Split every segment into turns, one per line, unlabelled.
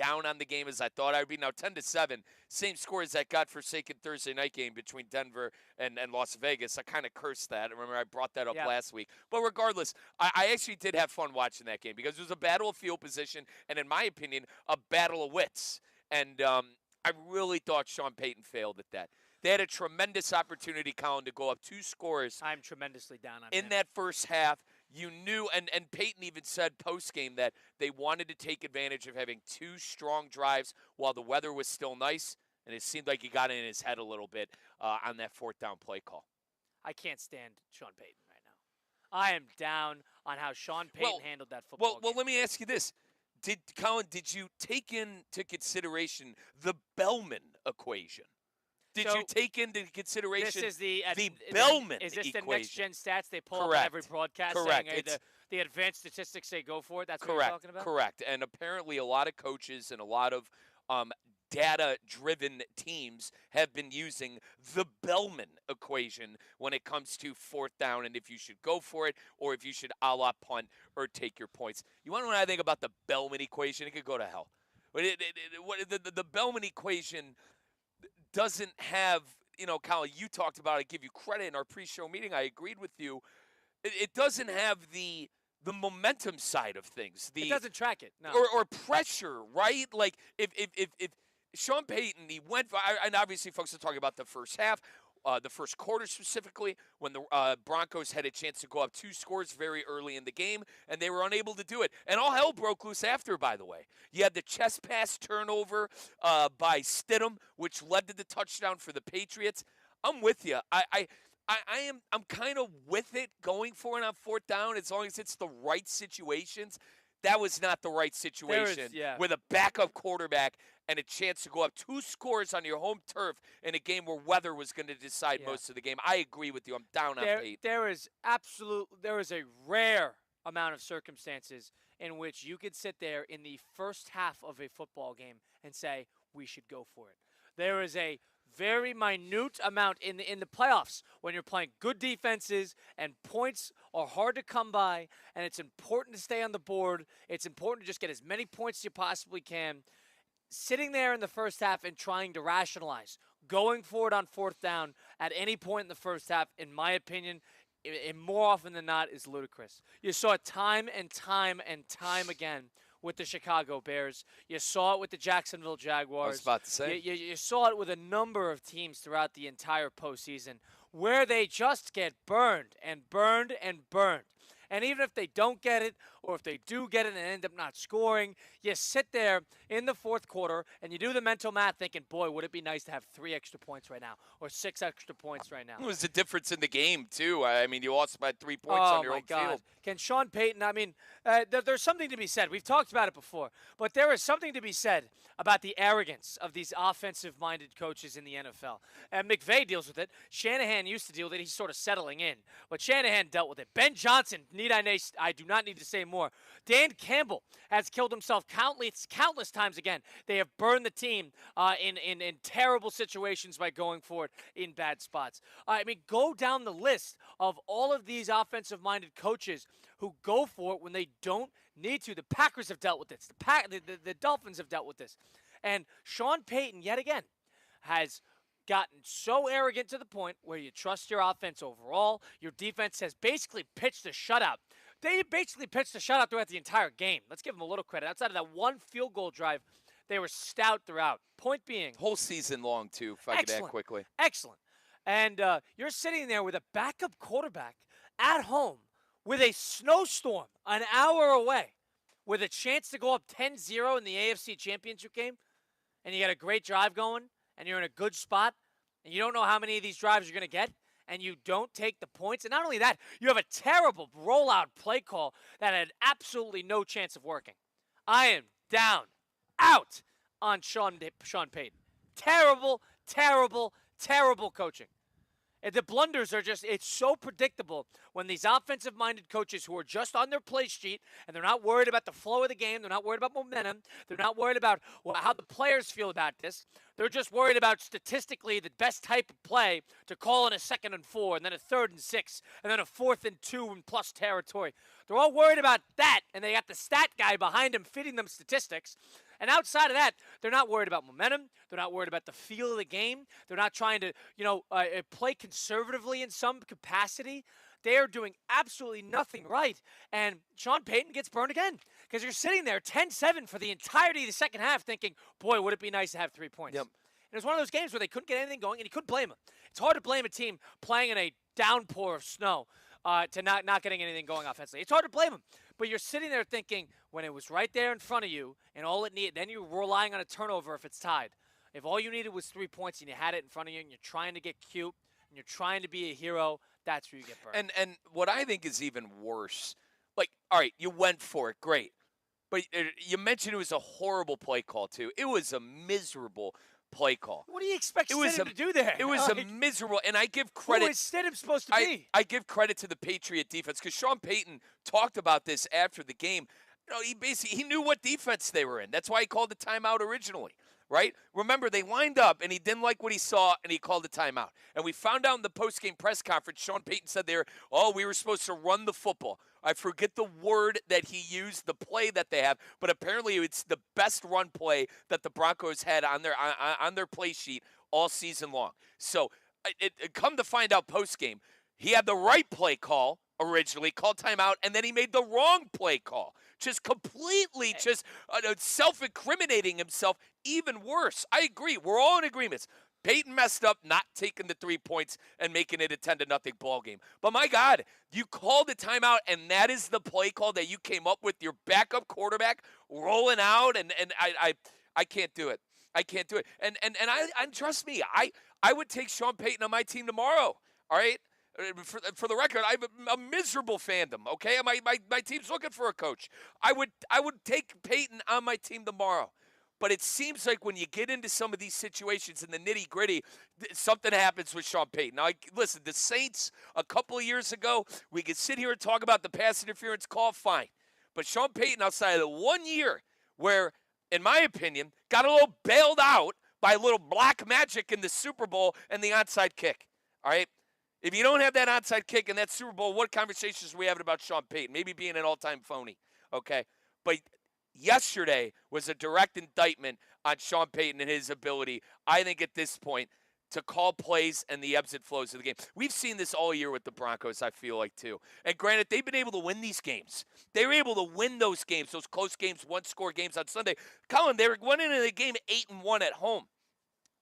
down on the game as I thought I would be. Now 10-7, same score as that godforsaken Thursday night game between Denver and Las Vegas. I kind of cursed that. Remember, I brought that up last week. But regardless, I actually did have fun watching that game because it was a battle of field position and, in my opinion, a battle of wits. And I really thought Sean Payton failed at that. They had a tremendous opportunity, Colin, to go up 2 scores.
I'm tremendously down on
in
him.
that first half. You knew, and Peyton even said post-game that they wanted to take advantage of having 2 strong drives while the weather was still nice, and it seemed like he got in his head a little bit on that 4th down play call.
I can't stand Sean Payton right now. I am down on how Sean Payton handled that football game.
Well, let me ask you this. Colin, did you take into consideration the Bellman equation? Did you take into consideration the Bellman equation?
Is this the next-gen stats they pull up in every broadcast?
Correct.
Saying, hey, the advanced statistics say go for it? That's what
you're
talking about?
Correct. And apparently a lot of coaches and a lot of data-driven teams have been using the Bellman equation when it comes to 4th down and if you should go for it or if you should a la punt or take your points. You want to know what I think about the Bellman equation? It could go to hell. But the Bellman equation doesn't have, Colin, you talked about it, give you credit in our pre-show meeting. I agreed with you. It doesn't have the momentum side of things.
It doesn't track it, no.
Or pressure, right? Like, if Sean Payton, he went, and obviously folks are talking about the first half, the first quarter specifically, when the Broncos had a chance to go up 2 scores very early in the game, and they were unable to do it. And all hell broke loose after, by the way. You had the chest pass turnover by Stidham, which led to the touchdown for the Patriots. I'm with you. I'm kind of with it going for it on 4th down as long as it's the right situations. That was not the right situation with a backup quarterback and a chance to go up 2 scores on your home turf in a game where weather was going to decide most of the game. I agree with you. I'm down on Payton.
There is a rare amount of circumstances in which you could sit there in the first half of a football game and say, we should go for it. There is a very minute amount in the playoffs when you're playing good defenses and points are hard to come by and it's important to stay on the board. It's important to just get as many points as you possibly can. Sitting there in the first half and trying to rationalize, going for it on 4th down at any point in the first half, in my opinion, and more often than not, is ludicrous. You saw it time and time and time again with the Chicago Bears. You saw it with the Jacksonville Jaguars.
I was about to say.
You saw it with a number of teams throughout the entire postseason where they just get burned and burned and burned. And even if they don't get it, or if they do get it and end up not scoring, you sit there in the 4th quarter and you do the mental math thinking, boy, would it be nice to have 3 extra points right now or 6 extra points right now.
It was the difference in the game, too. I mean, you lost by 3 points on your own field.
Can Sean Payton, there's something to be said. We've talked about it before, but there is something to be said about the arrogance of these offensive-minded coaches in the NFL. And McVay deals with it. Shanahan used to deal with it. He's sort of settling in. But Shanahan dealt with it. Ben Johnson, I do not need to say more. Dan Campbell has killed himself countless times again. They have burned the team in terrible situations by going for it in bad spots. Go down the list of all of these offensive-minded coaches who go for it when they don't need to. The Packers have dealt with this. The Dolphins have dealt with this. And Sean Payton, yet again, has gotten so arrogant to the point where you trust your offense overall. Your defense has basically pitched a shutout. They basically pitched a shutout throughout the entire game. Let's give them a little credit. Outside of that 1 field goal drive, they were stout throughout. Point being,
whole season long, too, if I could add quickly.
Excellent. And you're sitting there with a backup quarterback at home with a snowstorm an hour away with a chance to go up 10-0 in the AFC Championship game, and you got a great drive going, and you're in a good spot, and you don't know how many of these drives you're going to get, and you don't take the points. And not only that, you have a terrible rollout play call that had absolutely no chance of working. I am out on Sean Payton. Terrible, terrible, terrible coaching. And the blunders are just, it's so predictable when these offensive-minded coaches who are just on their play sheet and they're not worried about the flow of the game, they're not worried about momentum, they're not worried about how the players feel about this. They're just worried about statistically the best type of play to call in a 2nd and 4, and then a 3rd and 6, and then a 4th and 2 in plus territory. They're all worried about that, and they got the stat guy behind them feeding them statistics. And outside of that, they're not worried about momentum. They're not worried about the feel of the game. They're not trying to, play conservatively in some capacity. They are doing absolutely nothing right. And Sean Payton gets burned again because you're sitting there 10-7 for the entirety of the second half thinking, boy, would it be nice to have 3 points.
Yep.
And it was one of those games where they couldn't get anything going, and you couldn't blame them. It's hard to blame a team playing in a downpour of snow to not getting anything going offensively. It's hard to blame them. But you're sitting there thinking, when it was right there in front of you and all it needed, then you're relying on a turnover if it's tied. If all you needed was 3 points and you had it in front of you and you're trying to get cute and you're trying to be a hero, that's where you get burned.
And what I think is even worse, all right, you went for it, great. But you mentioned it was a horrible play call, too. It was a miserable play call.
What do you expect Stidham to do there?
It was a miserable, and I give credit.
Who is Stidham supposed to be?
I give credit to the Patriot defense because Sean Payton talked about this after the game. He knew what defense they were in. That's why he called the timeout originally. Right? Remember, they lined up, and he didn't like what he saw, and he called a timeout. And we found out in the post-game press conference, Sean Payton said we were supposed to run the football. I forget the word that he used, the play that they have, but apparently it's the best run play that the Broncos had on their play sheet all season long. So it come to find out post-game, he had the right play call originally, called timeout, and then he made the wrong play call. Just completely self-incriminating himself even worse. I agree. We're all in agreement. Peyton messed up not taking the 3 points and making it a 10-0 ball game. But my God, you called a timeout, and that is the play call that you came up with, your backup quarterback rolling out, and I can't do it. I can't do it. And trust me, I would take Sean Payton on my team tomorrow. All right? For the record, I have a miserable fandom, okay? My team's looking for a coach. I would take Peyton on my team tomorrow. But it seems like when you get into some of these situations in the nitty-gritty, something happens with Sean Payton. Now, listen, the Saints a couple of years ago, we could sit here and talk about the pass interference call, fine. But Sean Payton, outside of the 1 year where, in my opinion, got a little bailed out by a little black magic in the Super Bowl and the onside kick, all right? If you don't have that onside kick in that Super Bowl, what conversations are we having about Sean Payton? Maybe being an all-time phony, okay? But yesterday was a direct indictment on Sean Payton and his ability, I think at this point, to call plays and the ebbs and flows of the game. We've seen this all year with the Broncos, I feel like, too. And granted, they've been able to win these games. They were able to win those games, those close games, one-score games on Sunday. Colin, they went into the game 8-1 at home,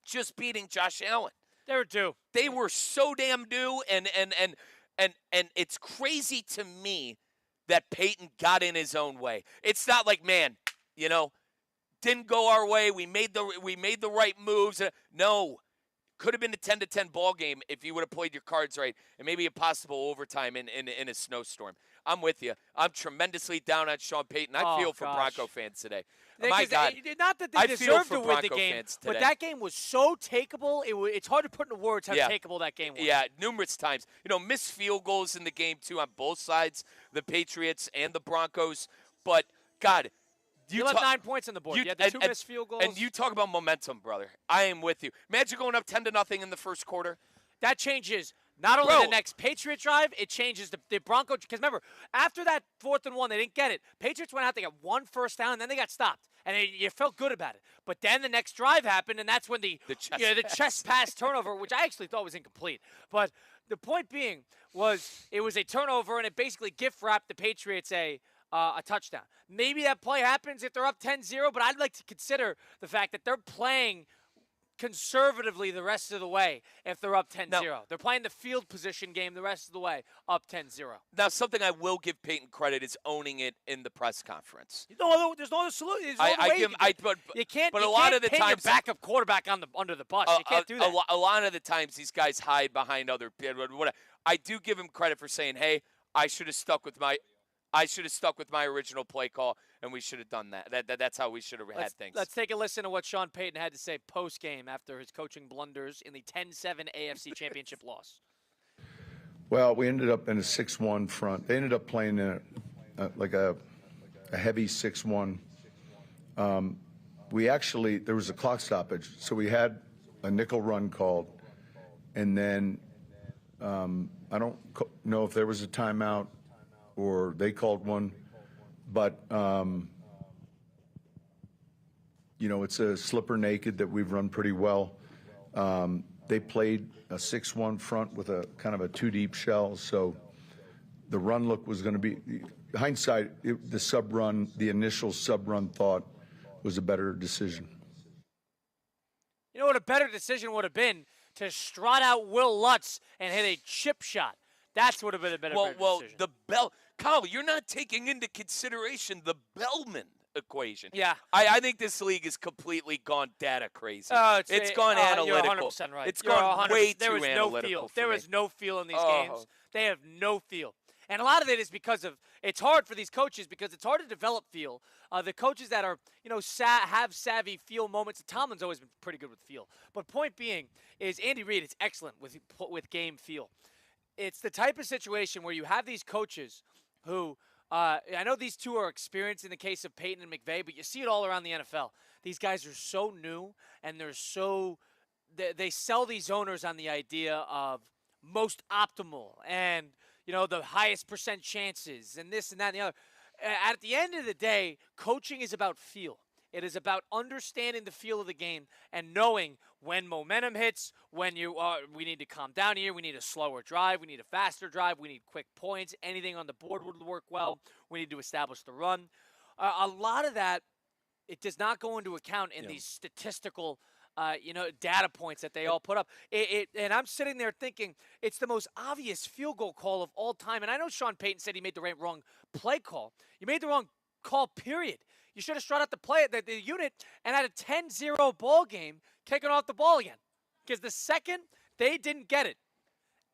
just beating Josh Allen.
They were due.
They were so damn due, and it's crazy to me that Peyton got in his own way. It's not like, man, didn't go our way. We made the right moves. No, could have been a 10-10 ball game if you would have played your cards right, and maybe a possible overtime in a snowstorm. I'm with you. I'm tremendously down on Sean Payton. I feel for Bronco fans today. My God.
Not that they deserved to win the game, but that game was so takeable. It's hard to put into words how takeable that game was.
Yeah, numerous times. Missed field goals in the game, too, on both sides, the Patriots and the Broncos. But, God,
you left 9 points on the board. You had the two missed field goals.
And you talk about momentum, brother. I am with you. Imagine going up 10-0 in the first quarter.
That changes not only the next Patriot drive, it changes the Broncos. Because remember, after that 4th and 1, they didn't get it. Patriots went out, they got one first down, and then they got stopped. And you felt good about it. But then the next drive happened, and that's when the chest pass turnover, which I actually thought was incomplete. But the point being was it was a turnover, and it basically gift-wrapped the Patriots a touchdown. Maybe that play happens if they're up 10-0, but I'd like to consider the fact that they're playing conservatively the rest of the way if they're up 10-0. Now, they're playing the field position game the rest of the way up 10-0.
Now, something I will give Peyton credit is owning it in the press conference.
There's no other solution. You can't pin your backup quarterback under the bus. You can't do that.
A lot of the times these guys hide behind other people. I do give him credit for saying, hey, I should have stuck with my original play call, and we should have done that. That's how we should have had things.
Let's take a listen to what Sean Payton had to say post-game after his coaching blunders in the 10-7 AFC Championship loss.
Well, we ended up in a 6-1 front. They ended up playing in a heavy 6-1. There was a clock stoppage, so we had a nickel run called, and then I don't know if there was a timeout or they called one, but it's a slipper naked that we've run pretty well. They played a 6-1 front with a kind of a 2-deep shell, so the run look was going to be, hindsight, the initial sub-run thought was a better decision.
You know what a better decision would have been? To strut out Will Lutz and hit a chip shot. That's would have been a better decision.
Well, Kyle, you're not taking into consideration the Bellman equation.
Yeah.
I think this league has completely gone data crazy. It's gone
You're
analytical.
100% right.
It's gone way too
analytical.
No feel.
There is no feel in these games. They have no feel. And a lot of it is because of it's hard for these coaches because it's hard to develop feel. The coaches that are have savvy feel moments. Tomlin's always been pretty good with feel. But point being is Andy Reid is excellent with game feel. It's the type of situation where you have these coaches who I know these two are experienced in the case of Peyton and McVay, but you see it all around the NFL. These guys are so new and they sell these owners on the idea of most optimal and the highest percent chances and this and that and the other. At the end of the day, coaching is about feel. It is about understanding the feel of the game and knowing when momentum hits, when we need to calm down here, we need a slower drive, we need a faster drive, we need quick points, anything on the board would work well, we need to establish the run. A lot of that, it does not go into account in these statistical data points that they all put up. And I'm sitting there thinking it's the most obvious field goal call of all time. And I know Sean Payton said he made the wrong play call. You made the wrong call, period. You should have struck out the unit and had a 10-0 ball game kicking off the ball again. Because the second they didn't get it,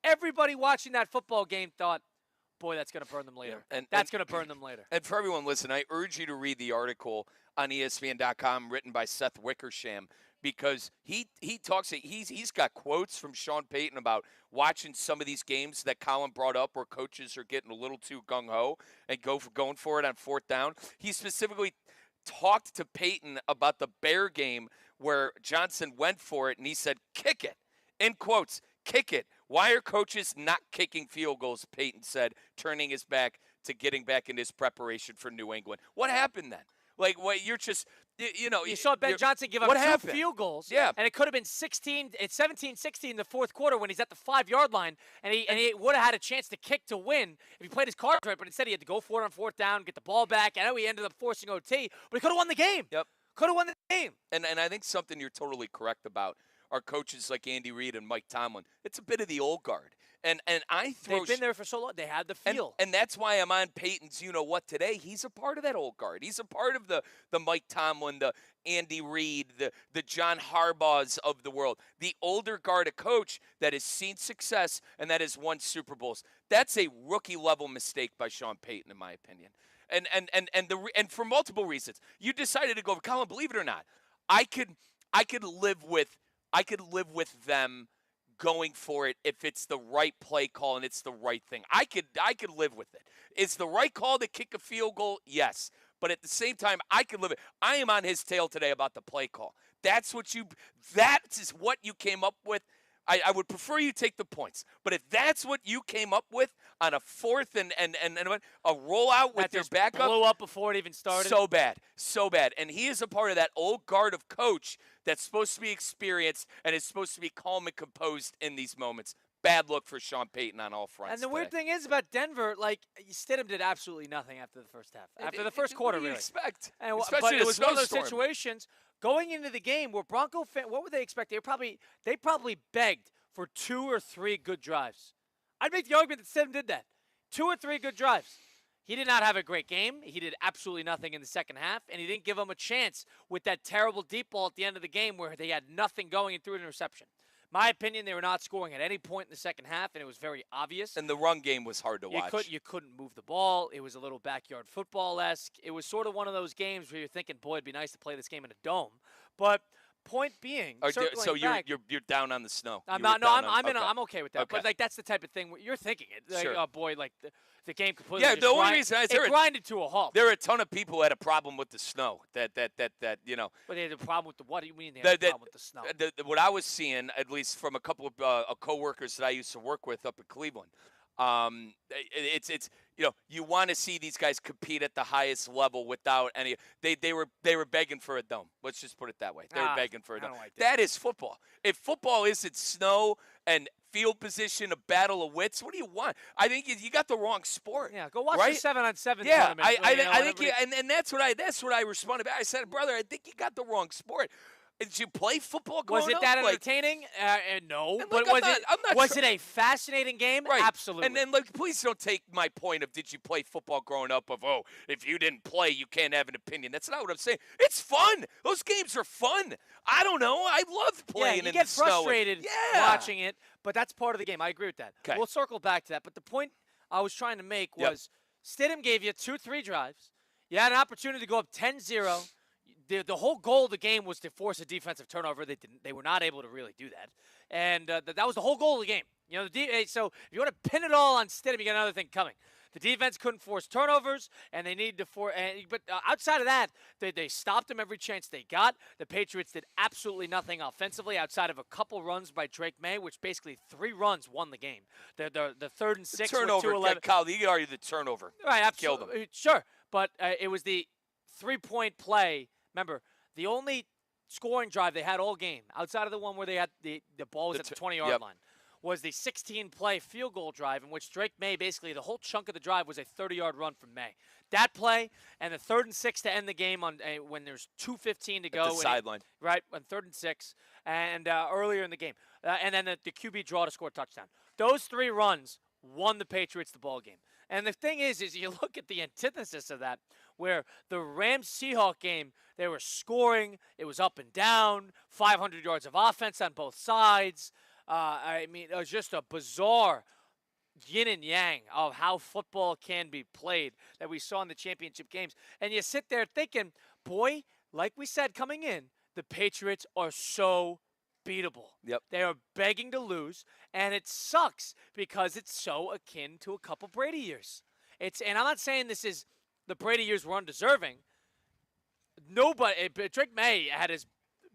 everybody watching that football game thought, boy, that's going to burn them later.
Yeah.
That's going to burn them later.
And for everyone listening, I urge you to read the article on ESPN.com written by Seth Wickersham, because he talks, he's got quotes from Sean Payton about watching some of these games that Colin brought up where coaches are getting a little too gung-ho and going for it on fourth down. He specifically talked to Payton about the Bear game where Johnson went for it and he said, kick it, in quotes, kick it. Why are coaches not kicking field goals, Payton said, turning his back to getting back in his preparation for New England. What happened then? Like, what you're just,
you saw Ben Johnson give up two field goals.
Yeah.
And it could have been 17-16 in the fourth quarter when he's at the 5-yard line, and he would have had a chance to kick to win if he played his cards right, but instead he had to go for it on fourth down, get the ball back. I know he ended up forcing OT, but he could have won the game.
Yep.
Could have won the game.
And I think something you're totally correct about are coaches like Andy Reid and Mike Tomlin. It's a bit of the old guard. And
they've been there for so long. They had the feel.
And that's why I'm on Peyton's you-know-what today. He's a part of that old guard. He's a part of the Mike Tomlin, the Andy Reid, the John Harbaughs of the world. The older guard of coach that has seen success and that has won Super Bowls. That's a rookie-level mistake by Sean Payton, in my opinion. And for multiple reasons. You decided to go, Colin, believe it or not, I could live with them going for it if it's the right play call and it's the right thing. I could live with it. It's the right call to kick a field goal, yes. But at the same time, I could live it. I am on his tail today about the play call. That is what you came up with. I would prefer you take the points. But if that's what you came up with on a fourth and a rollout with their backup.
Blew up before it even started.
So bad. And he is a part of that old guard of coach that's supposed to be experienced and is supposed to be calm and composed in these moments. Bad look for Sean Payton on all fronts.
And the weird thing is about Denver, like, Stidham did absolutely nothing after the first half. After the first quarter, really.
Expect?
And, but it was one of those situations going into the game where Bronco fans, what would they expect? They probably begged for 2 or 3 good drives. I'd make the argument that Stidham did that. 2 or 3 good drives. He did not have a great game. He did absolutely nothing in the second half, and he didn't give them a chance with that terrible deep ball at the end of the game where they had nothing going and threw an interception. My opinion, they were not scoring at any point in the second half, and it was very obvious.
And the run game was hard to watch.
You couldn't move the ball. It was a little backyard football-esque. It was sort of one of those games where you're thinking, boy, it'd be nice to play this game in a dome. But point being,
so you're down on the snow.
I'm not. No, I'm okay with that.
Okay.
But like that's the type of thing where you're thinking it. Like,
sure.
Oh boy, like the game completely.
Yeah, the only reason it
grinded to a halt.
There are a ton of people who had a problem with the snow. That you know.
But they had a problem with the what? Do you mean they had a problem with the snow?
What I was seeing, at least from a couple of coworkers that I used to work with up in Cleveland, It's you want to see these guys compete at the highest level without any. They were begging for a dome. Let's just put it that way. They were begging for a dome.
Like
that is football. If football isn't snow and field position, a battle of wits, what do you want? I think you got the wrong sport.
Yeah, go watch
right?
the 7-on-7
Yeah,
tournament.
I think and that's what I responded back. I said, brother, I think you got the wrong sport. Did you play football growing up?
Was it that entertaining? No. But was it a fascinating game?
Right.
Absolutely.
And then, please don't take my point of did you play football growing up of, if you didn't play, you can't have an opinion. That's not what I'm saying. It's fun. Those games are fun. I don't know. I love playing in the snow.
You get frustrated watching it, but that's part of the game. I agree with that.
Okay.
We'll circle back to that. But the point I was trying to make was Stidham gave you 2-3 drives. You had an opportunity to go up 10-0. The whole goal of the game was to force a defensive turnover. They didn't. They were not able to really do that, and that was the whole goal of the game. So if you want to pin it all on Stidham, you got another thing coming. The defense couldn't force turnovers, and they needed to force. But outside of that, they stopped them every chance they got. The Patriots did absolutely nothing offensively outside of a couple runs by Drake May, which basically 3 runs won the game. The 3rd and 6
turnover.
With 2:11.
Kyle, you could argue the turnover.
Right, absolutely.
Killed them.
Sure, but it was the 3-point play. Remember, the only scoring drive they had all game, outside of the one where they had the ball was at the 20-yard line, was the 16-play field goal drive in which Drake May, basically the whole chunk of the drive was a 30-yard run from May. That play and the 3rd and 6 to end the game on when there's 2:15 to go.
At the sideline.
Right, on 3rd and 6, and earlier in the game. And then the QB draw to score a touchdown. Those 3 runs won the Patriots the ball game. And the thing is you look at the antithesis of that, where the Rams-Seahawks game, they were scoring, it was up and down, 500 yards of offense on both sides. It was just a bizarre yin and yang of how football can be played that we saw in the championship games. And you sit there thinking, boy, like we said coming in, the Patriots are so beatable.
Yep.
They are begging to lose, and it sucks because it's so akin to a couple Brady years. And I'm not saying this is the Brady years were undeserving. Drake May had as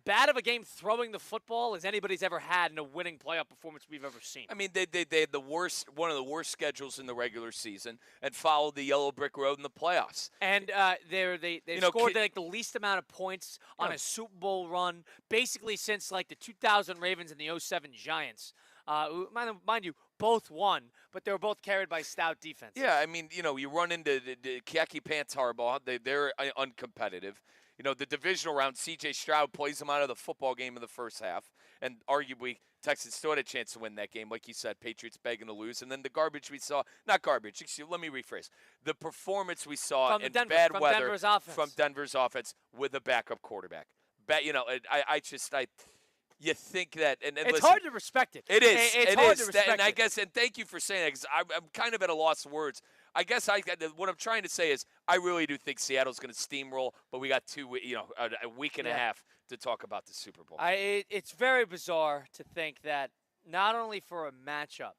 bad of a game throwing the football as anybody's ever had in a winning playoff performance we've ever seen.
I mean, they had one of the worst schedules in the regular season and followed the yellow brick road in the playoffs.
And they scored the least amount of points on a Super Bowl run, basically since the 2000 Ravens and the 2007 Giants. Mind you, both won, but they were both carried by stout defense.
Yeah, I mean, you run into the khaki pants Harbaugh. They're uncompetitive. The divisional round, C.J. Stroud plays them out of the football game in the first half, and arguably Texans still had a chance to win that game. Like you said, Patriots begging to lose. And then the garbage we saw – not garbage, let me rephrase. The performance we saw in bad weather from Denver's offense with a backup quarterback. You think that – and
it's
listen,
hard to respect it.
It is.
It's hard to respect
and I guess – and thank you for saying that because I'm kind of at a loss of words. I guess what I'm trying to say is I really do think Seattle's going to steamroll, but we got a week and a half to talk about the Super Bowl.
It's very bizarre to think that not only for a matchup,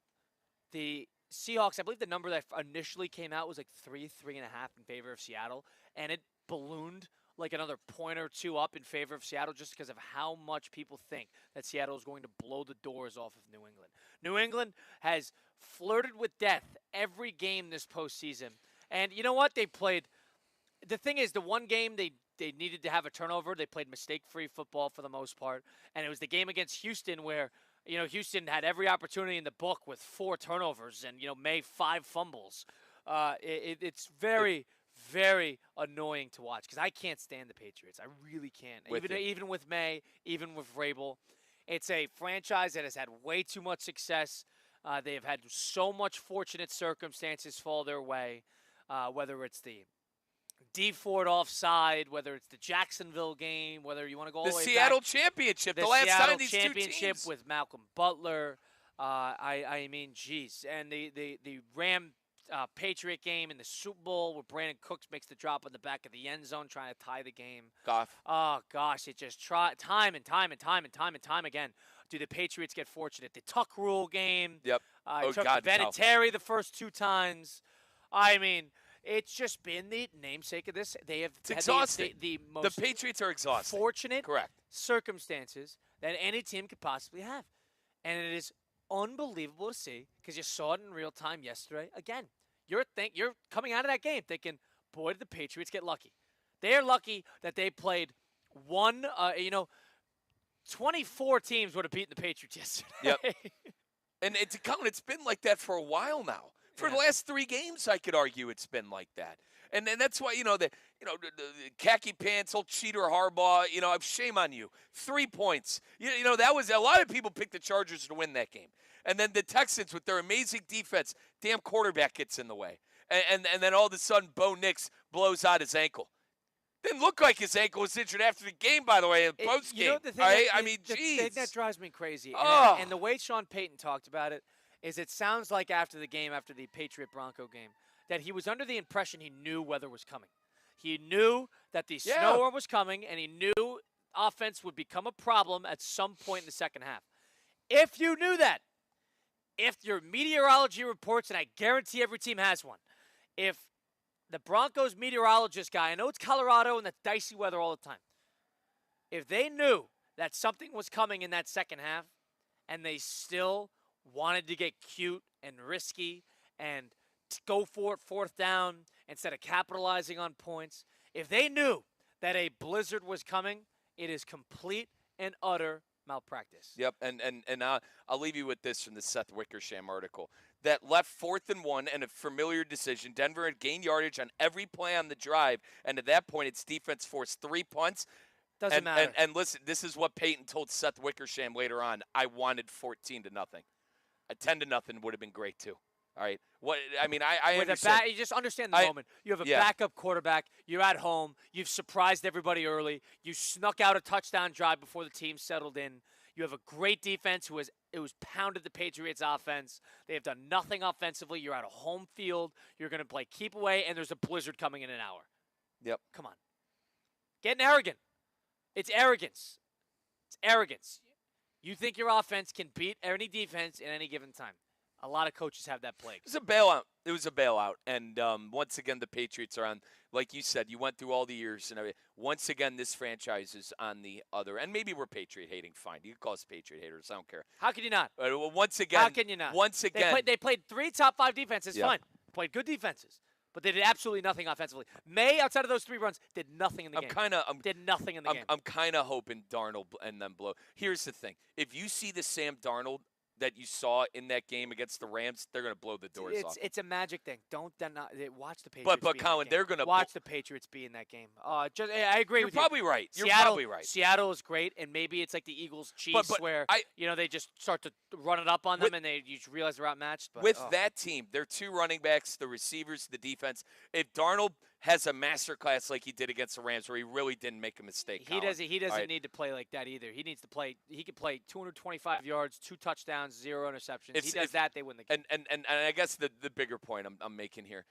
the Seahawks, I believe the number that initially came out was 3.5 in favor of Seattle, and it ballooned another point or 2 up in favor of Seattle just because of how much people think that Seattle is going to blow the doors off of New England. New England has flirted with death every game this postseason. And you know what? They played – the thing is, the one game they needed to have a turnover, they played mistake-free football for the most part. And it was the game against Houston where, Houston had every opportunity in the book with 4 turnovers and, May 5 fumbles. It's very – very annoying to watch because I can't stand the Patriots. I really can't. Even with May, even with Vrabel. It's a franchise that has had way too much success. They have had so much fortunate circumstances fall their way, whether it's the D Ford offside, whether it's the Jacksonville game, whether you want to go all the way
Seattle
back.
Championship,
The
last
Seattle
time these
Championship
2 teams.
with Malcolm Butler. Geez. And the Ram Patriot game in the Super Bowl where Brandon Cooks makes the drop in the back of the end zone trying to tie the game.
Goff.
Oh, gosh, it just time and time again. Do the Patriots get fortunate? The Tuck Rule game.
Yep.
Took Vinatieri the first 2 times. I mean, it's just been the namesake of this. They have
it's exhausting.
The most
the Patriots are exhausting.
Fortunate
Correct.
circumstances that any team could possibly have. And it is unbelievable to see because you saw it in real time yesterday. Again, you're coming out of that game thinking, boy, did the Patriots get lucky. They're lucky that they played 24 teams would have beaten the Patriots yesterday.
Yep. And Colin, it's been like that for a while now. For the last 3 games, I could argue it's been like that. And that's why, the khaki pants, old cheater Harbaugh, shame on you. 3 points. That was, a lot of people picked the Chargers to win that game. And then the Texans with their amazing defense, damn quarterback gets in the way. And then all of a sudden, Bo Nix blows out his ankle. Didn't look like his ankle was injured after the game, by the way, in post game.
The thing the thing that drives me crazy, and the way Sean Payton talked about it, is it sounds like after the Patriot-Bronco game, that he was under the impression he knew weather was coming. He knew that the snowstorm was coming, and he knew offense would become a problem at some point in the second half. If you knew that, if your meteorology reports, and I guarantee every team has one, if the Broncos meteorologist guy, I know it's Colorado and the dicey weather all the time, if they knew that something was coming in that second half and they still wanted to get cute and risky and go for it 4th down instead of capitalizing on points, if they knew that a blizzard was coming, it is complete and utter malpractice.
Yep, and I'll leave you with this from the Seth Wickersham article. That left 4th and 1 and a familiar decision. Denver had gained yardage on every play on the drive, and at that point, its defense forced 3 punts.
Doesn't matter.
And listen, this is what Peyton told Seth Wickersham later on. I wanted 14-0. A 10-0 would have been great too. All right. What I mean, I understand.
You just understand the moment. You have a backup quarterback. You're at home. You've surprised everybody early. You snuck out a touchdown drive before the team settled in. You have a great defense who has pounded the Patriots' offense. They have done nothing offensively. You're at a home field. You're going to play keep away, and there's a blizzard coming in an hour.
Yep.
Come on. Getting arrogant. It's arrogance. It's arrogance. You think your offense can beat any defense in any given time. A lot of coaches have that plague.
It was a bailout. It was a bailout. And once again, the Patriots are on, like you said, you went through all the years and everything. Once again, this franchise is on the other. And maybe we're Patriot hating. Fine. You can call us Patriot haters. I don't care.
How can you not?
Once again.
How can you not?
Once again.
They played 3 top 5 defenses. Fine. Played good defenses. But they did absolutely nothing offensively. May, outside of those 3 runs, did nothing in the game. Did nothing in the game.
I'm kind of hoping Darnold and them blow. Here's the thing. If you see the Sam Darnold that you saw in that game against the Rams, they're going to blow the doors off.
It's a magic thing. Don't watch the Patriots.
But Colin, they're going to
watch the Patriots be in that game. I agree with you.
You're probably right. You're probably right.
Seattle is great, and maybe it's like the Eagles Chiefs where they just start to run it up on them, and you realize they're outmatched. But,
with that team, their 2 running backs, the receivers, the defense. If Darnold has a masterclass like he did against the Rams, where he really didn't make a mistake,
he doesn't need to play like that either. He needs to play. He could play 225 yards, 2 touchdowns, 0 interceptions. He does that, they win the game.
And I guess the bigger point I'm making here,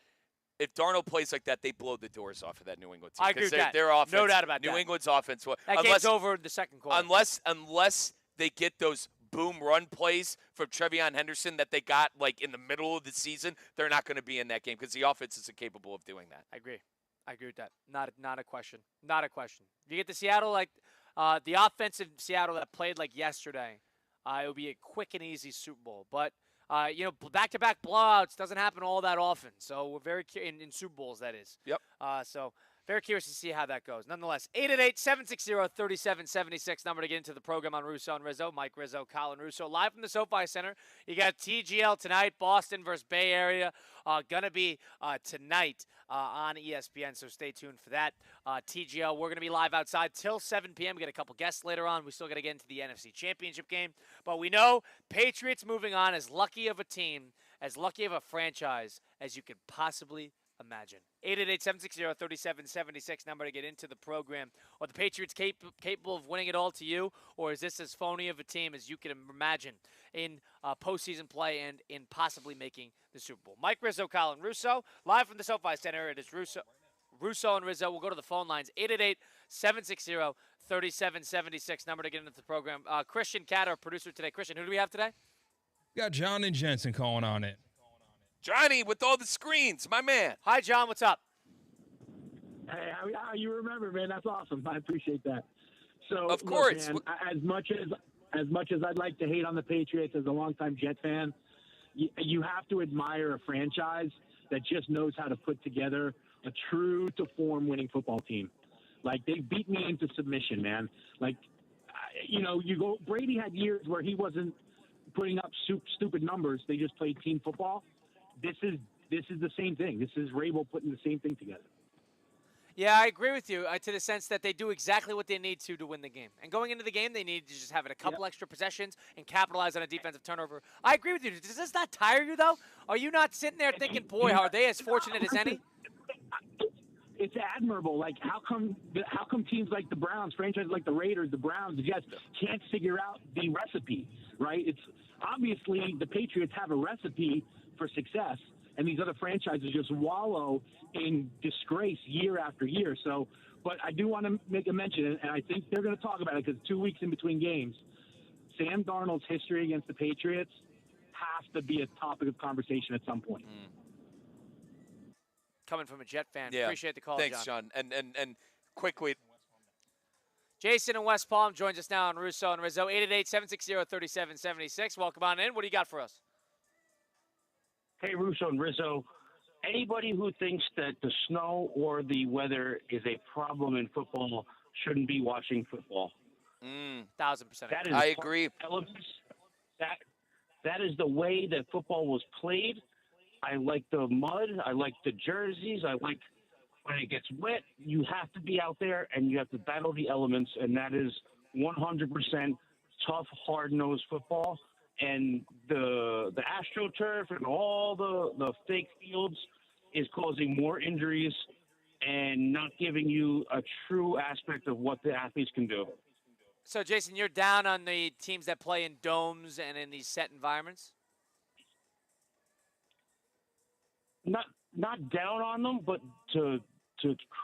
if Darnold plays like that, they blow the doors off of that New England team.
I agree with that.
Their offense,
no doubt about that.
New England's offense.
That game's over in the second quarter.
Unless they get those boom run plays from Trevion Henderson that they got like in the middle of the season, they're not going to be in that game because the offense isn't capable of doing that.
I agree with that. Not a question. Not a question. If you get to Seattle the offensive Seattle that played like yesterday, it would be a quick and easy Super Bowl. But back-to-back blowouts doesn't happen all that often. So we're very in Super Bowls, that is.
Yep.
So very curious to see how that goes. Nonetheless, 888-760-3776, number to get into the program on Russo and Rizzo. Mike Rizzo, Colin Russo, live from the SoFi Center. You got TGL tonight, Boston versus Bay Area. Going to be tonight on ESPN, so stay tuned for that. TGL, we're going to be live outside till 7 p.m. We got a couple guests later on. We still got to get into the NFC Championship game. But we know Patriots moving on, as lucky of a team, as lucky of a franchise as you could possibly imagine. 888-760-3776, number to get into the program. Are the Patriots capable of winning it all to you, or is this as phony of a team as you can imagine in postseason play and in possibly making the Super Bowl? Mike Rizzo, Colin Russo, live from the SoFi Center. It is Russo and Rizzo. We'll go to the phone lines, 888-760-3776, number to get into the program. Christian Catt, our producer today. Christian, who do we have today?
We got John and Jensen calling on it.
Johnny with all the screens, my man.
Hi, John. What's up?
Hey, how you remember, man? That's awesome. I appreciate that. So,
of course,
look, man,
as much as I'd like to hate on the Patriots as a longtime Jet fan, you have to admire a franchise that just knows how to put together a true-to-form winning football team. Like, they beat me into submission, man. Like, Brady had years where he wasn't putting up stupid numbers. They just played team football. This is the same thing. This is Rabel putting the same thing together.
Yeah, I agree with you to the sense that they do exactly what they need to win the game. And going into the game, they need to just have a couple extra possessions and capitalize on a defensive turnover. I agree with you. Does this not tire you, though? Are you not sitting there thinking, boy, are they as fortunate as any?
It's admirable. Like, how come teams like the Browns, franchises like the Raiders, the Browns, the Jets can't figure out the recipe, right? It's obviously the Patriots have a recipe for success, and these other franchises just wallow in disgrace year after year. So, but I do want to make a mention, and I think they're going to talk about it because 2 weeks in between games. Sam Darnold's history against the Patriots has to be a topic of conversation at some point.
Coming from a Jet fan.
Yeah.
Appreciate the call,
Thanks,
John.
And quickly.
Jason in West Palm joins us now on Russo and Rizzo, 888-760-3776. Welcome on in. What do you got for us?
Hey, Russo and Rizzo. Anybody who thinks that the snow or the weather is a problem in football shouldn't be watching football.
1,000%.
I agree.
That is the way that football was played. I like the mud. I like the jerseys. I like when it gets wet. You have to be out there and you have to battle the elements, and that is 100% tough, hard-nosed football. And the AstroTurf and all the fake fields is causing more injuries and not giving you a true aspect of what the athletes can do.
So, Jason, you're down on the teams that play in domes and in these set environments?
Not down on them, but to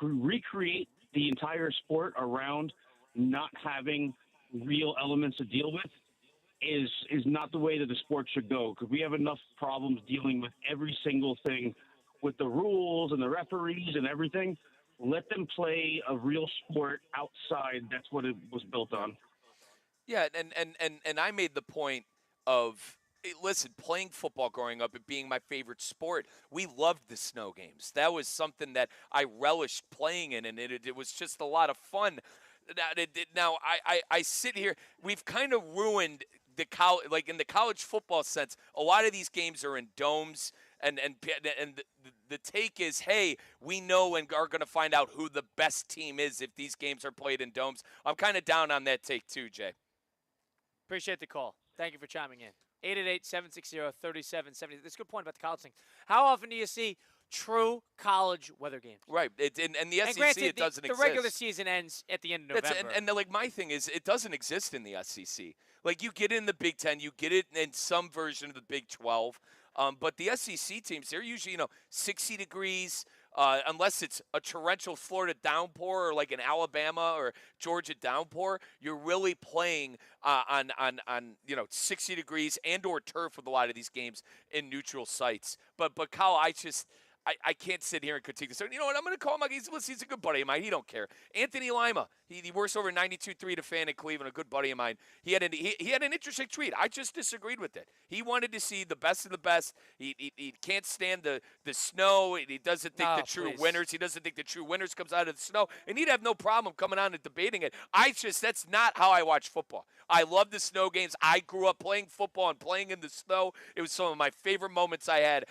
recreate the entire sport around not having real elements to deal with is not the way that the sport should go, because we have enough problems dealing with every single thing with the rules and the referees and everything. Let them play a real sport outside. That's what it was built on.
Yeah, and I made the point of, listen, playing football growing up, it being my favorite sport, we loved the snow games. That was something that I relished playing in, and it was just a lot of fun. Now, I sit here, we've kind of ruined the college, like in the college football sense, a lot of these games are in domes, and the take is, hey, we know and are going to find out who the best team is if these games are played in domes. I'm kind of down on that take too, Jay.
Appreciate the call. Thank you for chiming in. 888-760-3770. That's a good point about the college thing. How often do you see true college weather games?
Right. And the SEC,
granted,
it doesn't exist.
The regular season ends at the end of November.
And like, my thing is, it doesn't exist in the SEC. Like, you get it in the Big Ten, you get it in some version of the Big 12. But the SEC teams, they're usually, 60 degrees, unless it's a torrential Florida downpour or like an Alabama or Georgia downpour. You're really playing on 60 degrees and or turf with a lot of these games in neutral sites. But Kyle, I can't sit here and critique this. You know what? I'm going to call him. He's a good buddy of mine. He don't care. Anthony Lima. He works over 92.3 to fan in Cleveland. A good buddy of mine. He had an interesting tweet. I just disagreed with it. He wanted to see the best of the best. He can't stand the snow. He doesn't think the true winners. He doesn't think the true winners comes out of the snow. And he'd have no problem coming on and debating it. That's not how I watch football. I love the snow games. I grew up playing football and playing in the snow. It was some of my favorite moments I had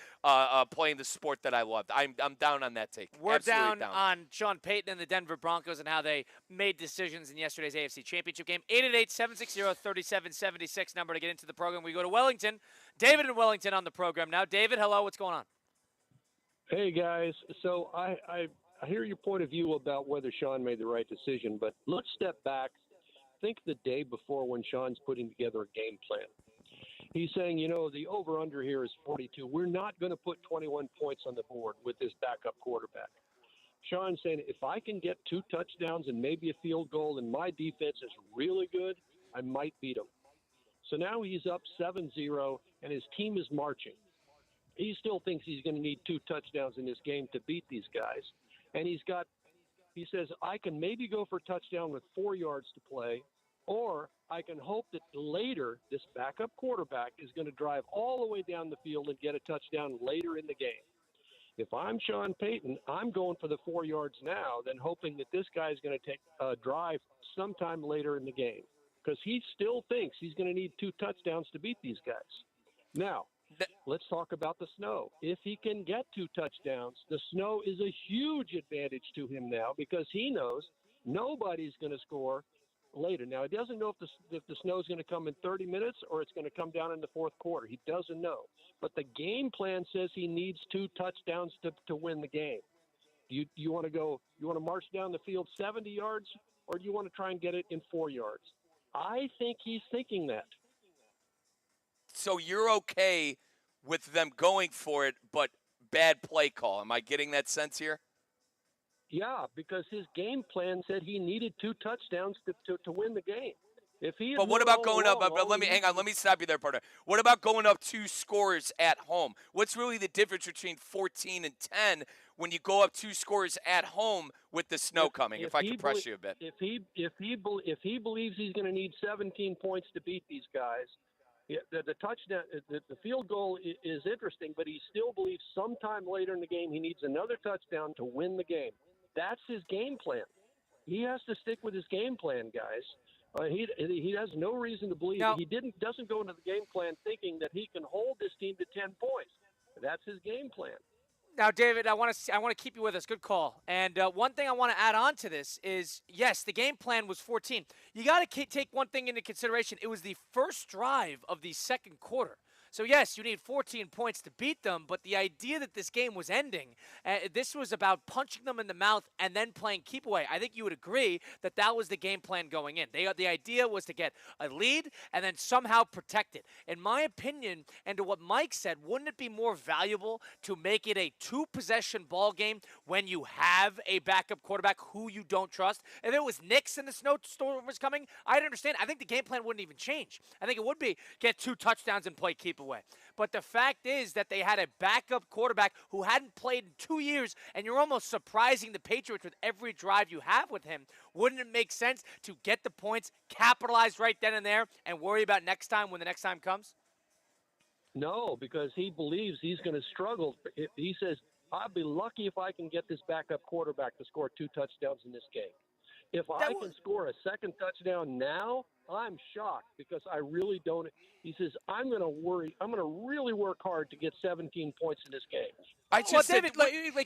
playing the sport that I loved. I'm down on that take.
We're
Absolutely
down on Sean Payton and the Denver Broncos and how they made decisions in yesterday's AFC Championship game. 888-760-3776 number to get into the program. We go to Wellington. David in Wellington on the program now. David, hello. What's going on?
Hey, guys. So I hear your point of view about whether Sean made the right decision, but let's step back. Think the day before when Sean's putting together a game plan. He's saying, the over-under here is 42. We're not going to put 21 points on the board with this backup quarterback. Sean's saying, if I can get 2 touchdowns and maybe a field goal and my defense is really good, I might beat him. So now he's up 7-0, and his team is marching. He still thinks he's going to need 2 touchdowns in this game to beat these guys. And he says, I can maybe go for a touchdown with 4 yards to play, or I can hope that later this backup quarterback is going to drive all the way down the field and get a touchdown later in the game. If I'm Sean Payton, I'm going for the 4 yards now, then hoping that this guy is going to take a drive sometime later in the game, because he still thinks he's going to need 2 touchdowns to beat these guys. Now, let's talk about the snow. If he can get 2 touchdowns, the snow is a huge advantage to him now, because he knows nobody's going to score later. Now, he doesn't know if the snow is going to come in 30 minutes or it's going to come down in the fourth quarter. He doesn't know. But the game plan says he needs 2 touchdowns to win the game. You want to march down the field 70 yards, or do you want to try and get it in 4 yards? I think he's thinking that.
So you're okay with them going for it, but bad play call. Am I getting that sense here?
Yeah, because his game plan said he needed 2 touchdowns to win the game.
But what about going up? But let me stop you there, partner. What about going up 2 scores at home? What's really the difference between 14 and 10 when you go up 2 scores at home with the snow coming? If I could press you a bit.
If he believes he's going to need 17 points to beat these guys, the touchdown, the field goal is interesting, but he still believes sometime later in the game he needs another touchdown to win the game. That's his game plan. He has to stick with his game plan, guys. He has no reason to believe he doesn't go into the game plan thinking that he can hold this team to 10 points. That's his game plan.
Now, David, I want to keep you with us. Good call. And one thing I want to add on to this is, yes, the game plan was 14. You got to take one thing into consideration. It was the first drive of the second quarter. So, yes, you need 14 points to beat them, but the idea that this game was ending, this was about punching them in the mouth and then playing keep away. I think you would agree that that was the game plan going in. The idea was to get a lead and then somehow protect it. In my opinion, and to what Mike said, wouldn't it be more valuable to make it a 2-possession ball game when you have a backup quarterback who you don't trust? If it was Knicks and the snowstorm was coming, I'd understand. I think the game plan wouldn't even change. I think it would be get 2 touchdowns and play keep away. But the fact is that they had a backup quarterback who hadn't played in 2 years, and you're almost surprising the Patriots with every drive you have with him. Wouldn't it make sense to get the points, capitalize right then and there, and worry about next time when the next time comes?
No, because he believes he's going to struggle. He says, I'll be lucky if I can get this backup quarterback to score 2 touchdowns in this game. If I can score a second touchdown now, I'm shocked, because I really don't. He says, I'm going to really work hard to get 17 points in this game.
David,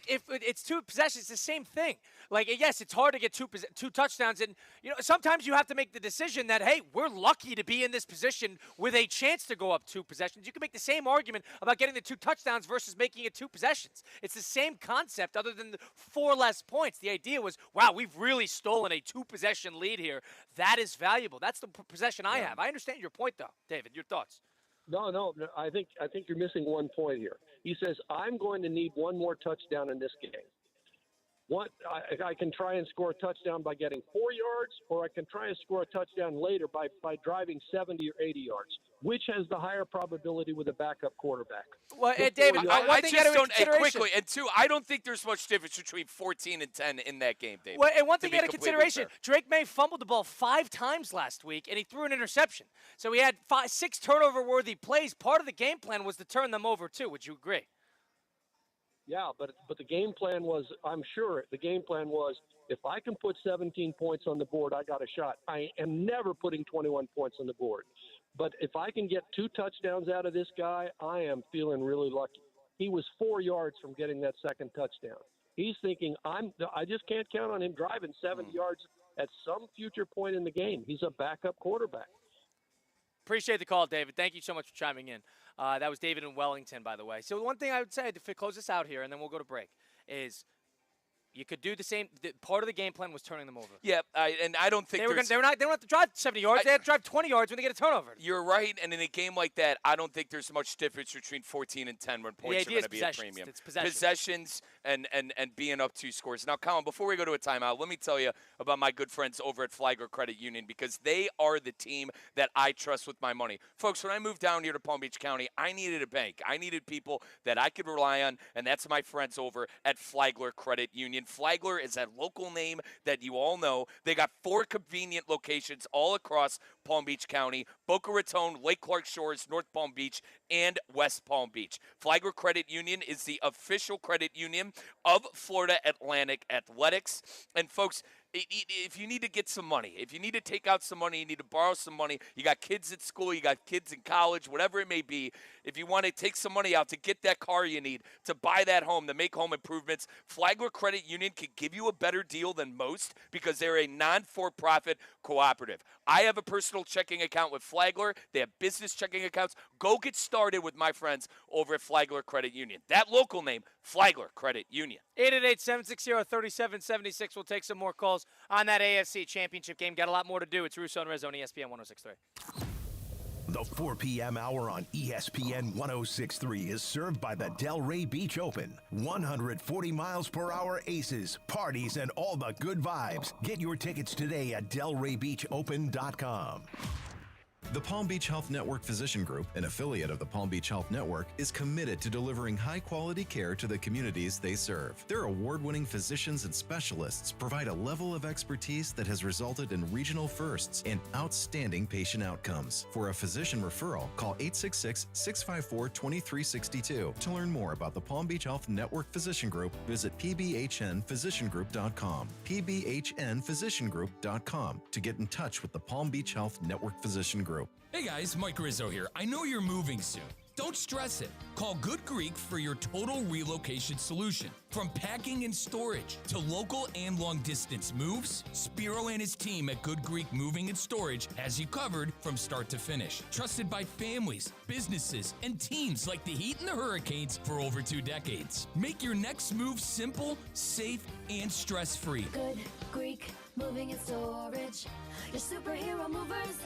if it's 2 possessions, it's the same thing. Yes, it's hard to get 2 touchdowns, and sometimes you have to make the decision that, hey, we're lucky to be in this position with a chance to go up 2 possessions. You can make the same argument about getting the 2 touchdowns versus making it 2 possessions. It's the same concept, other than the 4 less points. The idea was, wow, we've really stolen a 2-possession lead here. That is valuable. That's the possession I have. I understand your point, though, David. Your thoughts?
No. I think you're missing one point here. He says, I'm going to need 1 more touchdown in this game. I can try and score a touchdown by getting 4 yards, or I can try and score a touchdown later by driving 70 or 80 yards. Which has the higher probability with a backup quarterback?
Well, David,
I just don't. Quickly, and 2, I don't think there's much difference between 14 and 10 in that game, David.
Well, and one thing you had a consideration: Drake May fumbled the ball 5 times last week, and he threw an interception. So he had 6 turnover-worthy plays. Part of the game plan was to turn them over too. Would you agree?
Yeah, but the game plan was, I'm sure the game plan was, if I can put 17 points on the board, I got a shot. I am never putting 21 points on the board. But if I can get 2 touchdowns out of this guy, I am feeling really lucky. He was 4 yards from getting that second touchdown. He's thinking, I just can't count on him driving 70 yards at some future point in the game. He's a backup quarterback.
Appreciate the call, David. Thank you so much for chiming in. That was David in Wellington, by the way. So one thing I would say to close this out here, and then we'll go to break, is you could do the same. Part of the game plan was turning them over.
Yeah, and I don't think
they don't have to drive 70 yards. They have to drive 20 yards when they get a turnover.
You're right, and in a game like that, I don't think there's much difference between 14 and 10 when points are going to be a premium.
It's
possessions and being up 2 scores. Now, Colin, before we go to a timeout, let me tell you about my good friends over at Flagler Credit Union, because they are the team that I trust with my money. Folks, when I moved down here to Palm Beach County, I needed a bank. I needed people that I could rely on, and that's my friends over at Flagler Credit Union. Union. Flagler is that local name that you all know. They got 4 convenient locations all across Palm Beach County: Boca Raton, Lake Clark Shores, North Palm Beach, and West Palm Beach. Flagler Credit Union is the official credit union of Florida Atlantic Athletics. And folks, if you need to get some money, if you need to take out some money, you need to borrow some money, you got kids at school, you got kids in college, whatever it may be, if you want to take some money out to get that car you need, to buy that home, to make home improvements, Flagler Credit Union can give you a better deal than most because they're a non-for-profit cooperative. I have a personal checking account with Flagler. They have business checking accounts. Go get started with my friends over at Flagler Credit Union. That local name, Flagler Credit Union.
888-760-3776. We'll take some more calls on that AFC Championship game. Got a lot more to do. It's Russo and Rizzo on ESPN 106.3.
The 4 p.m. hour on ESPN 106.3 is served by the Delray Beach Open. 140 miles per hour aces, parties, and all the good vibes. Get your tickets today at DelrayBeachOpen.com.
The Palm Beach Health Network Physician Group, an affiliate of the Palm Beach Health Network, is committed to delivering high-quality care to the communities they serve. Their award-winning physicians and specialists provide a level of expertise that has resulted in regional firsts and outstanding patient outcomes. For a physician referral, call 866-654-2362. To learn more about the Palm Beach Health Network Physician Group, visit pbhnphysiciangroup.com, pbhnphysiciangroup.com, to get in touch with the Palm Beach Health Network Physician Group.
Hey guys, Mike Rizzo here. I know you're moving soon. Don't stress it. Call Good Greek for your total relocation solution. From packing and storage to local and long-distance moves, Spiro and his team at Good Greek Moving and Storage has you covered from start to finish. Trusted by families, businesses, and teams like the Heat and the Hurricanes for over 2 decades. Make your next move simple, safe, and stress-free.
Good Greek Moving and Storage. Your superhero movers.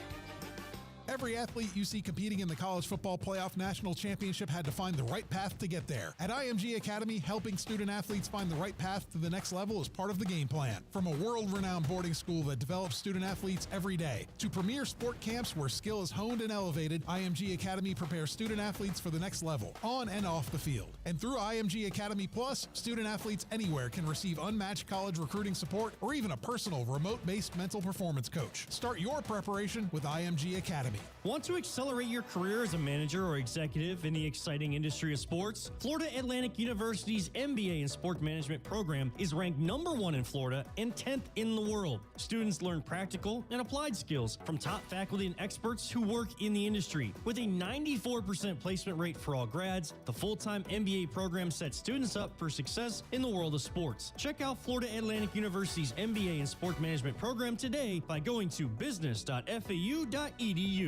Every athlete you see competing in the College Football Playoff National Championship had to find the right path to get there. At IMG Academy, helping student athletes find the right path to the next level is part of the game plan. From a world-renowned boarding school that develops student athletes every day, to premier sport camps where skill is honed and elevated, IMG Academy prepares student athletes for the next level, on and off the field. And through IMG Academy Plus, student athletes anywhere can receive unmatched college recruiting support or even a personal remote-based mental performance coach. Start your preparation with IMG Academy.
Want to accelerate your career as a manager or executive in the exciting industry of sports? Florida Atlantic University's MBA in Sport Management program is ranked #1 in Florida and 10th in the world. Students learn practical and applied skills from top faculty and experts who work in the industry. With a 94% placement rate for all grads, the full-time MBA program sets students up for success in the world of sports. Check out Florida Atlantic University's MBA in Sport Management program today by going to business.fau.edu.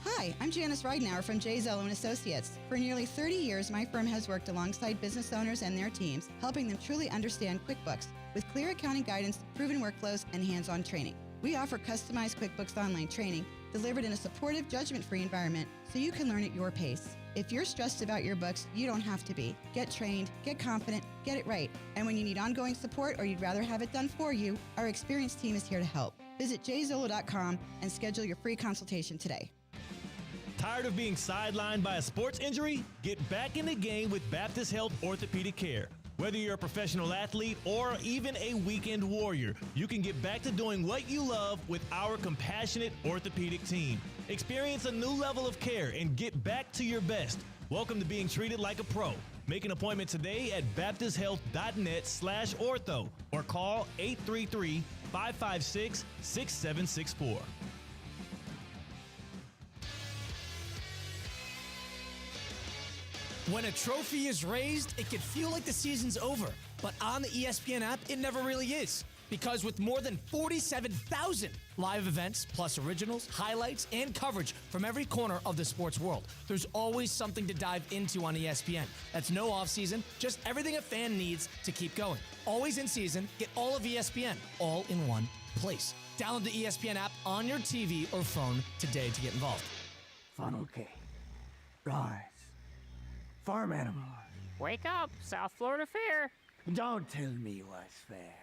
Hi, I'm Janice Ridenour from J. Zello & Associates. For nearly 30 years, my firm has worked alongside business owners and their teams, helping them truly understand QuickBooks with clear accounting guidance, proven workflows, and hands-on training. We offer customized QuickBooks Online training delivered in a supportive, judgment-free environment so you can learn at your pace. If you're stressed about your books, you don't have to be. Get trained, get confident, get it right. And when you need ongoing support or you'd rather have it done for you, our experienced team is here to help. Visit jzolo.com and schedule your free consultation today.
Tired of being sidelined by a sports injury? Get back in the game with Baptist Health Orthopedic Care. Whether you're a professional athlete or even a weekend warrior, you can get back to doing what you love with our compassionate orthopedic team. Experience a new level of care and get back to your best. Welcome to being treated like a pro. Make an appointment today at baptisthealth.net/ortho or call 833-556-6764.
When a trophy is raised, it can feel like the season's over. But on the ESPN app, it never really is. Because with more than 47,000 live events, plus originals, highlights, and coverage from every corner of the sports world, there's always something to dive into on ESPN. That's no off-season, just everything a fan needs to keep going. Always in season, get all of ESPN, all in one place. Download the ESPN app on your TV or phone today to get involved.
Funnel cake. Rise. Farm animal.
Wake up, South Florida Fair.
Don't tell me what's fair.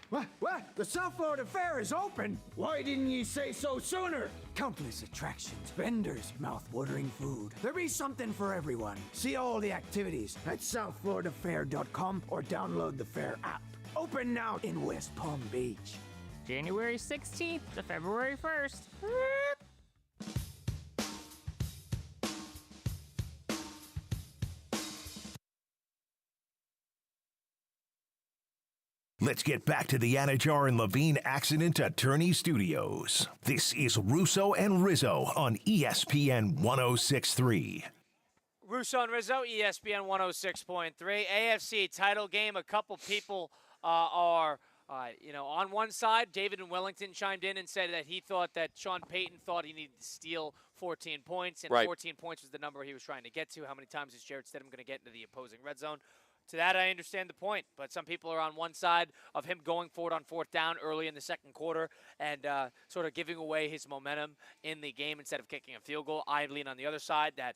What? The South Florida Fair is open? Why didn't you say so sooner? Countless attractions, vendors, mouth-watering food. There be something for everyone. See all the activities at southfloridafair.com or download the Fair app. Open now in West Palm Beach.
January 16th to February 1st.
Let's get back to the Anajar and Levine Accident Attorney Studios. This is Russo and Rizzo on ESPN 106.3.
Russo and Rizzo, ESPN 106.3. AFC title game. A couple people are on one side. David in Wellington chimed in and said that he thought that Sean Payton thought he needed to steal 14 points, and
Right.
14 points was the number he was trying to get to. How many times is Jarrett Stidham going to get into the opposing red zone? To that, I understand the point, but some people are on one side of him going for it on fourth down early in the second quarter and sort of giving away his momentum in the game instead of kicking a field goal. I lean on the other side that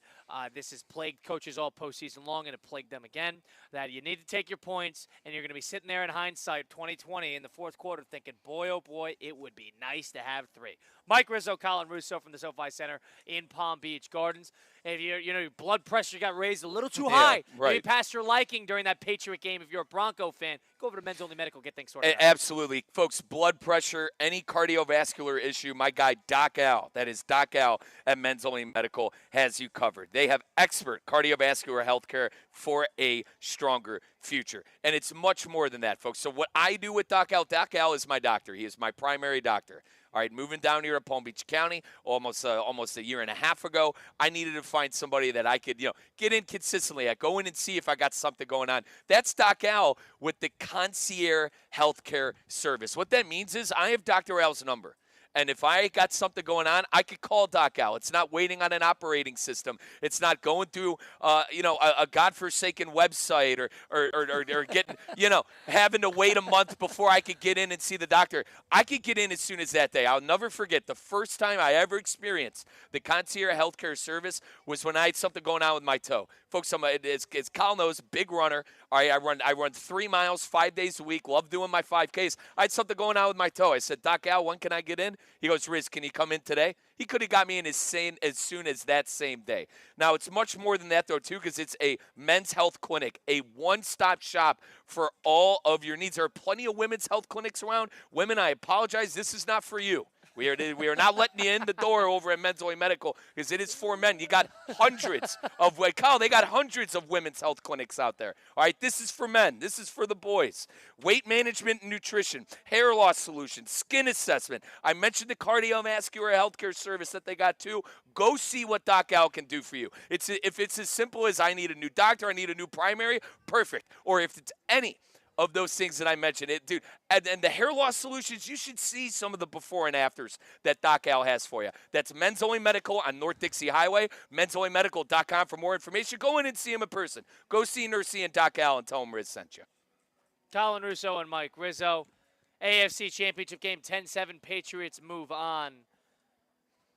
this has plagued coaches all postseason long, and it plagued them again, that you need to take your points, and you're going to be sitting there in hindsight 2020 in the fourth quarter thinking, boy, oh boy, it would be nice to have three. Mike Rizzo, Colin Russo from the SoFi Center in Palm Beach Gardens. If your blood pressure got raised a little too high, maybe past your liking during that Patriot game, if you're a Bronco fan, go over to Men's Only Medical, get things sorted out.
Absolutely. Folks, blood pressure, any cardiovascular issue, my guy Doc Al, that is Doc Al at Men's Only Medical, has you covered. They have expert cardiovascular health care for a stronger future. And it's much more than that, folks. So what I do with Doc Al is my doctor. He is my primary doctor. All right, moving down here to Palm Beach County almost a year and a half ago, I needed to find somebody that I could, get in consistently. I go in and see if I got something going on. That's Doc Al with the concierge healthcare service. What that means is I have Dr. Al's number. And if I got something going on, I could call Doc Al. It's not waiting on an operating system. It's not going through, a godforsaken website or getting, having to wait a month before I could get in and see the doctor. I could get in as soon as that day. I'll never forget the first time I ever experienced the concierge healthcare service was when I had something going on with my toe. Folks, as Colin knows, big runner. All right, I run 3 miles 5 days a week. Love doing my 5Ks. I had something going on with my toe. I said, Doc Al, when can I get in? He goes, Riz, can you come in today? He could have got me in as soon as that same day. Now, it's much more than that, though, too, because it's a men's health clinic, a one-stop shop for all of your needs. There are plenty of women's health clinics around. Women, I apologize. This is not for you. We are not letting you in the door over at Men's Only Medical because it is for men. You got hundreds of women's health clinics out there. All right, this is for men. This is for the boys. Weight management and nutrition, hair loss solutions, skin assessment. I mentioned the cardiovascular healthcare service that they got too. Go see what Doc Al can do for you. If it's as simple as I need a new doctor, I need a new primary, perfect. Or if it's any of those things that I mentioned. Dude, and the hair loss solutions, you should see some of the before and afters that Doc Al has for you. That's Men's Only Medical on North Dixie Highway, mensonlymedical.com for more information. Go in and see him in person. Go see Nursey and Doc Al and tell him Riz sent you.
Colin Russo and Mike Rizzo. AFC Championship game 10-7. Patriots move on.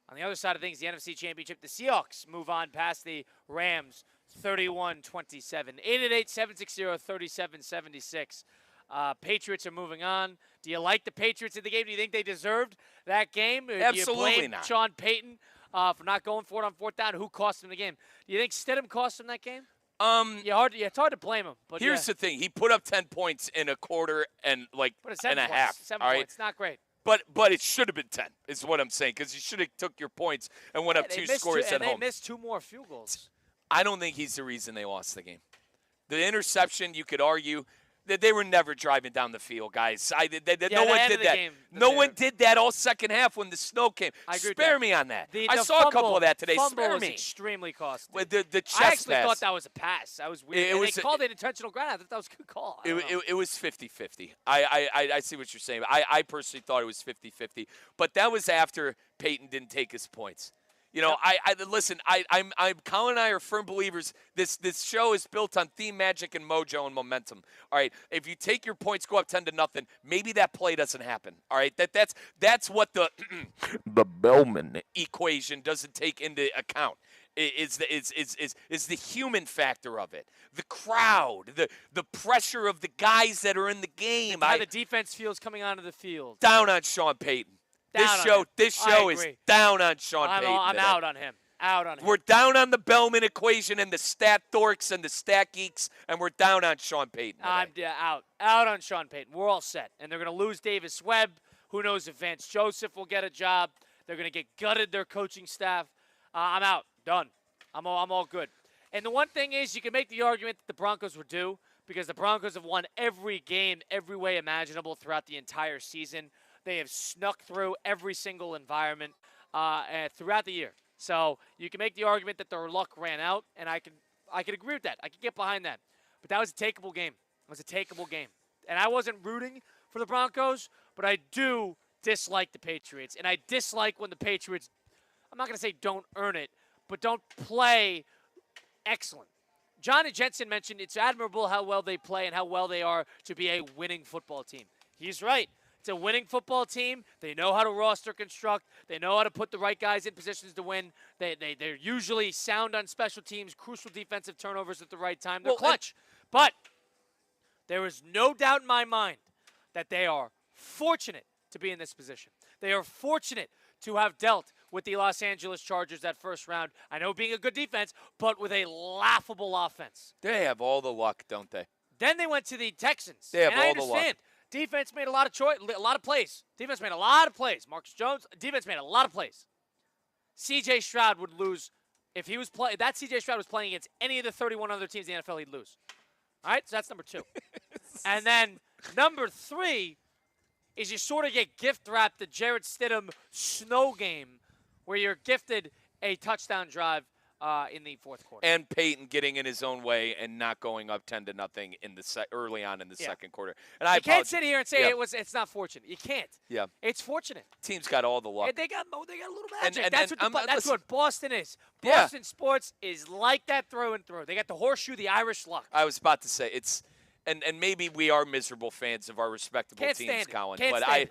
On the other side of things, the NFC Championship, the Seahawks move on past the Rams 31-27. 888-760-3776. Patriots are moving on. Do you like the Patriots in the game? Do you think they deserved that game?
Absolutely
Do you blame
not.
Sean Payton for not going for it on fourth down? Who cost him the game? Do you think Stidham cost him that game? It's hard to blame him. But
here's the thing. He put up 10 points in a quarter and and a half.
7
all right?
points. Not great.
But it should have been 10 is what I'm saying because you should have took your points and went up 2 scores at home.
They missed 2 more field goals.
I don't think he's the reason they lost the game. The interception, you could argue that they were never driving down the field, guys. No one did that. No one did that all second half when the snow came.
I agree
Spare
with that.
me on that.
The
I saw a couple of that today.
Fumble
Spare
was
me.
extremely costly.
With the chest
I actually
pass.
thought that was a pass. I was weird. They called it intentional ground. I thought that was a good call.
It was 50-50. I see what you're saying. I personally thought it was 50-50. But that was after Peyton didn't take his points. Listen. Colin and I are firm believers. This show is built on theme, magic, and mojo and momentum. All right. If you take your points, go up 10-0. Maybe that play doesn't happen. All right. That's what the the Bellman equation doesn't take into account. is the human factor of it, the crowd, the pressure of the guys that are in the game.
How the defense feels coming onto the field.
Down on Sean Payton. This show is down on Sean Payton.
I'm
today.
out on him. Out on him.
We're down on the Bellman equation and the stat dorks and the stat geeks, and we're down on Sean Payton.
I'm out on Sean Payton. We're all set, and they're going to lose Davis Webb. Who knows if Vance Joseph will get a job? They're going to get gutted, their coaching staff. I'm out. Done. I'm all good. And the one thing is, you can make the argument that the Broncos were due because the Broncos have won every game, every way imaginable throughout the entire season. They have snuck through every single environment throughout the year. So you can make the argument that their luck ran out, and I can agree with that. I can get behind that. But that was a takeable game. It was a takeable game. And I wasn't rooting for the Broncos, but I do dislike the Patriots. And I dislike when the Patriots, I'm not going to say don't earn it, but don't play excellent. Johnny Jensen mentioned it's admirable how well they play and how well they are to be a winning football team. He's right. It's a winning football team. They know how to roster construct. They know how to put the right guys in positions to win. They're usually sound on special teams, crucial defensive turnovers at the right time. They're clutch. But there is no doubt in my mind that they are fortunate to be in this position. They are fortunate to have dealt with the Los Angeles Chargers that first round. I know being a good defense, but with a laughable offense.
They have all the luck, don't they?
Then they went to the Texans.
They have
and
all
I
the
understand.
luck.
Defense made a lot of plays. Defense made a lot of plays. Marcus Jones, defense made a lot of plays. C.J. Stroud would lose if he was playing. That C.J. Stroud was playing against any of the 31 other teams in the NFL, he'd lose. All right, so that's number 2. And then number 3 is you sort of get gift-wrapped the Jarrett Stidham snow game where you're gifted a touchdown drive in the fourth quarter.
And Peyton getting in his own way and not going up 10-0 in the early on in the second quarter. And
you can't sit here and say it's not fortunate. You can't.
Yeah.
It's fortunate.
Team's got all the luck.
And they got a little magic.
And
that's what Boston is. Boston sports is like that through and through. They got the horseshoe, the Irish luck.
I was about to say it's and maybe we are miserable fans of our respectable teams, Colin. But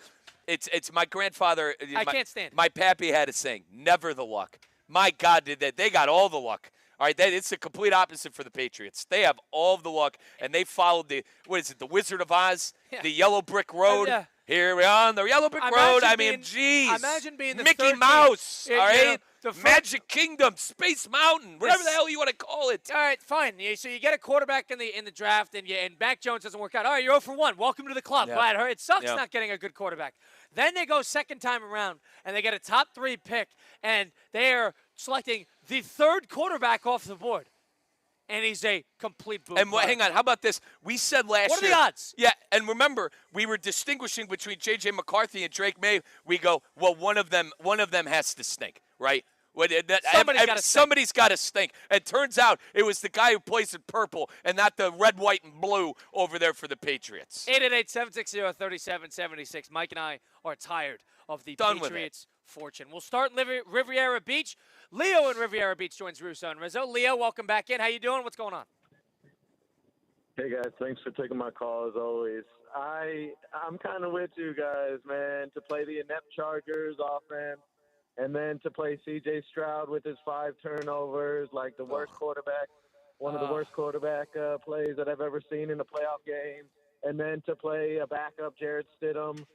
it's my grandfather.
I can't stand it.
My pappy had a saying, never the luck. My God, did that. They got all the luck. All right, it's the complete opposite for the Patriots. They have all of the luck, and they followed the Wizard of Oz, the yellow brick road. Here we are on the yellow brick road. I mean, geez.
Imagine being the
Mickey Mouse, all right?
The
Magic Kingdom, Space Mountain, whatever the hell you want to call it.
All right, fine. So you get a quarterback in the draft, and Mac Jones doesn't work out. All right, you're 0 for 1. Welcome to the club.
Yeah.
It sucks not getting a good quarterback. Then they go second time around, and they get a top 3 pick, and they are selecting the 3rd quarterback off the board. And he's a complete boot.
And hang on, how about this? We said last year.
What are the odds?
Yeah, and remember, we were distinguishing between J.J. McCarthy and Drake May. We go, well, one of them has to stink, right? Somebody's got to stink. And turns out it was the guy who plays in purple and not the red, white, and blue over there for the Patriots.
888-760-3676. Mike and I are tired of the Patriots' fortune. We'll start in Riviera Beach. Leo in Riviera Beach joins Russo and Rizzo. Leo, welcome back in. How you doing? What's going on?
Hey, guys. Thanks for taking my call, as always. I'm kind of with you guys, man, to play the inept Chargers offense and then to play C.J. Stroud with his 5 turnovers, like the worst quarterback, one of the worst quarterback plays that I've ever seen in a playoff game, and then to play a backup Jarrett Stidham.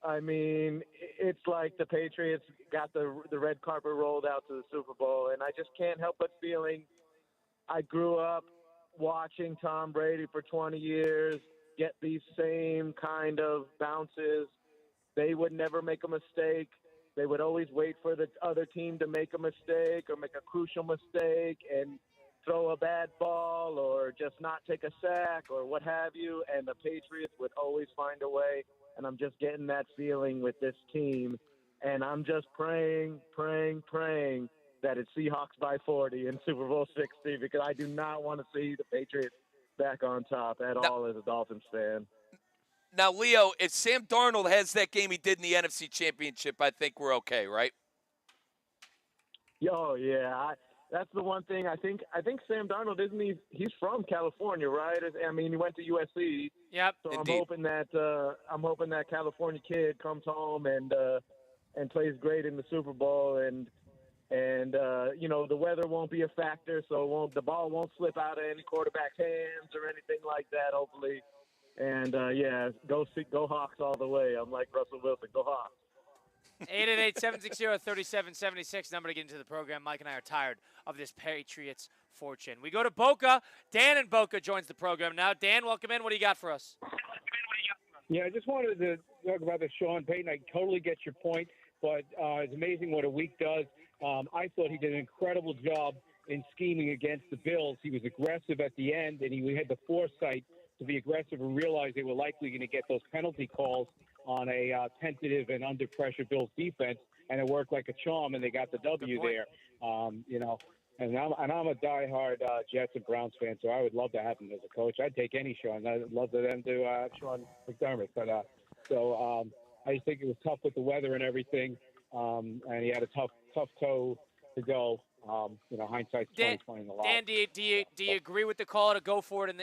I mean, it's like the Patriots got the red carpet rolled out to the Super Bowl, and I just can't help but feeling I grew up watching Tom Brady for 20 years get these same kind of bounces. They would never make a mistake. They would always wait for the other team to make a mistake or make a crucial mistake and throw a bad ball or just not take a sack or what have you, and the Patriots would always find a way. And I'm just getting that feeling with this team. And I'm just praying that it's Seahawks by 40 in Super Bowl 60 because I do not want to see the Patriots back on top at all as a Dolphins fan.
Now, Leo, if Sam Darnold has that game he did in the NFC Championship, I think we're okay, right?
Oh, yeah. That's the one thing I think Sam Darnold, isn't he? He's from California, right? I mean, he went to USC.
Yep.
So
Indeed.
I'm hoping that California kid comes home and plays great in the Super Bowl. And And the weather won't be a factor, so the ball won't slip out of any quarterback's hands or anything like that. Hopefully, and go Hawks all the way. I'm like Russell Wilson, go Hawks.
888-760-3776, number to get into the program. Mike and I are tired of this Patriots fortune. We go to Boca. Dan in Boca joins the program now. Dan, welcome in. What do you got for us?
Yeah, I just wanted to talk about the Sean Payton. I totally get your point, but it's amazing what a week does. I thought he did an incredible job in scheming against the Bills. He was aggressive at the end, and he had the foresight to be aggressive and realize they were likely going to get those penalty calls on a tentative and under pressure Bills defense, and it worked like a charm, and they got the W there. And I'm a diehard Jets and Browns fan, so I would love to have him as a coach. I'd take any Sean. I'd love for them to have Sean McDermott. But I just think it was tough with the weather and everything, and he had a tough toe to go. Hindsight's 20/20 in the lot.
Dan, do you agree with the call to go for it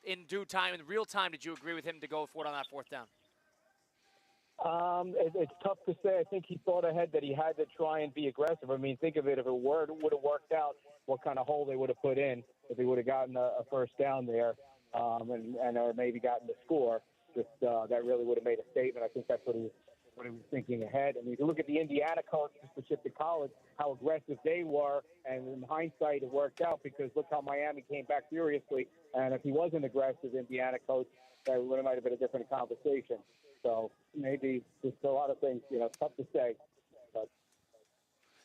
in due time, in real time? Did you agree with him to go for it on that fourth down?
It's tough to say. I think he thought ahead that he had to try and be aggressive. I mean, think of it. If it would have worked out, what kind of hole they would have put in if he would have gotten a first down there and maybe gotten the score. That really would have made a statement. I think that's what he was thinking ahead. I mean, if you look at the Indiana coach, just to shift to college, how aggressive they were, and in hindsight, it worked out because look how Miami came back furiously. And if he wasn't aggressive, Indiana coach, that might have been a different conversation. So maybe just a lot of things, tough to say. But.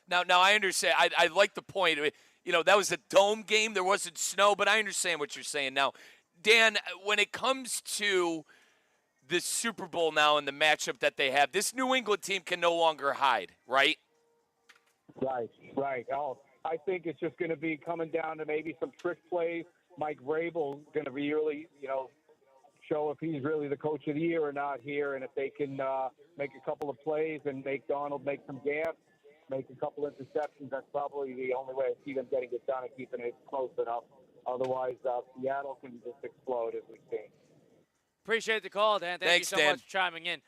Now I understand. I like the point. That was a dome game. There wasn't snow, but I understand what you're saying. Now, Dan, when it comes to the Super Bowl now and the matchup that they have, this New England team can no longer hide, right?
Right. Oh, I think it's just going to be coming down to maybe some trick plays. Mike Vrabel going to be really, show if he's really the coach of the year or not here, and if they can make a couple of plays and make Donald make some gaps, make a couple interceptions, that's probably the only way I see them getting it done and keeping it close enough. Otherwise, Seattle can just explode, as we've seen.
Appreciate the call, Dan. Thanks, you so much for chiming in.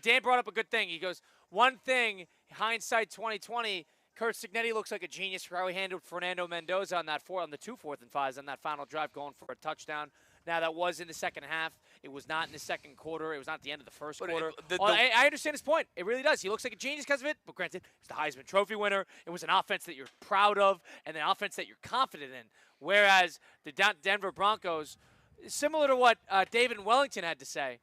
Dan brought up a good thing. He goes, one thing, hindsight 2020, Curt Cignetti looks like a genius for how he handled Fernando Mendoza on the 2 4th and 5s on that final drive going for a touchdown. Now, that was in the second half. It was not in the second quarter. It was not at the end of the first quarter. I understand his point. It really does. He looks like a genius because of it. But granted, it's the Heisman Trophy winner. It was an offense that you're proud of and an offense that you're confident in. Whereas the Denver Broncos, similar to what David Wellington had to say,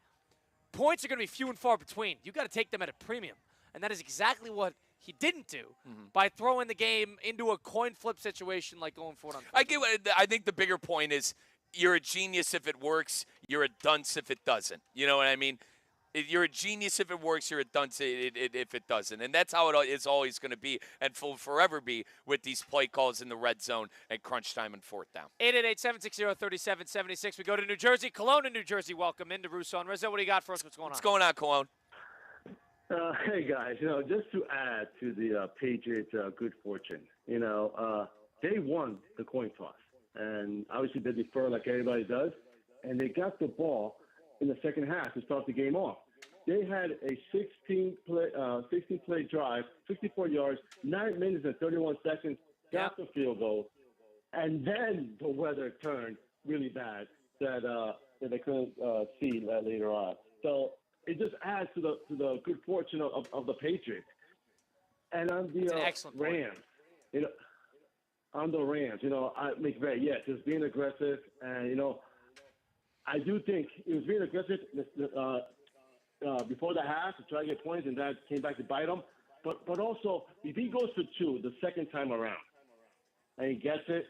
points are going to be few and far between. You got to take them at a premium. And that is exactly what he didn't do by throwing the game into a coin flip situation like going for it on.
I think the bigger point is, you're a genius if it works. You're a dunce if it doesn't. You know what I mean? You're a genius if it works. You're a dunce if it doesn't. And that's how it is always going to be and will forever be with these play calls in the red zone and crunch time and fourth down.
888-760-3776. We go to New Jersey. Colin in New Jersey. Welcome into Russo and Rizzo. What do you got for us? What's going on?
What's going on, Colin?
Hey, guys. Just to add to the Patriots' good fortune, they won the coin toss. And obviously they defer like everybody does, and they got the ball in the second half to start the game off. They had a 16-play drive, 64 yards, 9 minutes and 31 seconds, got the field goal, and then the weather turned really bad that they couldn't see later on. So it just adds to the good fortune of the Patriots. And on the Rams, on the Rams, McVay, yes, just being aggressive. And, I do think he was being aggressive before the half to try to get points, and that came back to bite him. But also, if he goes for 2 the second time around and he gets it,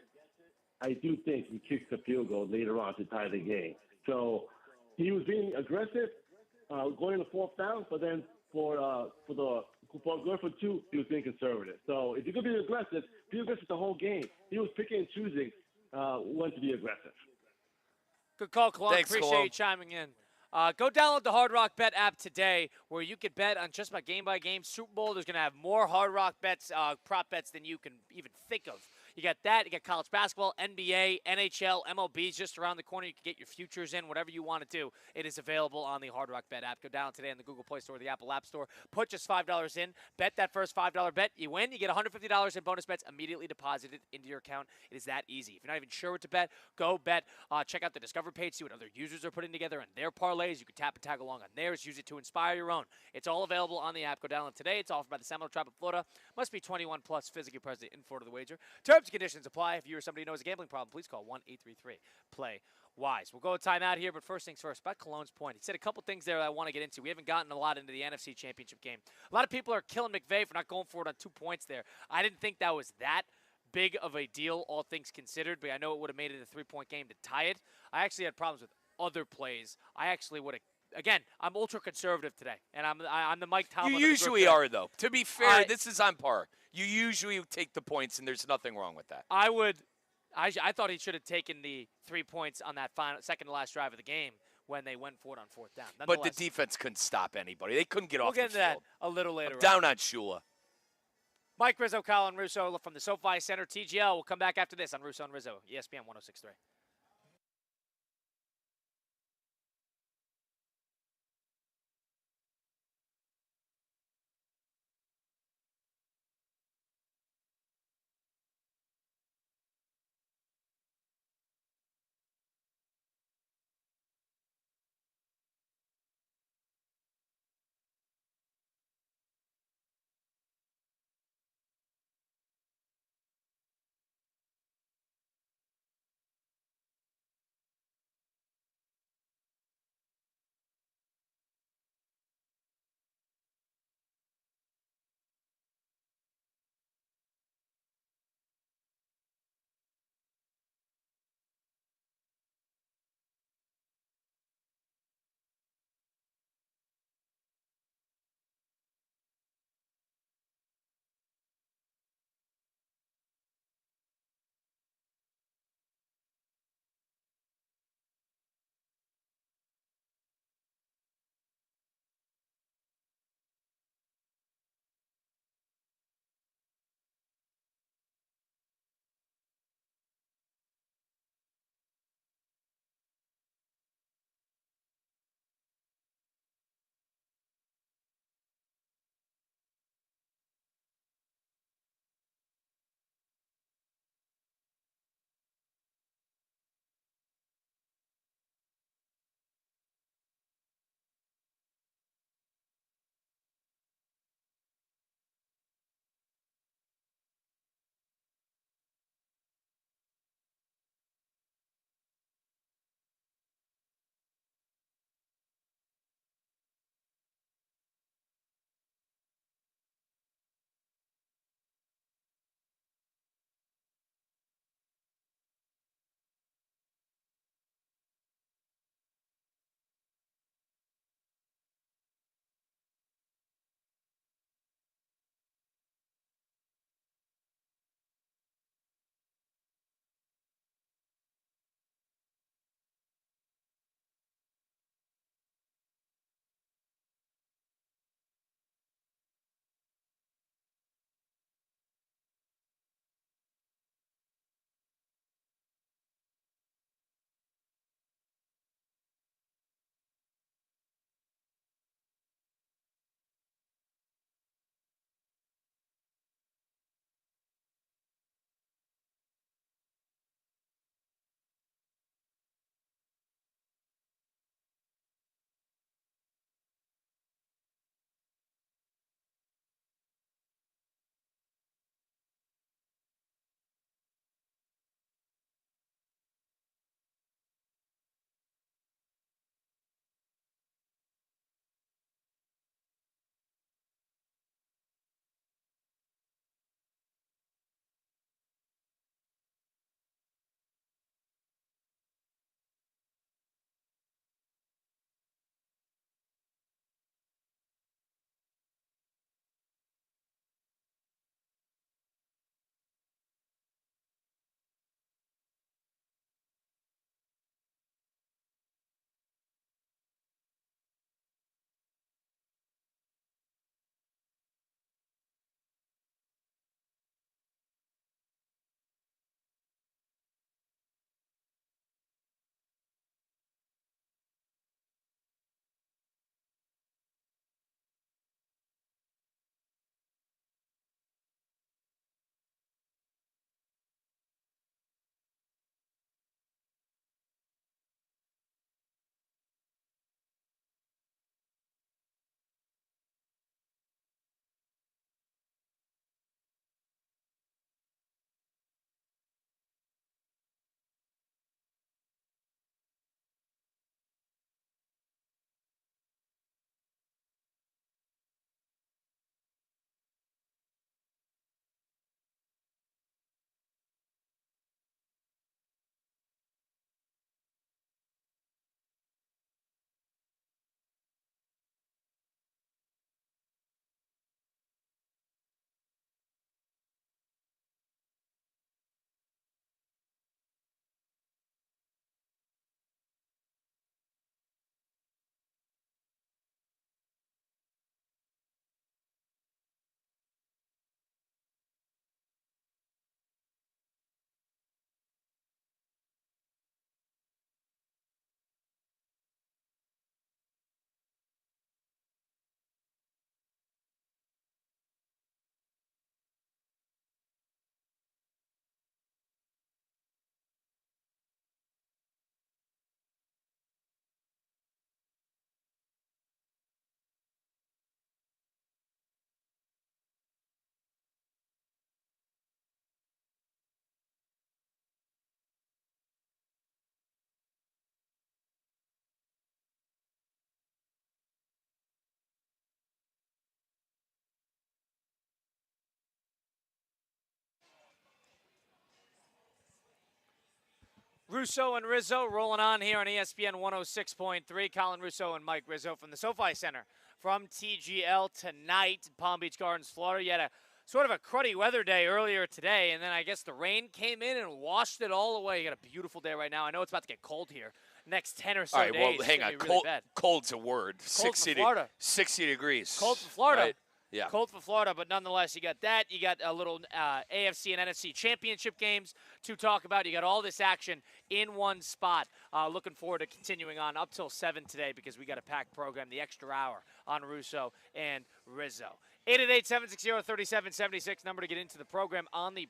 I do think he kicks the field goal later on to tie the game. So he was being aggressive going to fourth down, but then for going for 2, he was being conservative. So if you're going to be aggressive the whole game. He was picking and choosing when to be aggressive.
Good call, Colin.
Thanks,
Appreciate
Colin.
you chiming in. Go download the Hard Rock Bet app today, where you can bet on just about game-by-game Super Bowl. There's going to have more Hard Rock bets, prop bets than you can even think of. You got that. You got college basketball, NBA, NHL, MLB's just around the corner. You can get your futures in, whatever you want to do. It is available on the Hard Rock Bet app. Go down today in the Google Play Store or the Apple App Store. Put just $5 in. Bet that first $5 bet. You win. You get $150 in bonus bets immediately deposited into your account. It is that easy. If you're not even sure what to bet, go bet. Check out the Discover page. See what other users are putting together in their parlays. You can tap and tag along on theirs. Use it to inspire your own. It's all available on the app. Go download today. It's offered by the Seminole Tribe of Florida. Must be 21 plus, physically present in Florida. The wager. Terms and conditions apply. If you or somebody knows a gambling problem, please call 1-833-PLAY-WISE. We'll go a timeout here, but first things first. About Cologne's point, he said a couple things there that I want to get into. We haven't gotten a lot into the NFC Championship game. A lot of people are killing McVay for not going for it on 2 points there. I didn't think that was that big of a deal, all things considered, but I know it would have made it a 3-point game to tie it. I actually had problems with other plays. I actually would have. Again, I'm ultra conservative today, and I'm the Mike Tomlin.
You usually are, though. To be fair, this is on par. You usually take the points, and there's nothing wrong with that.
I thought he should have taken the 3 points on that second to last drive of the game when they went for it on fourth down.
But the defense couldn't stop anybody. They couldn't get off the field.
We'll get into that a little later.
Down on Shula.
Mike Rizzo, Colin Russo from the SoFi Center. TGL will come back after this on Russo and Rizzo, ESPN 106.3. Russo and Rizzo rolling on here on ESPN 106.3. Colin Russo and Mike Rizzo from the SoFi Center from TGL tonight in Palm Beach Gardens, Florida. You had a sort of a cruddy weather day earlier today, and then I guess the rain came in and washed it all away. You got a beautiful day right now. I know it's about to get cold here. Next 10 or so
all right,
days.
well, hang on.
Really bad.
Cold's a word.
Cold for Florida.
60 degrees.
Cold for Florida.
Right? Yeah.
Cold for Florida, but nonetheless, you got that. You got a little AFC and NFC championship games to talk about. You got all this action in one spot. Looking forward to continuing on up till 7 today because we got a packed program, the extra hour on Russo and Rizzo. 888-760-3776, number to get into the program on the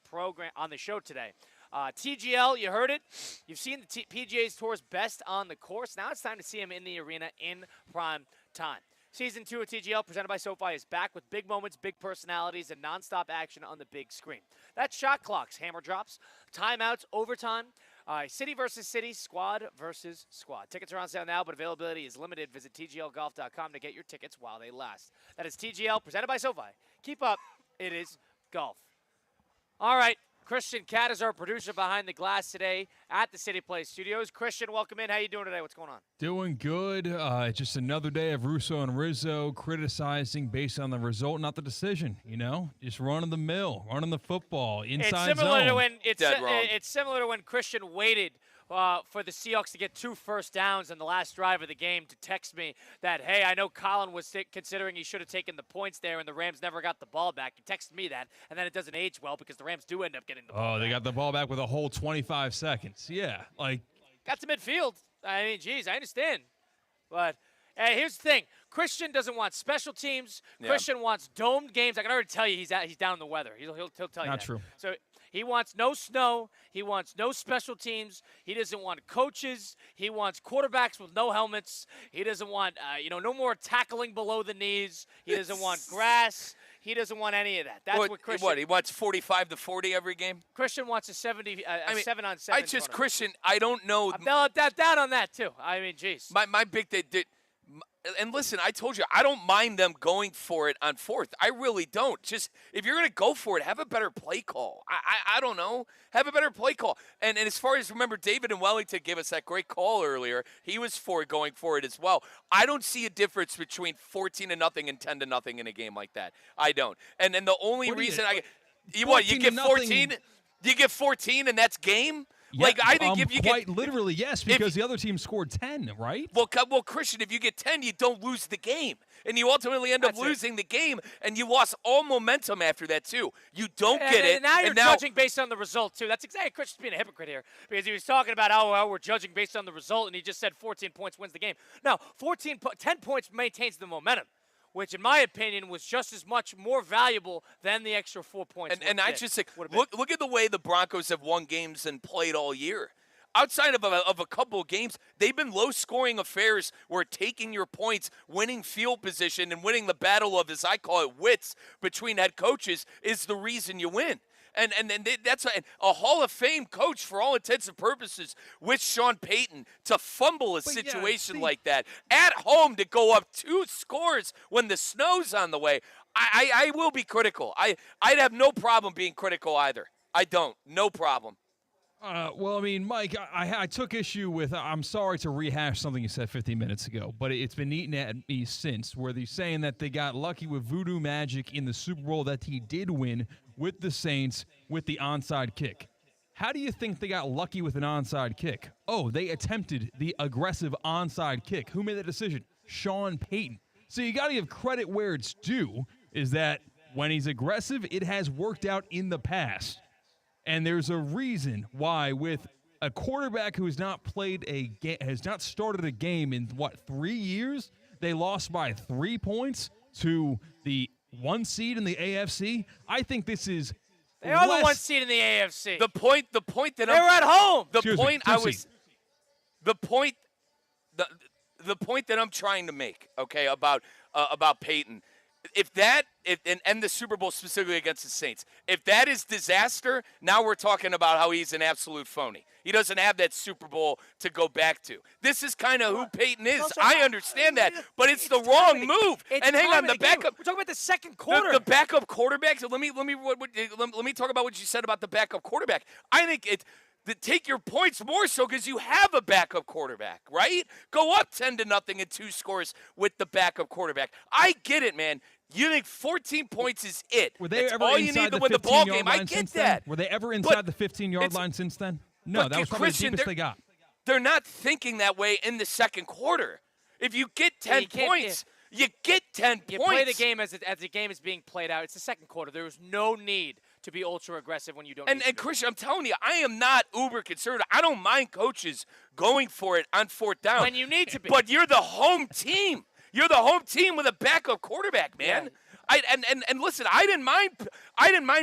show today. TGL, you heard it. You've seen the PGA's Tour's best on the course. Now it's time to see him in the arena in prime time. Season 2 of TGL, presented by SoFi, is back with big moments, big personalities, and nonstop action on the big screen. That's shot clocks, hammer drops, timeouts, overtime, city versus city, squad versus squad. Tickets are on sale now, but availability is limited. Visit TGLGolf.com to get your tickets while they last. That is TGL, presented by SoFi. Keep up. It is golf. All right. Christian Cat is our producer behind the glass today at the City Place Studios. Christian, welcome in. How you doing today? What's going on?
Doing good. Just another day of Russo and Rizzo criticizing based on the result, not the decision. You know, just running the mill, running the football inside
it's similar
zone.
To when it's similar to when Christian waited for the Seahawks to get 2 first downs in the last drive of the game to text me that, hey, I know Colin was considering he should have taken the points there and the Rams never got the ball back. He texted me that, and then it doesn't age well because the Rams do end up getting the ball back.
They got the ball back with a whole 25 seconds. Yeah, like.
Got to midfield. I mean, geez, I understand. But here's the thing. Christian doesn't want special teams. Yeah. Christian wants domed games. I can already tell you he's down in the weather. He'll tell you
Not
that.
True.
So he wants no snow. He wants no special teams. He doesn't want coaches. He wants quarterbacks with no helmets. He doesn't want, no more tackling below the knees. He doesn't want grass. He doesn't want any of that. That's what Christian.
What, he wants 45 to 40 every game?
Christian wants a 7-on-7.
Christian, I don't know.
I'll down on that too. I mean, geez.
My big thing. And listen, I told you, I don't mind them going for it on 4th. I really don't. Just, if you're going to go for it, have a better play call. I don't know. Have a better play call. And as far as, remember, David in Wellington gave us that great call earlier. He was for going for it as well. I don't see a difference between 14-0 and 10-0 in a game like that. I don't. And the only reason you get 14? You get 14 and that's game?
Yeah,
I think if you
quite literally, yes, because the other team scored 10, right?
Well, Christian, if you get 10, you don't lose the game. And you ultimately end up losing the game, and you lost all momentum after that, too. You don't get it.
And now you're judging based on the result, too. That's exactly Christian's being a hypocrite here because he was talking about how we're judging based on the result, and he just said 14 points wins the game. No, 10 points maintains the momentum, which, in my opinion, was just as much more valuable than the extra 4 points.
And I just think, look at the way the Broncos have won games and played all year. Outside of a couple of games, they've been low-scoring affairs where taking your points, winning field position, and winning the battle of, as I call it, wits between head coaches is the reason you win. And that's a Hall of Fame coach, for all intents and purposes, with Sean Payton to fumble a situation like that at home to go up 2 scores when the snow's on the way. I will be critical. I'd have no problem being critical either. I don't. No problem.
Well, I mean, Mike, I took issue with, I'm sorry to rehash something you said 15 minutes ago, but it's been eaten at me since, where they're saying that they got lucky with voodoo magic in the Super Bowl that he did win with the Saints with the onside kick. How do you think they got lucky with an onside kick? Oh, they attempted the aggressive onside kick. Who made that decision? Sean Payton. So you got to give credit where it's due, is that when he's aggressive, it has worked out in the past. And there's a reason why, with a quarterback who has not started a game in 3 years, they lost by 3 points to the 1 seed in the AFC. I think this is
they are the 1 seed in the AFC.
The point that
they're at home.
The point that I'm trying to make, okay, about Peyton. And the Super Bowl specifically against the Saints, if that is disaster, now we're talking about how he's an absolute phony. He doesn't have that Super Bowl to go back to. This is kind of who Peyton is. I understand that, but it's the wrong move. And hang on, the backup.
We're talking about the second quarter.
The backup quarterback. So let me talk about what you said about the backup quarterback. I think take your points more so because you have a backup quarterback, right? Go up 10-0 in 2 scores with the backup quarterback. I get it, man. You think 14 points is it?
Were they
That's
ever
all you
inside
need to
the
win the ball
15-yard
game. I
line
get
since
that.
then? Were they ever inside
But
the 15-yard line since then? No,
but
that was probably
Christian,
the deepest they got.
They're not thinking that way in the second quarter. If you get 10 points, you get 10 points.
You play the game as the game is being played out. It's the second quarter. There is no need to be ultra aggressive when you don't.
And Christian, I'm telling you, I am not uber concerned. I don't mind coaches going for it on 4th down.
When you need to be.
But you're the home team. You're the home team with a backup quarterback, man.
Yeah.
And listen, I didn't mind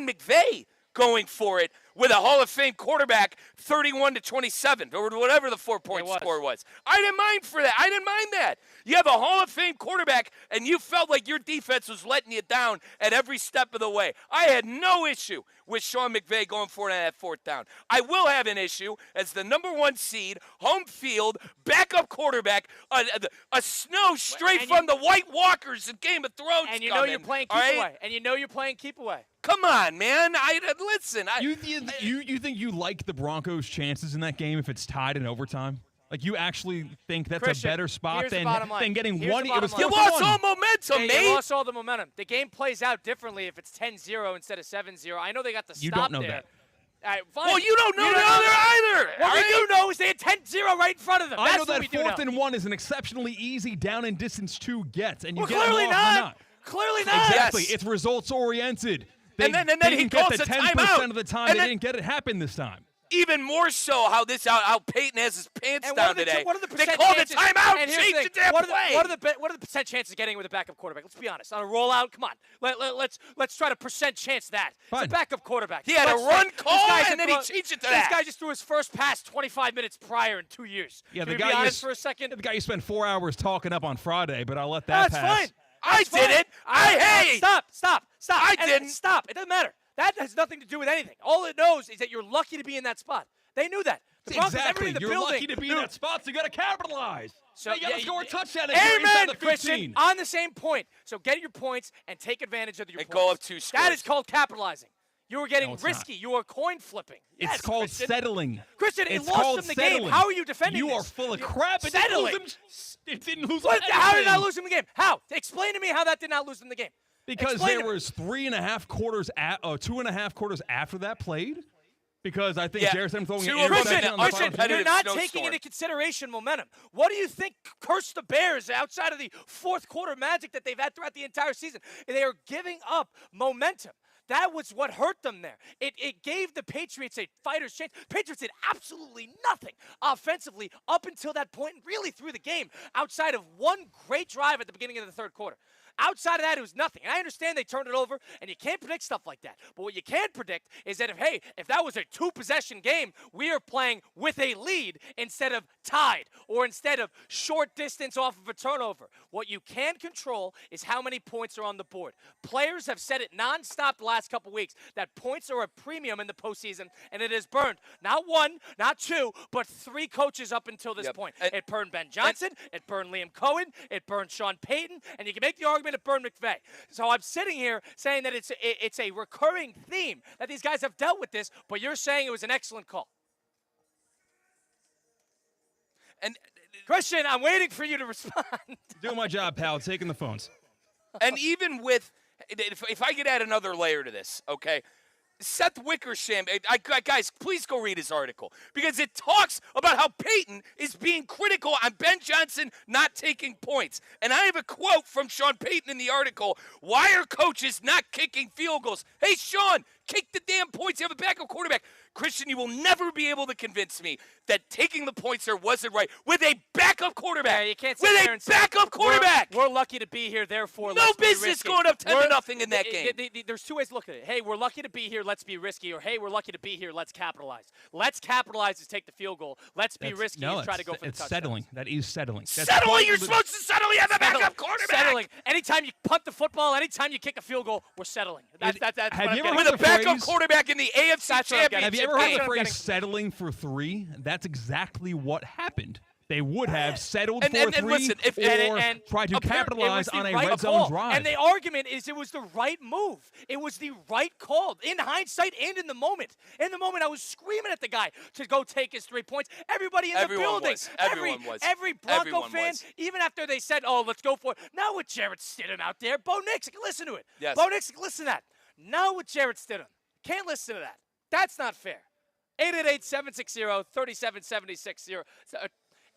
McVay going for it with a Hall of Fame quarterback, 31-27, or whatever the 4-point score was. I didn't mind for that. I didn't mind that. You have a Hall of Fame quarterback, and you felt like your defense was letting you down at every step of the way. I had no issue with Sean McVay going for it on that 4th down. I will have an issue as the number 1 seed, home field, backup quarterback, a snow straight from the White Walkers in Game of Thrones.
And you know you're playing keep away. And you know you're playing keep away.
Come on, man. Listen.
You think you like the Broncos' chances in that game if it's tied in overtime? Like, you actually think that's
Christian,
a better spot than getting
Here's
one?
It was
you lost all momentum, mate.
You lost all the momentum. The game plays out differently if it's 10-0 instead of 7-0. I know they got the stop
You don't know
there.
that.
Well, you don't know that either.
What we do know is they had 10-0 right in front of them.
I
That's
know
what
that
we do
4th
know.
and 1 is an exceptionally easy down and distance to get, and you
Well,
get
clearly
them off or
not. Clearly not.
Exactly.
Yes.
It's results oriented. They
And then he
didn't get
calls
the
a
10%
timeout.
of the time.
And
They
then-
didn't get it happen this time.
Even more so how Peyton has his pants
And
down today.
What are the
They
percent
called
chances?
a timeout
And
and
here's
changed the
thing.
damn
What
play.
are the percent chances of getting with a backup quarterback? Let's be honest. On a rollout, come on. Let's try to percent chance that.
Fine.
It's a backup quarterback.
He had a
Let's
run
say
call,
this guy's
and then he changed it to
this
that.
guy just threw his first pass 25 minutes prior in 2 years.
Yeah,
Can
the
we
guy
be
you
honest for a second?
The guy you spent 4 hours talking up on Friday, but I'll let that
That's
pass.
fine.
I
That's
did
fine.
it. Hey.
Stop.
I
And
didn't.
Stop. It doesn't matter. That has nothing to do with anything. All it knows is that you're lucky to be in that spot. They knew that. The Broncos,
Exactly.
everybody in the
You're
building
lucky to be in
knew-
that spot, so you got to capitalize.
So
you got to
yeah,
score a touchdown if you're
Amen,
inside the 15.
Christian. On the same point. So get your points and take advantage of your
And
points.
go up 2 scores.
That is called capitalizing. You were getting
No, it's
risky. You were coin flipping.
It's
Yes,
called
Christian.
settling.
Christian, it
It's
lost
called
them the
settling.
game. How are you defending
You
this?
are full of
You're
crap. It
settling.
didn't lose
What?
them
How did I
anything.
lose them the game? How? Explain to me how that did not lose them the game.
Because
Explain
there
to me.
was 3.5 quarters, 2.5 quarters after that played. Because I think
Yeah.
Jared Stidham throwing an
2 of them
interception
in
on the
an
final
uncompetitive
play.
You're not
snowstorm.
taking into consideration momentum. What do you think cursed the Bears outside of the 4th quarter magic that they've had throughout the entire season? They are giving up momentum. That was what hurt them there. It gave the Patriots a fighter's chance. Patriots did absolutely nothing offensively up until that point, and really through the game, outside of one great drive at the beginning of the 3rd quarter. Outside of that, it was nothing. And I understand they turned it over, and you can't predict stuff like that. But what you can predict is that if that was a 2-possession game, we are playing with a lead instead of tied or instead of short distance off of a turnover. What you can control is how many points are on the board. Players have said it nonstop the last couple weeks that points are a premium in the postseason, and it has burned not 1, not 2, but 3 coaches up until this point. It burned Ben Johnson, it burned Liam Cohen, it burned Sean Payton, and you can make the argument it burned McVay. So I'm sitting here saying that it's a recurring theme that these guys have dealt with this, but you're saying it was an excellent call.
And
Christian, I'm waiting for you to respond.
Doing my job, pal. Taking the phones.
And even with, if I could add another layer to this, okay? Seth Wickersham, guys, please go read his article because it talks about how Peyton is being critical on Ben Johnson not taking points. And I have a quote from Sean Payton in the article. Why are coaches not kicking field goals? Hey, Sean, kick the damn points. You have a backup quarterback. Christian, you will never be able to convince me that taking the points there wasn't right with a backup quarterback.
Yeah, you can't sit
with
there
a
and say,
backup quarterback.
We're lucky to be here, therefore
No
let's be
business
risky.
going up 10-0 in that game.
There's 2 ways to look at it. Hey, we're lucky to be here, let's be risky. Or, hey, we're lucky to be here, let's capitalize. Let's capitalize is take the field goal. Let's be risky and try to go for the touchdown.
It's settling. That is settling. That's
Settling? You're supposed to settle. You have a backup quarterback.
Settling. Anytime you punt the football, anytime you kick a field goal, we're settling. That's
Have
what
you
I'm
ever
getting
With
at.
a backup
phrase-
quarterback in the AFC
That's what I'm getting at.
Championship
Have you ever heard
game.
the
I'm
phrase
getting-
settling for 3? That's exactly what happened. they would have settled
and
4-3
listen,
or tried to capitalize on a red zone drive.
And the argument is it was the right move. It was the right call in hindsight and in the moment. In the moment, I was screaming at the guy to go take his 3 points. Everybody in the building.
Everyone was.
Every Bronco
Everyone
fan,
was.
even after they said, oh, let's go for it. Now with Jarrett Stidham out there, Bo Nix, listen to it.
Yes.
Bo Nix, listen to that. Now with Jarrett Stidham. Can't listen to that. That's not fair. 888-760-3776.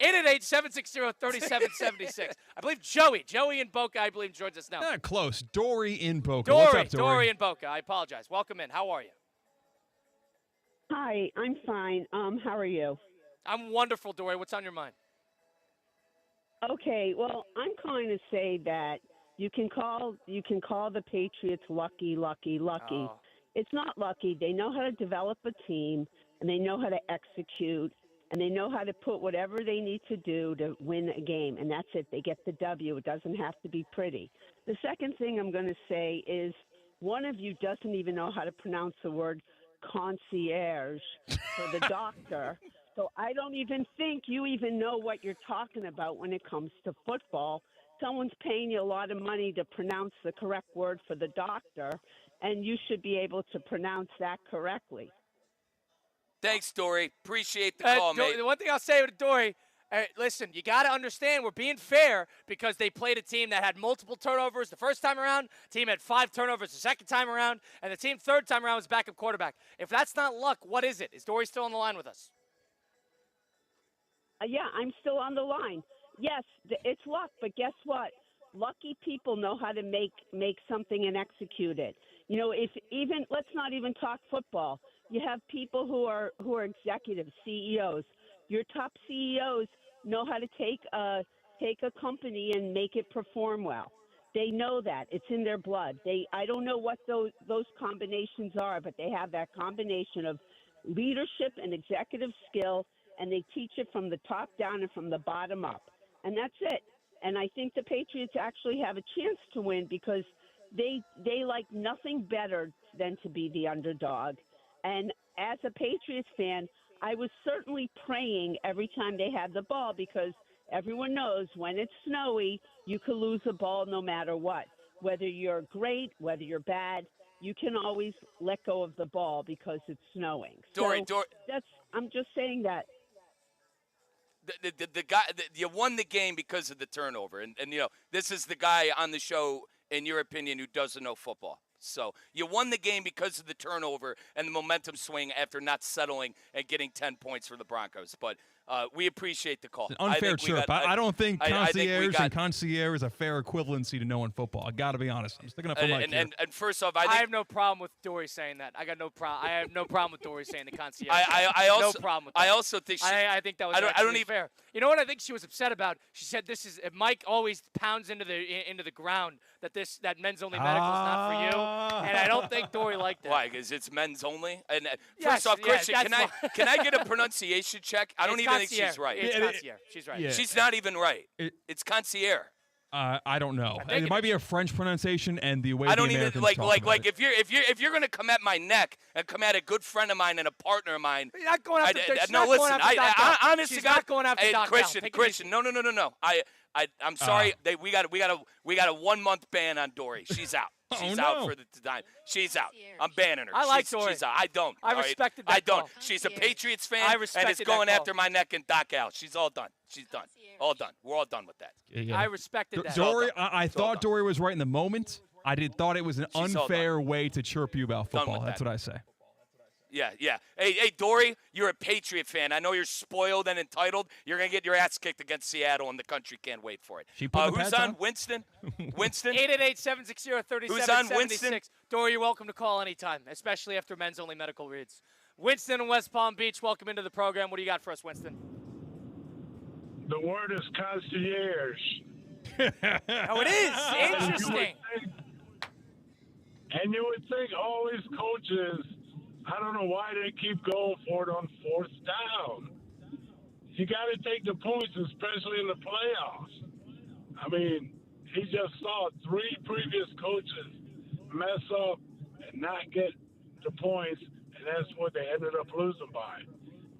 888-760-3776. I believe Joey in Boca, I believe, joins us now.
Close. Dory in Boca. What's up, Dory?
Dory in Boca. I apologize. Welcome in. How are you?
Hi, I'm fine. How are you?
I'm wonderful, Dory. What's on your mind?
Okay, well, I'm calling to say that you can call the Patriots lucky.
Oh.
It's not lucky. They know how to develop a team, and they know how to execute, and they know how to put whatever they need to do to win a game, and that's it. They get the W. It doesn't have to be pretty. The second thing I'm going to say is one of you doesn't even know how to pronounce the word concierge for the doctor. So I don't even think you even know what you're talking about when it comes to football. Someone's paying you a lot of money to pronounce the correct word for the doctor, and you should be able to pronounce that correctly.
Thanks, Dory. Appreciate the call, mate.
The one thing I'll say to Dory, listen, you got to understand we're being fair because they played a team that had multiple turnovers the first time around, team had 5 turnovers the second time around, and the team third time around was backup quarterback. If that's not luck, what is it? Is Dory still on the line with us?
Yeah, I'm still on the line. Yes, it's luck, but guess what? Lucky people know how to make something and execute it. You know, let's not even talk football. You have people who are executives, CEOs. Your top CEOs know how to take a company and make it perform well. They know that. It's in their blood. I don't know what those combinations are, but they have that combination of leadership and executive skill, and they teach it from the top down and from the bottom up. And that's it. And I think the Patriots actually have a chance to win because they like nothing better than to be the underdog. And as a Patriots fan, I was certainly praying every time they had the ball because everyone knows when it's snowy, you can lose a ball no matter what. Whether you're great, whether you're bad, you can always let go of the ball because it's snowing.
Dory,
I'm just saying that.
The guy, you won the game because of the turnover, and you know this is the guy on the show, in your opinion, who doesn't know football. So you won the game because of the turnover and the momentum swing after not settling and getting 10 points for the Broncos. But we appreciate the call.
It's an unfair chirp. I don't think concierge and concierge is a fair equivalency to knowing football. I got to be honest. I'm sticking up for Mike here.
And first off,
I have no problem with Dory saying that. I have no problem with Dory saying the concierge.
I also,
no problem with that.
I also think
I think that was
I don't even
fair. You know what I think she was upset about? She said Mike always pounds into the ground that men's only medical is not for you, and I don't think Dory liked that.
Why? Because it's men's only. And
yes,
first off, Christian,
yes,
can I get a pronunciation check? I don't even think she's right.
It's concierge. She's right.
Yeah.
She's not even right. It's concierge.
I don't know. It might be a French pronunciation, and the way
I don't
the
even
Americans talk about it.
if you're gonna come at my neck and come at a good friend of mine and a partner of mine.
You're not going after.
No, listen. Honestly,
she's not going after Doc
Christian. No. I'm sorry. We got a 1 month ban on Dory. She's out. She's out for the time. She's out. I'm banning her.
I like Dory.
She's out. I don't.
I respected that
I don't.
call.
She's a Patriots fan and is
that
going
call.
after my neck and Doc Al. She's all done. She's done. All done. We're all done with that.
Yeah.
I respected that.
Dory, I thought Dory was right in the moment. I thought it was an
She's
unfair way to chirp you about football. That's
that.
what I say.
Yeah. Hey, Dory, you're a Patriot fan. I know you're spoiled and entitled. You're going to get your ass kicked against Seattle, and the country can't wait for it. Who's on? Winston?
888-760-3776.
Who's on, Winston?
Dory, you're welcome to call anytime, especially after men's only medical reads. Winston in West Palm Beach, welcome into the program. What do you got for us, Winston?
The word is concierge.
Oh, it is? Interesting.
And you would think all these coaches, I don't know why they keep going for it on fourth down. You got to take the points, especially in the playoffs. I mean, he just saw 3 previous coaches mess up and not get the points, and that's what they ended up losing by.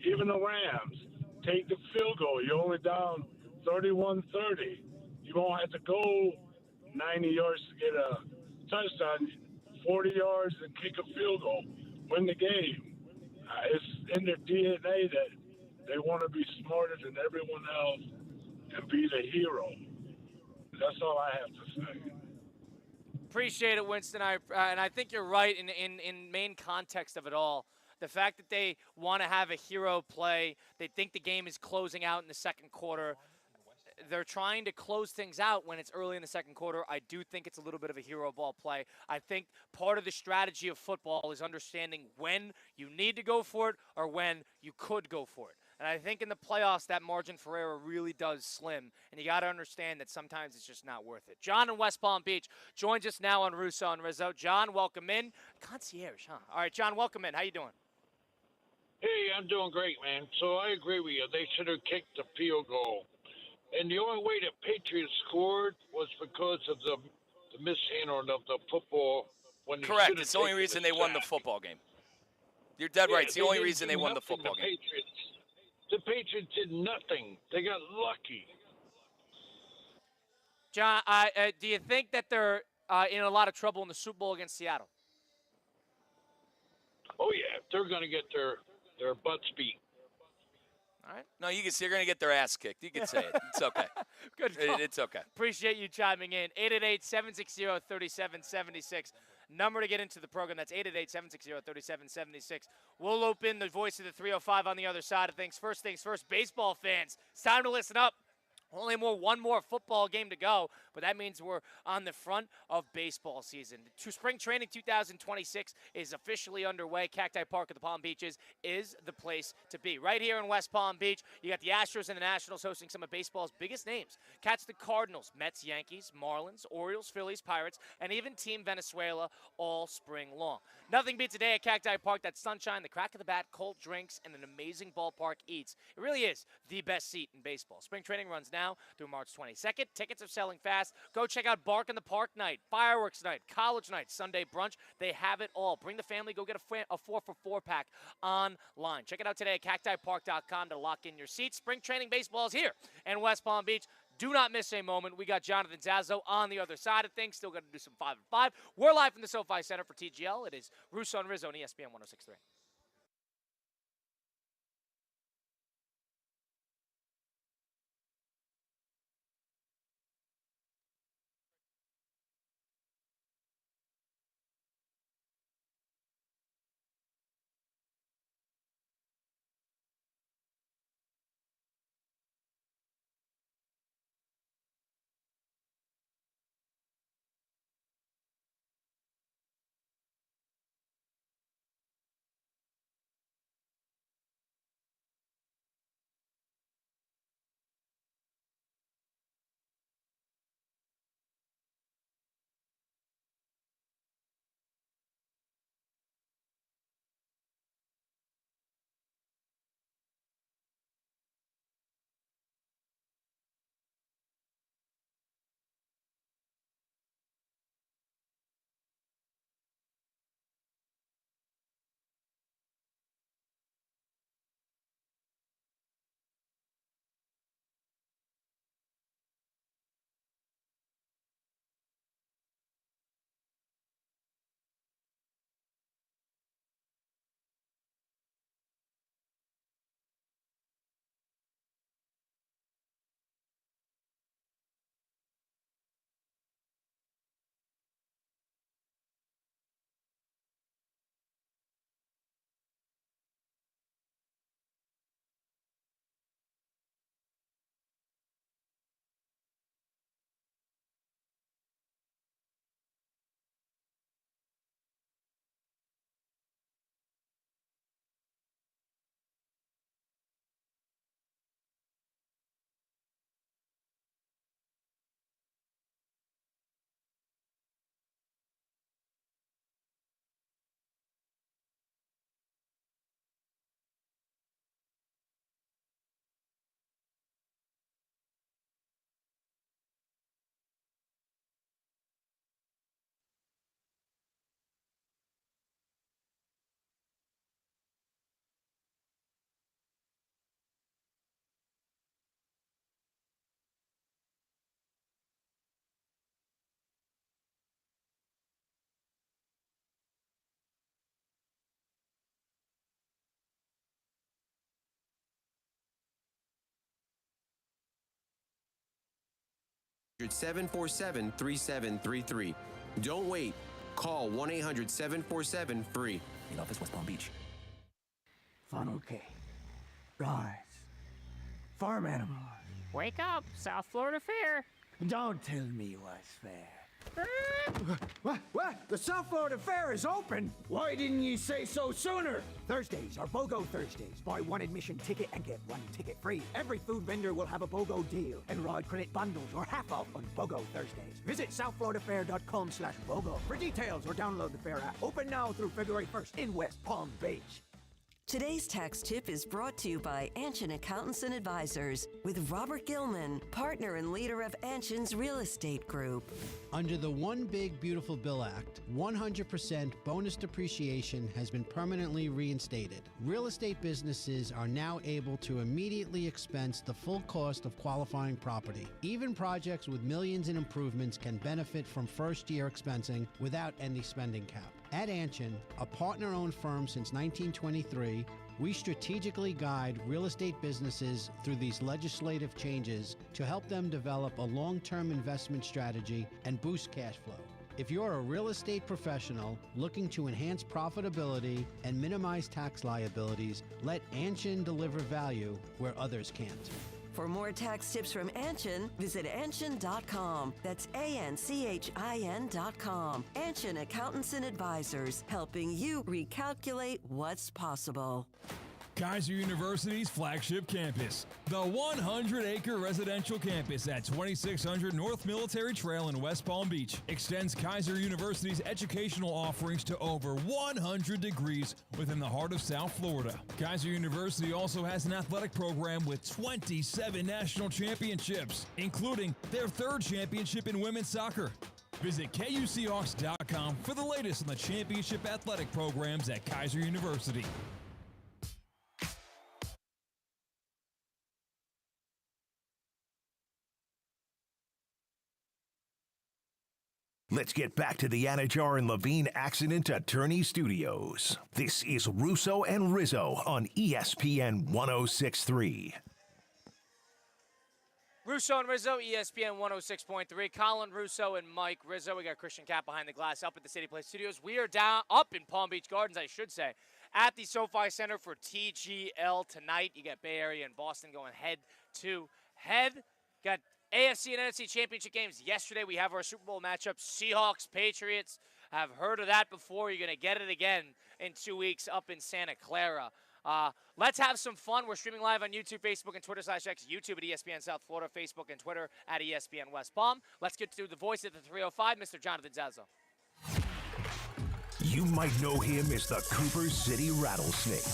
Even the Rams,
take the field goal. You're only down 31-30. You won't have to go 90 yards to get a touchdown, 40 yards and kick a field goal, win the game. It's in their DNA that they want to be smarter than everyone else and be the hero. That's all I have to say.
Appreciate it, Winston. And I think you're right in main context of it all. The fact that they want to have a hero play, they think the game is closing out in the second quarter. They're trying to close things out when it's early in the second quarter. I do think it's a little bit of a hero ball play. I think part of the strategy of football is understanding when you need to go for it or when you could go for it. And I think in the playoffs, that margin for error really does slim. And you got to understand that sometimes it's just not worth it. John in West Palm Beach joins us now on Russo and Rizzo. John, welcome in. Concierge, huh? All right, John, welcome in. How you doing?
Hey, I'm doing great, man. So I agree with you. They should have kicked the field goal. And the only way the Patriots scored was because of the mishandling of the football. When they
Correct.
should have
It's the only
taken
reason
the
they won the
sack.
football game. You're dead right. It's the only
didn't
reason
do
they won the
nothing,
football game.
The Patriots did nothing. They got lucky.
John, do you think that they're in a lot of trouble in the Super Bowl against Seattle?
Oh, yeah. They're going to get their butts beat.
All right.
No, you can say they're going to get their ass kicked. You can say it. It's okay.
Good call.
It's okay.
Appreciate you chiming in. 888-760-3776. Number to get into the program. That's 888-760-3776. We'll open the voice of the 305 on the other side of things. First things first, baseball fans, it's time to listen up. Only one more football game to go, but that means we're on the front of baseball season. Spring training 2026 is officially underway. Cacti Park at the Palm Beaches is the place to be. Right here in West Palm Beach, you got the Astros and the Nationals hosting some of baseball's biggest names. Catch the Cardinals, Mets, Yankees, Marlins, Orioles, Phillies, Pirates, and even Team Venezuela all spring long. Nothing beats a day at Cacti Park. That sunshine, the crack of the bat, cold drinks, and an amazing ballpark eats. It really is the best seat in baseball. Spring training runs now through March 22nd. Tickets are selling fast. Go check out Bark in the Park night, fireworks night, college night, Sunday brunch. They have it all. Bring the family. Go get a 4-for-4 pack online. Check it out today at cactipark.com to lock in your seats. Spring training baseball is here in West Palm Beach. Do not miss a moment. We got Jonathan Zazzo on the other side of things. Still got to do some 5 and 5. We're live from the SoFi Center for TGL. It is Russo and Rizzo on ESPN 106.3.
1-800-747-3733. Don't wait. Call 1-800-747-FREE.
In office, West Palm Beach.
Funnel cake. Rides. Farm animals.
Wake up, South Florida Fair.
Don't tell me what's fair. What? The South Florida Fair is open? Why didn't you say so sooner? Thursdays are BOGO Thursdays. Buy one admission ticket and get one ticket free. Every food vendor will have a BOGO deal. Enrolled credit bundles or half off on BOGO Thursdays. Visit southfloridafair.com/BOGO for details or download the Fair app. Open now through February 1st in West Palm Beach.
Today's tax tip is brought to you by Anshin Accountants and Advisors with Robert Gilman, partner and leader of Anshin's Real Estate Group.
Under the One Big Beautiful Bill Act, 100% bonus depreciation has been permanently reinstated. Real estate businesses are now able to immediately expense the full cost of qualifying property. Even projects with millions in improvements can benefit from first-year expensing without any spending cap. At Anshin, a partner-owned firm since 1923, we strategically guide real estate businesses through these legislative changes to help them develop a long-term investment strategy and boost cash flow. If you're a real estate professional looking to enhance profitability and minimize tax liabilities, let Anshin deliver value where others can't.
For more tax tips from Anshin, visit Anshin.com. That's ANCHIN.com. Anshin Accountants and Advisors, helping you recalculate what's possible.
Kaiser University's flagship campus, the 100-acre residential campus at 2600 North Military Trail in West Palm Beach, extends Kaiser University's educational offerings to over 100 degrees within the heart of South Florida. Kaiser University also has an athletic program with 27 national championships, including their third championship in women's soccer. Visit KUCHawks.com for the latest on the championship athletic programs at Kaiser University.
Let's get back to the Anajar and Levine Accident Attorney Studios. This is Russo and Rizzo on ESPN 106.3.
Russo and Rizzo, ESPN 106.3. Colin Russo and Mike Rizzo. We got Christian Cap behind the glass up at the City Place Studios. We are down up in Palm Beach Gardens, I should say, at the SoFi Center for TGL tonight. You got Bay Area and Boston going head to head. Got AFC and NFC championship games yesterday. We have our Super Bowl matchup, Seahawks, Patriots. I've heard of that before. You're going to get it again in 2 weeks up in Santa Clara. Let's have some fun. We're streaming live on YouTube, Facebook, and Twitter/X. YouTube at ESPN South Florida, Facebook and Twitter at ESPN West Palm. Let's get to the voice at the 305, Mr. Jonathan Zazzo.
You might know him as the Cooper City Rattlesnake.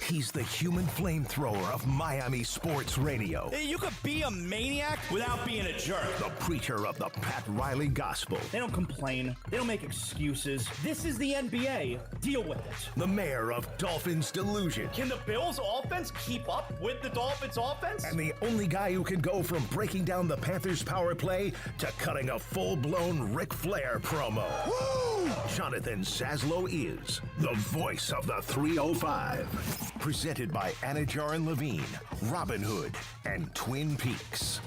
He's the human flamethrower of Miami sports radio.
Hey, you could be a maniac without being a jerk.
The preacher of the Pat Riley gospel.
They don't complain. They don't make excuses. This is the NBA. Deal with it.
The mayor of Dolphins Delusion.
Can the Bills' offense keep up with the Dolphins' offense?
And the only guy who can go from breaking down the Panthers' power play to cutting a full-blown Ric Flair promo. Woo! Jonathan Saslow is the voice of the 305. Presented by Anajar and Levine, Robin Hood, and Twin Peaks.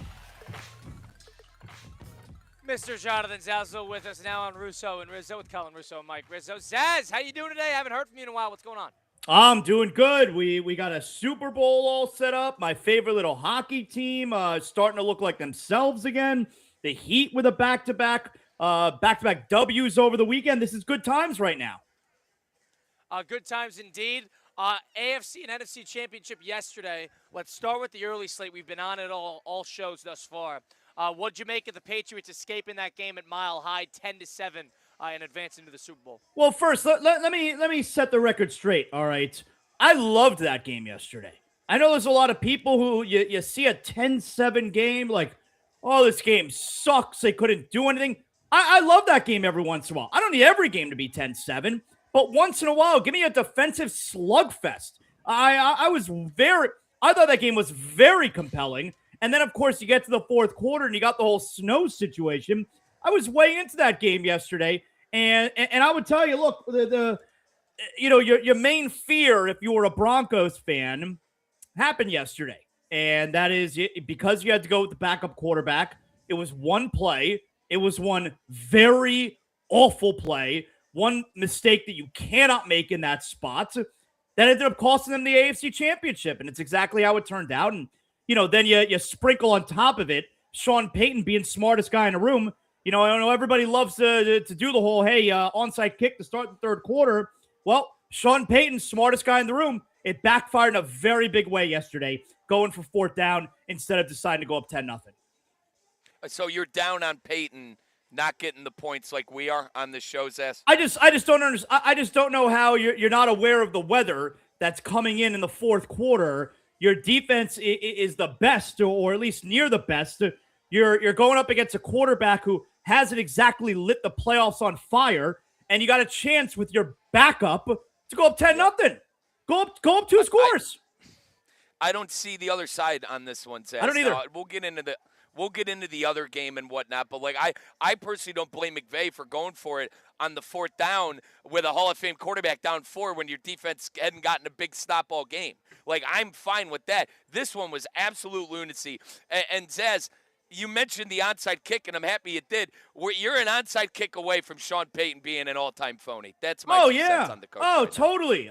Mr. Jonathan Zazzo with us now on Russo and Rizzo with Colin Russo and Mike Rizzo. Zaz, how you doing today? I haven't heard from you in a while. What's going on?
I'm doing good. We got a Super Bowl all set up. My favorite little hockey team starting to look like themselves again. The Heat with a back-to-back W's over the weekend. This is good times right now.
Good times indeed. AFC and NFC championship yesterday. Let's start with the early slate. We've been on it all shows thus far. What'd you make of the Patriots escaping that game at Mile High, 10-7, and advancing to the Super Bowl?
Well, first, let me set the record straight. All right, I loved that game yesterday. I know there's a lot of people who you see a 10-7 game like, oh, this game sucks. They couldn't do anything. I love that game every once in a while. I don't need every game to be 10-7. But once in a while, give me a defensive slugfest. I thought that game was very compelling. And then, of course, you get to the fourth quarter and you got the whole snow situation. I was way into that game yesterday. And I would tell you, look, your main fear, if you were a Broncos fan, happened yesterday. And that is because you had to go with the backup quarterback.
It was one play. It was one very awful play, one mistake that you cannot make in that spot that ended up costing them the AFC Championship. And it's exactly how it turned out. And, then you sprinkle on top of it Sean Payton being smartest guy in the room. I know everybody loves to do the whole, hey, onside kick to start the third quarter. Well, Sean Payton, smartest guy in the room, it backfired in a very big way yesterday, going for fourth down instead of deciding to go up 10-0.
So you're down on Payton not getting the points like we are on the show's ass?
I just don't understand. I just don't know how you're not aware of the weather that's coming in the fourth quarter. Your defense is the best, or at least near the best. You're going up against a quarterback who hasn't exactly lit the playoffs on fire, and you got a chance with your backup to go up 10-0. Go up two scores.
I don't see the other side on this one, Zaz.
I don't either.
Now, we'll get into the other game and whatnot, but I personally don't blame McVay for going for it on the fourth down with a Hall of Fame quarterback down 4 when your defense hadn't gotten a big stop all game. I'm fine with that. This one was absolute lunacy. And Zaz, you mentioned the onside kick, and I'm happy you did. You're an onside kick away from Sean Payton being an all-time phony. That's my sense on the coach.
Oh, totally.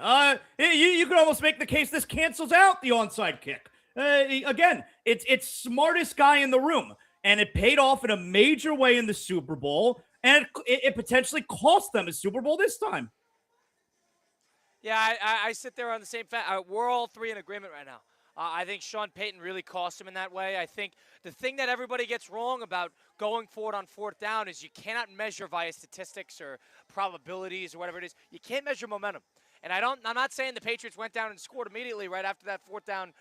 You could almost make the case this cancels out the onside kick. Again, it's smartest guy in the room, and it paid off in a major way in the Super Bowl, and it potentially cost them a Super Bowl this time.
Yeah, I sit there on the same we're all three in agreement right now. I think Sean Payton really cost him in that way. I think the thing that everybody gets wrong about going forward on fourth down is you cannot measure via statistics or probabilities or whatever it is. You can't measure momentum. And I'm not saying the Patriots went down and scored immediately right after that fourth down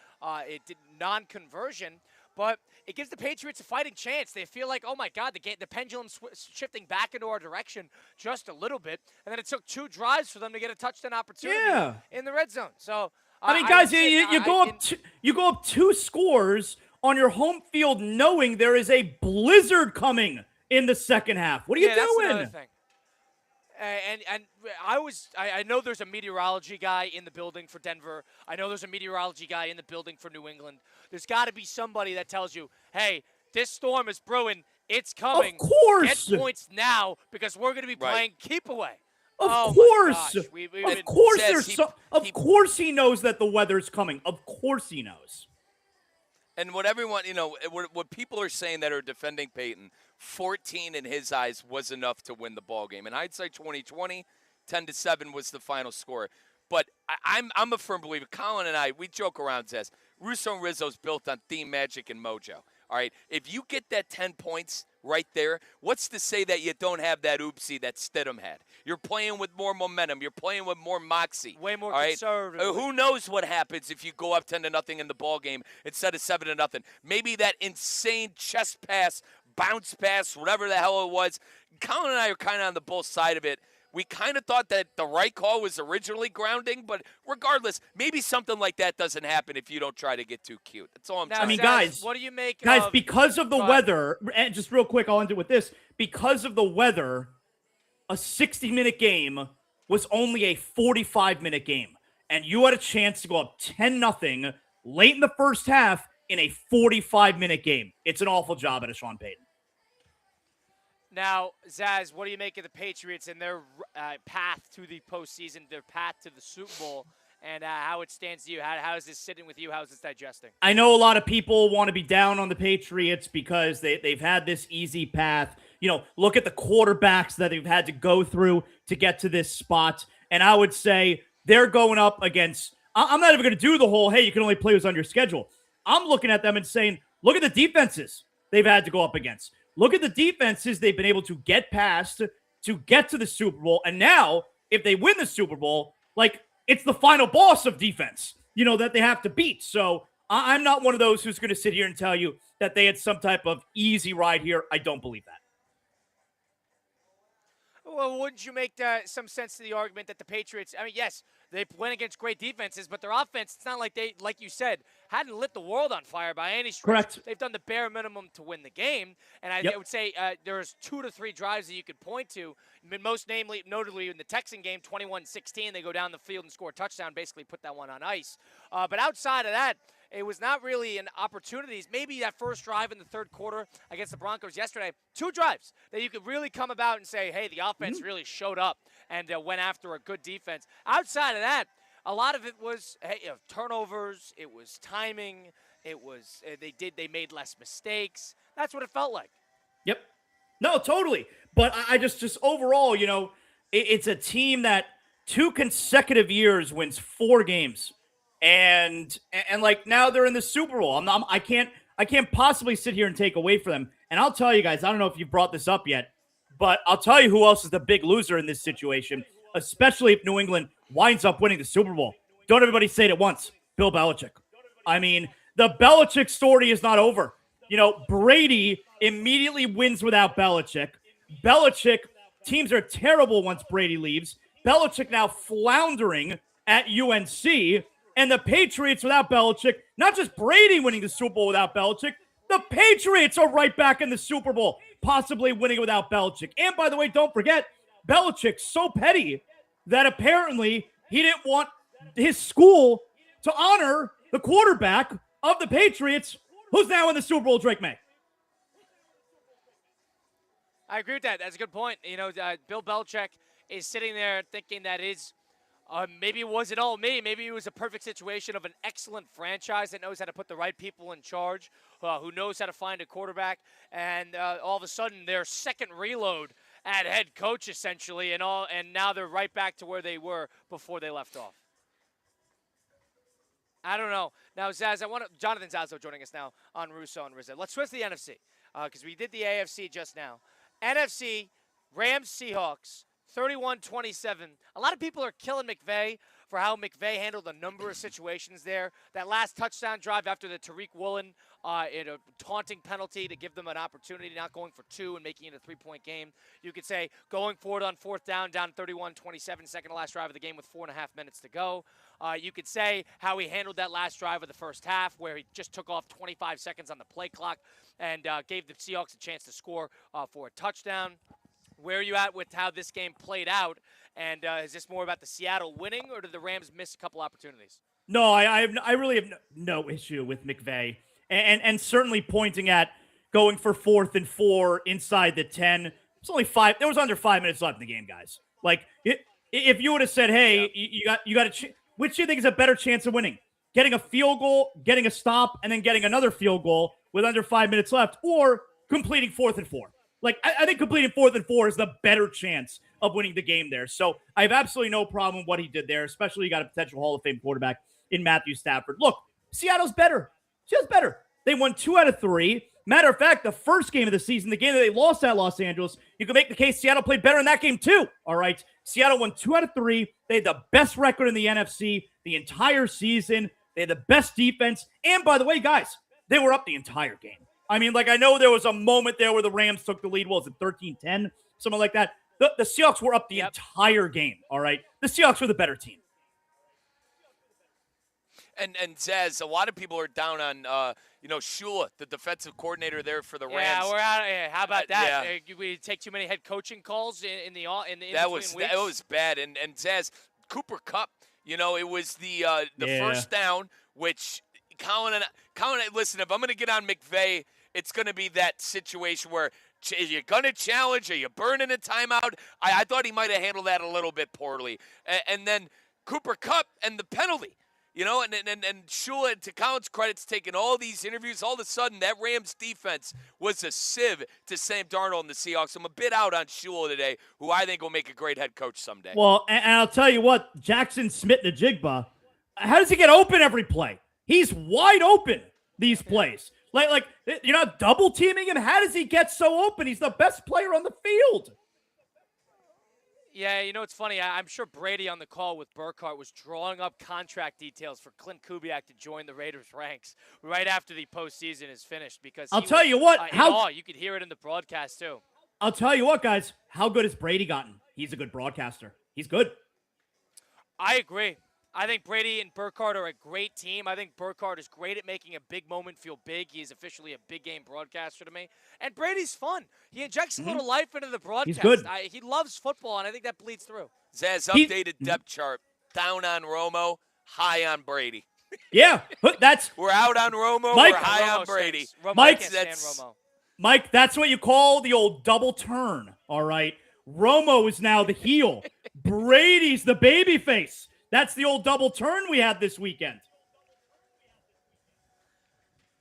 non-conversion, but it gives the Patriots a fighting chance. They feel like, oh my God, the pendulum's shifting back into our direction just a little bit, and then it took 2 drives for them to get a touchdown opportunity in the red zone. So
guys, you go up 2 scores on your home field knowing there is a blizzard coming in the second half. What are you doing?
That's another thing. And I know there's a meteorology guy in the building for Denver. I know there's a meteorology guy in the building for New England. There's got to be somebody that tells you, hey, this storm is brewing. It's coming.
Of course.
Get points now because we're going to be playing keep away.
Of course.
Of
course he knows that the weather's coming. Of course he knows.
And what everyone, what people are saying that are defending Payton, 14 in his eyes was enough to win the ball game. In hindsight, 2020, 10-7 was the final score. But I'm a firm believer. Colin and I, we joke around, says Russo and Rizzo's built on theme, magic, and mojo. All right, if you get that 10 points right there, what's to say that you don't have that oopsie that Stidham had? You're playing with more momentum. You're playing with more moxie.
Way more
right?
conservative.
Who knows what happens if you go up 10-0 in the ball game instead of 7-0? Maybe that insane chest pass, bounce pass, whatever the hell it was. Colin and I are kind of on the both side of it. We kind of thought that the right call was originally grounding, but regardless, maybe something like that doesn't happen if you don't try to get too cute. That's all I'm
now,
saying.
I mean, guys,
what do you make
guys, because of the weather, and just real quick, I'll end it with this. Because of the weather, a 60-minute game was only a 45-minute game, and you had a chance to go up 10-0 late in the first half in a 45-minute game. It's an awful job out of Sean Payton.
Now, Zaz, what do you make of the Patriots and their path to the postseason, their path to the Super Bowl, and how it stands to you? How is this sitting with you? How is this digesting?
I know a lot of people want to be down on the Patriots because they've had this easy path. Look at the quarterbacks that they've had to go through to get to this spot. And I would say they're going up against – I'm not even going to do the whole, hey, you can only play who's on your schedule. I'm looking at them and saying, look at the defenses they've had to go up against. Look at the defenses they've been able to get past to get to the Super Bowl. And now, if they win the Super Bowl, it's the final boss of defense, that they have to beat. So I'm not one of those who's going to sit here and tell you that they had some type of easy ride here. I don't believe that.
Well, wouldn't you make some sense to the argument that the Patriots, yes, they went against great defenses, but their offense, it's not like they, like you said, hadn't lit the world on fire by any stretch.
Correct.
They've done the bare minimum to win the game, and I would say there's 2 to 3 drives that you could point to, most notably in the Texan game, 21-16, they go down the field and score a touchdown, basically put that one on ice. But outside of that, It was not really an opportunities. Maybe that first drive in the third quarter against the Broncos yesterday, 2 drives that you could really come about and say, hey, the offense really showed up and went after a good defense. Outside of that, a lot of it was turnovers. It was timing. It was they made less mistakes. That's what it felt like.
Yep. No, totally. But I just overall, it's a team that 2 consecutive years wins 4 games, and like now they're in the Super Bowl. I can't possibly sit here and take away from them. And I'll tell you guys, I don't know if you've brought this up yet, but I'll tell you who else is the big loser in this situation, especially if New England winds up winning the Super Bowl. Don't everybody say it at once. Bill Belichick. I mean, the Belichick story is not over. Brady immediately wins without Belichick. Teams are terrible once Brady leaves. Belichick now floundering at UNC. And the Patriots without Belichick, not just Brady winning the Super Bowl without Belichick, the Patriots are right back in the Super Bowl, possibly winning without Belichick. And by the way, don't forget, Belichick's so petty that apparently he didn't want his school to honor the quarterback of the Patriots, who's now in the Super Bowl, Drake May.
I agree with that. That's a good point. Bill Belichick is sitting there thinking that maybe it wasn't all me. Maybe it was a perfect situation of an excellent franchise that knows how to put the right people in charge, who knows how to find a quarterback, and all of a sudden their second reload at head coach essentially, and now they're right back to where they were before they left off. I don't know. Now, Zaz, Jonathan Zazo joining us now on Russo and Rizzo. Let's switch to the NFC because we did the AFC just now. NFC, Rams, Seahawks, 31-27. A lot of people are killing McVay for how McVay handled a number of situations there. That last touchdown drive after the Tariq Woolen in a taunting penalty to give them an opportunity, not going for 2 and making it a 3-point game. You could say going forward on 4th down 31-27, second to last drive of the game with 4.5 minutes to go. You could say how he handled that last drive of the first half where he just took off 25 seconds on the play clock and gave the Seahawks a chance to score for a touchdown. Where are you at with how this game played out? And is this more about the Seattle winning, or did the Rams miss a couple opportunities?
No, I really have no issue with McVay. And certainly pointing at going for 4th and 4 inside the 10. It's only 5. There was under 5 minutes left in the game, guys. Like, if you would have said, hey, you got which do you think is a better chance of winning? Getting a field goal, getting a stop, and then getting another field goal with under 5 minutes left, or completing 4th and 4? Like, I think completing 4th and 4 is the better chance of winning the game there. So I have absolutely no problem with what he did there, especially you got a potential Hall of Fame quarterback in Matthew Stafford. Look, Seattle's better. Seattle's better. They won 2 out of 3. Matter of fact, the first game of the season, the game that they lost at Los Angeles, you can make the case Seattle played better in that game too. All right. Seattle won 2 out of 3. They had the best record in the NFC the entire season. They had the best defense. And by the way, guys, they were up the entire game. I mean, I know there was a moment there where the Rams took the lead. Was it 13-10? Something like that. The Seahawks were up the entire game, all right? The Seahawks were the better team.
And Zaz, a lot of people are down on, Shula, the defensive coordinator there for the Rams.
Yeah, we're out. How about that? We take too many head coaching calls in the
that was bad. And Zaz, Cooper Kupp, it was the first down, which Colin, listen, if I'm going to get on McVay, it's going to be that situation where are you going to challenge? Are you burning a timeout? I thought he might have handled that a little bit poorly. And then Cooper Kupp and the penalty, and Shula, to Colin's credit's taking all these interviews. All of a sudden, that Rams defense was a sieve to Sam Darnold and the Seahawks. I'm a bit out on Shula today, who I think will make a great head coach someday.
Well, and I'll tell you what, Jackson Smith-Njigba, how does he get open every play? He's wide open these plays. Like you're not double teaming him. How does he get so open? He's the best player on the field.
Yeah, it's funny. I'm sure Brady on the call with Burkhardt was drawing up contract details for Clint Kubiak to join the Raiders ranks right after the postseason is finished. Because
I'll tell you what,
you could hear it in the broadcast too.
I'll tell you what, guys. How good has Brady gotten? He's a good broadcaster. He's good.
I agree. I think Brady and Burkhardt are a great team. I think Burkhardt is great at making a big moment feel big. He is officially a big game broadcaster to me. And Brady's fun. He injects a little life into the broadcast.
He's good.
He loves football, and I think that bleeds through.
Zaz, updated depth chart. Down on Romo, high on Brady.
Yeah, that's
We're out on Romo.
Mike-
We're high
Romo
on Brady.
stinks. Romo,
Mike,
I can't stand
that's-
Romo.
Mike, that's what you call the old double turn, all right? Romo is now the heel. Brady's the baby face. That's the old double turn we had this weekend.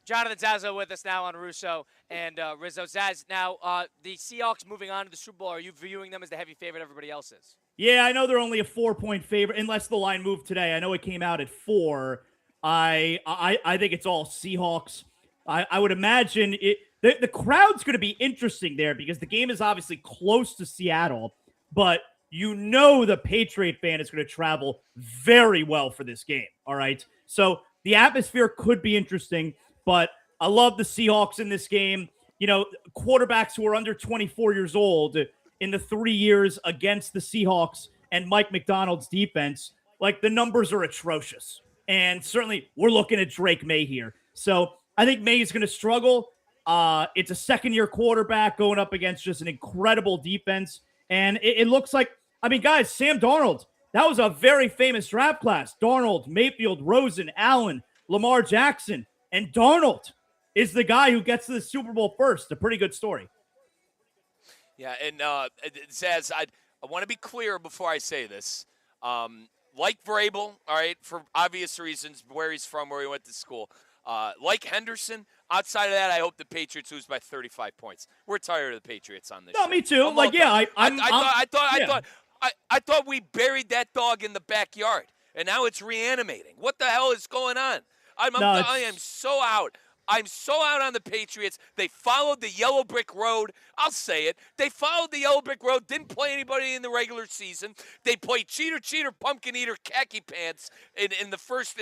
Jonathan Zazzo with us now on Russo and Rizzo. Zaz, now the Seahawks moving on to the Super Bowl, are you viewing them as the heavy favorite everybody else is?
Yeah, I know they're only a 4-point favorite, unless the line moved today. I know it came out at 4. I think it's all Seahawks. I would imagine it. The crowd's going to be interesting there because the game is obviously close to Seattle, but you know the Patriot fan is going to travel very well for this game. All right, so the atmosphere could be interesting, but I love the Seahawks in this game. You know, quarterbacks who are under 24 years old in the 3 years against the Seahawks and Mike McDonald's defense, like the numbers are atrocious. And certainly we're looking at Drake May here. So I think May is going to struggle. It's a second-year quarterback going up against just an incredible defense. And it looks like, I mean, guys, Sam Darnold, that was a very famous draft class. Darnold, Mayfield, Rosen, Allen, Lamar Jackson. And Darnold is the guy who gets to the Super Bowl first. A pretty good story.
Yeah, and Zaz, I want to be clear before I say this. Like Vrabel, all right, for obvious reasons, where he's from, where he went to school. Like Henderson, outside of that, I hope the Patriots lose by 35 points. We're tired of the Patriots on this.
No,
show.
me too.
I'm
Like, yeah,
I thought we buried that dog in the backyard, and now it's reanimating. What the hell is going on? I am so out. I'm so out on the Patriots. They followed the yellow brick road. I'll say it. They followed the yellow brick road, didn't play anybody in the regular season. They played cheater, pumpkin eater, khaki pants in the first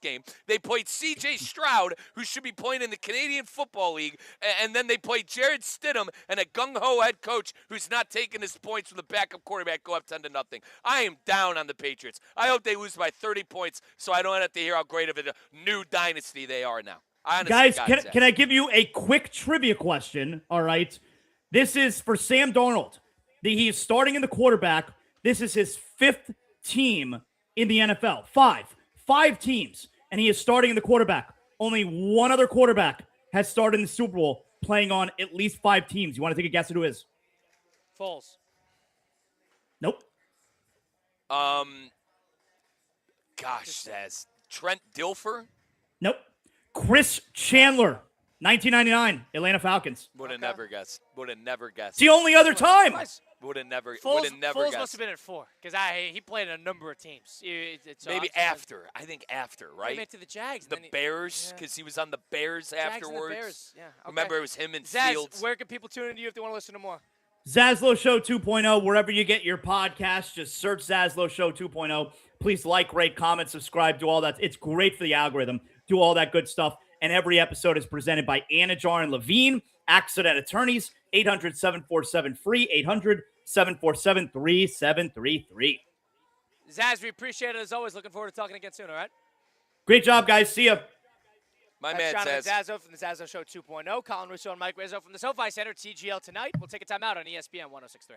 game. They played C.J. Stroud, who should be playing in the Canadian Football League, and then they played Jared Stidham and a gung-ho head coach who's not taking his points from the backup quarterback, go up 10-0. I am down on the Patriots. I hope they lose by 30 points so I don't have to hear how great of a new dynasty they are now.
Guys, can I give you a quick trivia question? All right. This is for Sam Darnold. He is starting in the quarterback. This is his 5th team in the NFL. 5 teams. And he is starting in the quarterback. Only one other quarterback has started in the Super Bowl playing on at least 5 teams. You want to take a guess at who it is?
Foles.
Nope.
Says Trent Dilfer?
Nope. Chris Chandler, 1999, Atlanta Falcons.
Would have never guessed.
It's the only other time.
Would have never
Foles
guessed.
must have been at 4 because he played in a number of teams.
Maybe after. I think after, right?
He went to the Jags.
The Bears, because he was on the Bears afterwards.
The Bears. Yeah. Okay.
Remember, it was him and
Zaz,
Fields.
where can people tune into you if they want to listen to more?
Zaslow Show 2.0, wherever you get your podcast, just search Zaslow Show 2.0. Please like, rate, comment, subscribe, do all that. It's great for the algorithm. Do all that good stuff. And every episode is presented by Anajar and Levine, Accident Attorneys, 800-747-FREE, 800-747-3733.
Zaz, we appreciate it as always. Looking forward to talking again soon, all right?
Great job, guys. See ya.
That's
man
Jonathan
Zazzo from the Zazzo Show 2.0. Colin Russo and Mike Rizzo from the SoFi Center, TGL tonight. We'll take a time out on ESPN 106.3.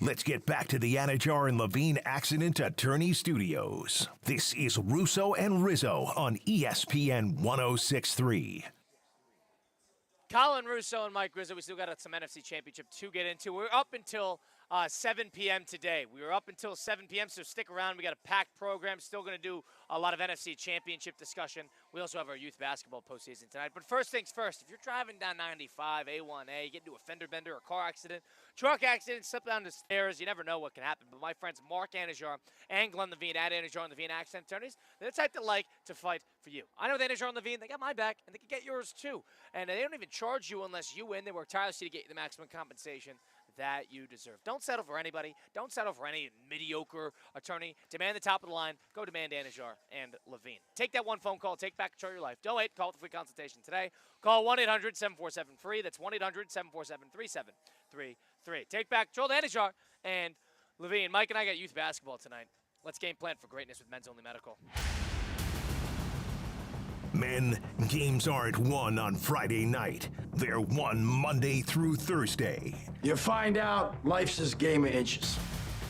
Let's get back to the Anajar and Levine Accident Attorney Studios. This is Russo and Rizzo on ESPN 106.3.
Colin, Russo, and Mike Rizzo. We still got some NFC Championship to get into. We're up until 7 p.m. today. We were up until 7 p.m., so stick around. We got a packed program. Still going to do a lot of NFC Championship discussion. We also have our youth basketball postseason tonight. But first things first, if you're driving down 95, A1A, you get into a fender bender, a car accident, truck accident, slip down the stairs, you never know what can happen. But my friends Mark Anajar and Glenn Levine at Anajar and Levine Accident Attorneys, they're the type that like to fight for you. I know with Anajar and Levine, they got my back, and they can get yours too. And they don't even charge you unless you win. They work tirelessly to get you the maximum compensation that you deserve. Don't settle for anybody. Don't settle for any mediocre attorney. Demand the top of the line. Go demand Anajar and Levine. Take that one phone call. Take back control of your life. Don't wait. Call the free consultation today. Call 1-800-747-FREE. That's 1-800-747-3733. Take back control of Anajar and Levine. Mike and I got youth basketball tonight. Let's game plan for greatness with Men's Only Medical.
Men, games aren't won on Friday night. They're won Monday through Thursday.
You find out life's this game of inches.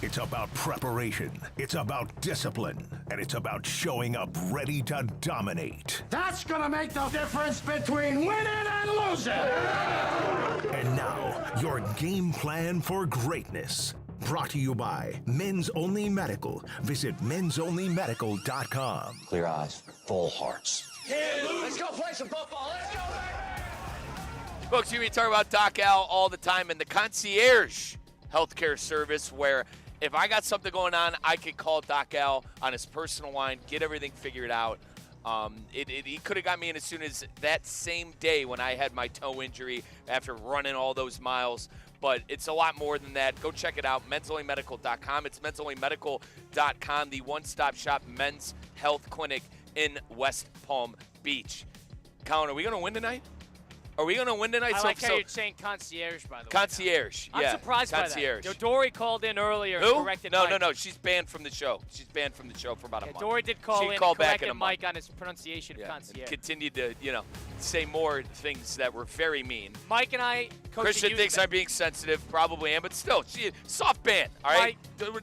It's about preparation, it's about discipline, and it's about showing up ready to dominate.
That's gonna make the difference between winning and losing.
And now, your game plan for greatness. Brought to you by Men's Only Medical. Visit mensonlymedical.com.
Clear eyes, full hearts.
Let's go play some football. Let's go,
Folks, we talk about Doc Al all the time and the concierge healthcare service where if I got something going on, I could call Doc Al on his personal line, get everything figured out. He could have got me in as soon as that same day when I had my toe injury after running all those miles. But it's a lot more than that. Go check it out, mensonlymedical.com. It's mensonlymedical.com, the one-stop shop men's health clinic in West Palm Beach. Colin, are we going to win tonight? Are we going to win tonight?
I like how you're saying concierge, by the way.
Concierge, yeah.
I'm surprised
concierge.
by that. Dory called in earlier
Who?
and corrected
No,
Mike.
no. She's banned from the show. She's banned from the show for about a month.
Dory did call in and corrected Mike on his pronunciation of concierge.
Continued to, say more things that were very mean.
Mike and I coach
Christian thinks I'm being sensitive, probably am, but still, soft ban, all right?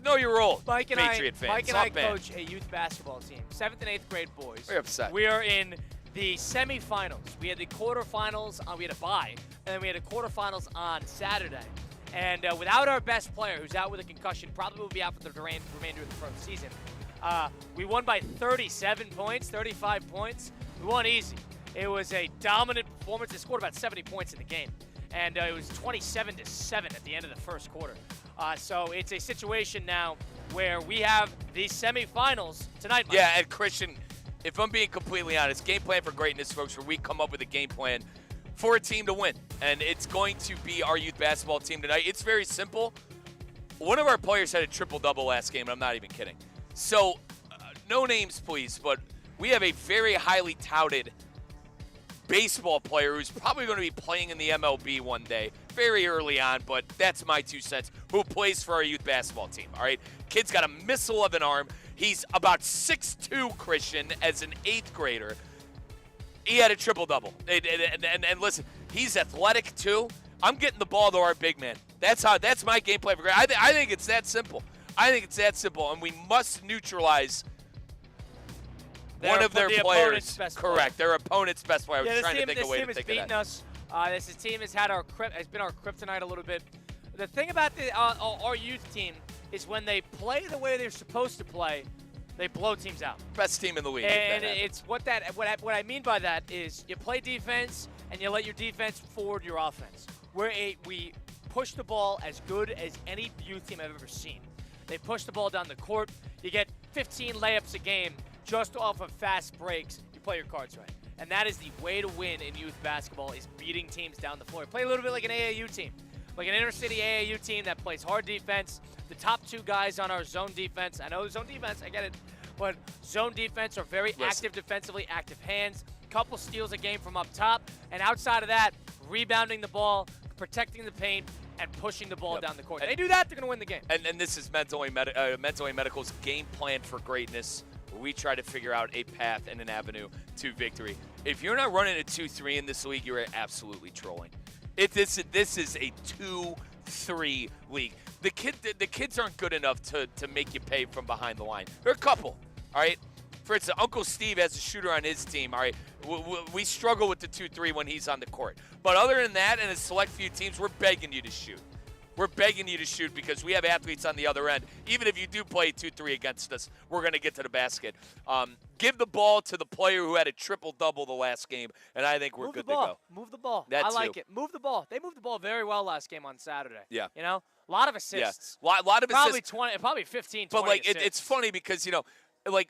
Know your role, Patriot fans.
Mike and I coach a youth basketball team, 7th and 8th grade boys.
Very upset.
We are in the semifinals. We had the quarterfinals. We had a bye, and then we had a quarterfinals on Saturday. And without our best player, who's out with a concussion, probably will be out for the remainder of the first season, we won by 37 points, 35 points. We won easy. It was a dominant performance. They scored about 70 points in the game, and it was 27-7 at the end of the first quarter. So it's a situation now where we have these semifinals tonight, Mike.
Yeah, and Christian, if I'm being completely honest, game plan for greatness, folks, where we come up with a game plan for a team to win. And it's going to be our youth basketball team tonight. It's very simple. One of our players had a triple-double last game, and I'm not even kidding. So, no names, please, but we have a very highly touted baseball player who's probably going to be playing in the MLB one day, very early on, but that's my 2 cents, who plays for our youth basketball team, all right? Kid's got a missile of an arm. He's about 6'2", Christian, as an 8th grader. He had a triple-double. And listen, he's athletic, too. I'm getting the ball to our big man. That's my game plan for greatness. I think it's that simple. And we must neutralize one of their players. Correct. Their opponent's best player. I was trying to think of a way to think of that.
This team has been our kryptonite a little bit. The thing about our youth team is when they play the way they're supposed to play, they blow teams out.
Best team in the league.
And it's what I mean by that is you play defense and you let your defense forward your offense. We push the ball as good as any youth team I've ever seen. They push the ball down the court. You get 15 layups a game just off of fast breaks. You play your cards right. And that is the way to win in youth basketball, is beating teams down the floor. Play a little bit like an AAU team, like an inner-city AAU team that plays hard defense. The top 2 guys on our zone defense, I know zone defense, I get it, but zone defense are very active defensively, active hands, couple steals a game from up top, and outside of that, rebounding the ball, protecting the paint, and pushing the ball down the court. If they do that, they're going to win the game.
And this is Men's Only Medical's game plan for greatness, where we try to figure out a path and an avenue to victory. If you're not running a 2-3 in this league, you're absolutely trolling. This is a 2-3 league. the kids aren't good enough to make you pay from behind the line. There are a couple, all right? For instance, Uncle Steve has a shooter on his team, all right? We struggle with the 2-3 when he's on the court. But other than that, and a select few teams, we're begging you to shoot. We're begging you to shoot because we have athletes on the other end. Even if you do play 2-3 against us, we're going to get to the basket. Give the ball to the player who had a triple-double the last game, and I think we're good to go.
Move the ball.
That
I like
too.
it. Move the ball. They moved the ball very well last game on Saturday.
Yeah.
You know, a lot of assists.
Yeah. A lot of
probably
assists.
20, probably 15, 20
But, like,
assists.
it's funny because, you know, like,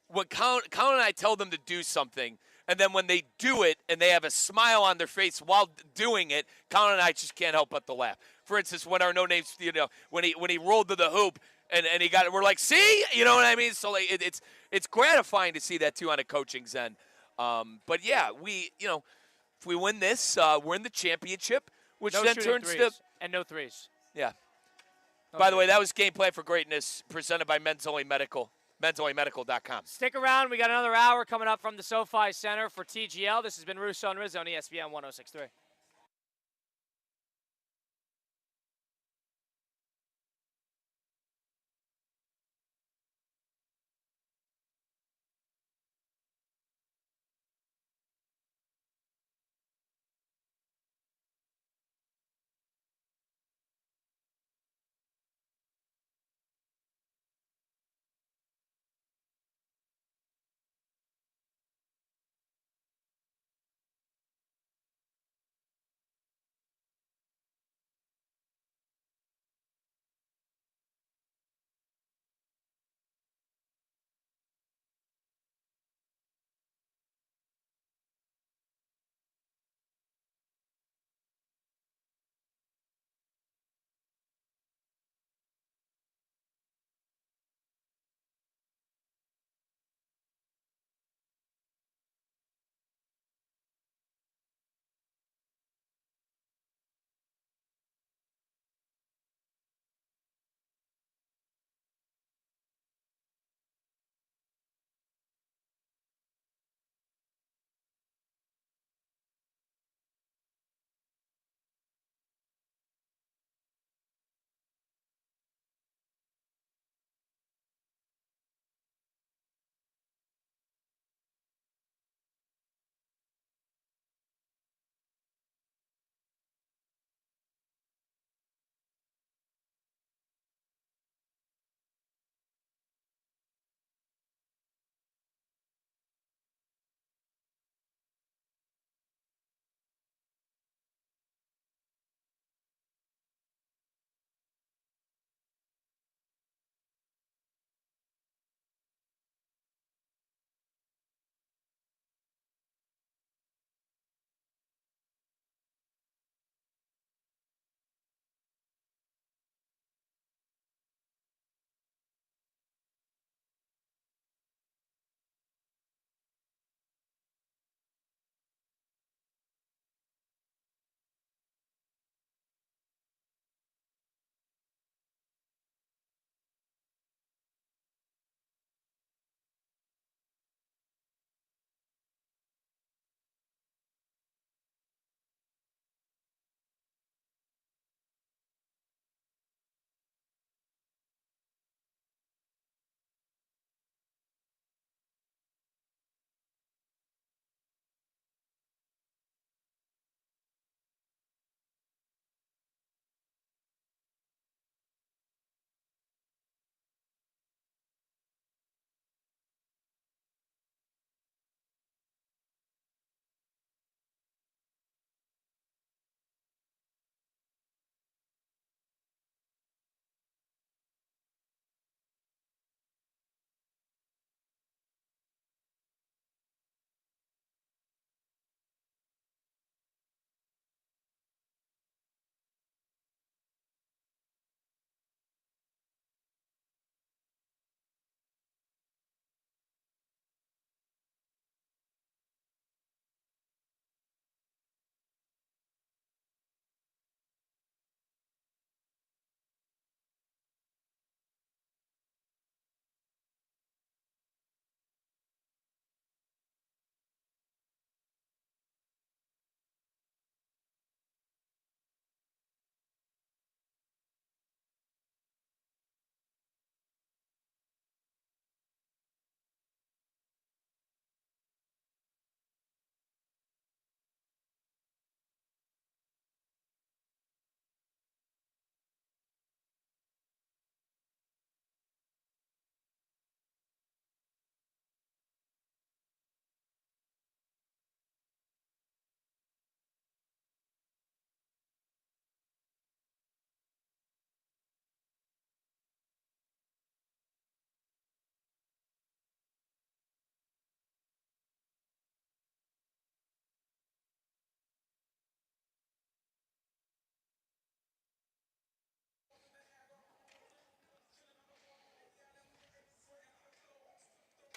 when Colin and I tell them to do something, and then when they do it and they have a smile on their face while doing it, Colin and I just can't help but to laugh. For instance, when our no-names, you know, when he rolled to the hoop and he got it, we're like, see? You know what I mean? So, like, it's gratifying to see that, too, on a coaching's end. But, yeah, if we win this, we're in the championship, which
no
then
shooting
turns
threes,
to –
and no threes.
Yeah.
Okay.
By the way, that was Game Plan for Greatness presented by Men's Only Medical. Men'sOnlyMedical.com.
Stick around. We got another hour coming up from the SoFi Center for TGL. This has been Russo and Rizzo on ESPN 106.3.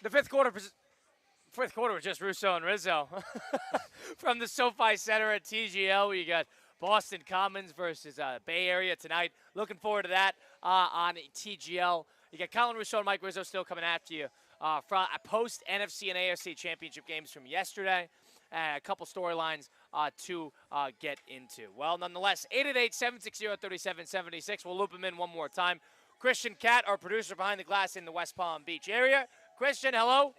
The fifth quarter was just Russo and Rizzo from the SoFi Center at TGL. We got Boston Commons versus Bay Area tonight. Looking forward to that on TGL. You got Colin Russo and Mike Rizzo still coming after you from post NFC and AFC championship games from yesterday. A couple storylines to get into. Well, nonetheless, 888-760-3776. We'll loop them in one more time. Christian Catt, our producer behind the glass in the West Palm Beach area. Christian, hello.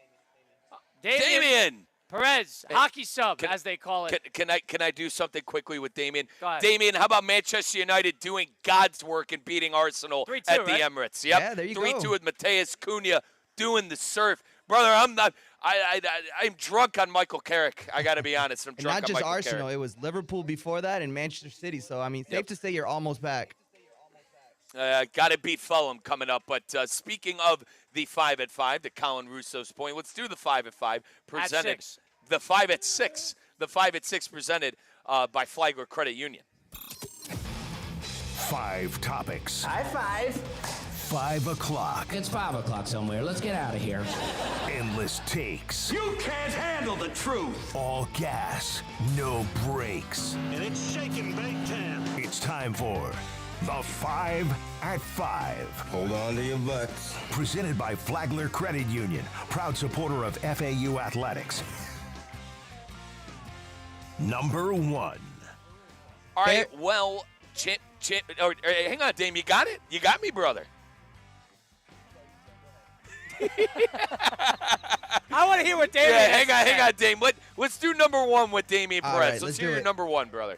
Damien
Perez, hockey sub, as they call it.
Can I do something quickly with Damien?
Go ahead.
Damien, how about Manchester United doing God's work and beating Arsenal
3-2,
at the
right?
Emirates? Yep.
Yeah, there you go.
3-2 with Mateus Cunha doing the surf. Brother, I'm drunk on Michael Carrick. I got to be honest. I'm
And
drunk
not
on
just
Michael
Arsenal.
Carrick.
It was Liverpool before that and Manchester City. So, I mean, safe to say you're almost back.
Got to beat Fulham coming up. But speaking of the 5 at 5, to Colin Russo's point, let's do the 5 at 5 presented.
At 6.
The 5 at 6. The 5 at 6 presented by Flagler Credit Union.
5 topics.
High five.
5 o'clock.
It's 5 o'clock somewhere. Let's get out of here.
Endless takes.
You can't handle the truth.
All gas. No brakes.
And it's shaking big time.
It's time for the 5 at 5.
Hold on to your butts.
Presented by Flagler Credit Union, proud supporter of FAU Athletics. Number 1.
All right, well, hang on, Dame. You got it? You got me, brother.
I want to hear what Damien
Yeah, hang on, Dame. Let's do number 1 with Damian
All
Perez.
right,
let's
let's
hear
do
your
it.
number 1, brother.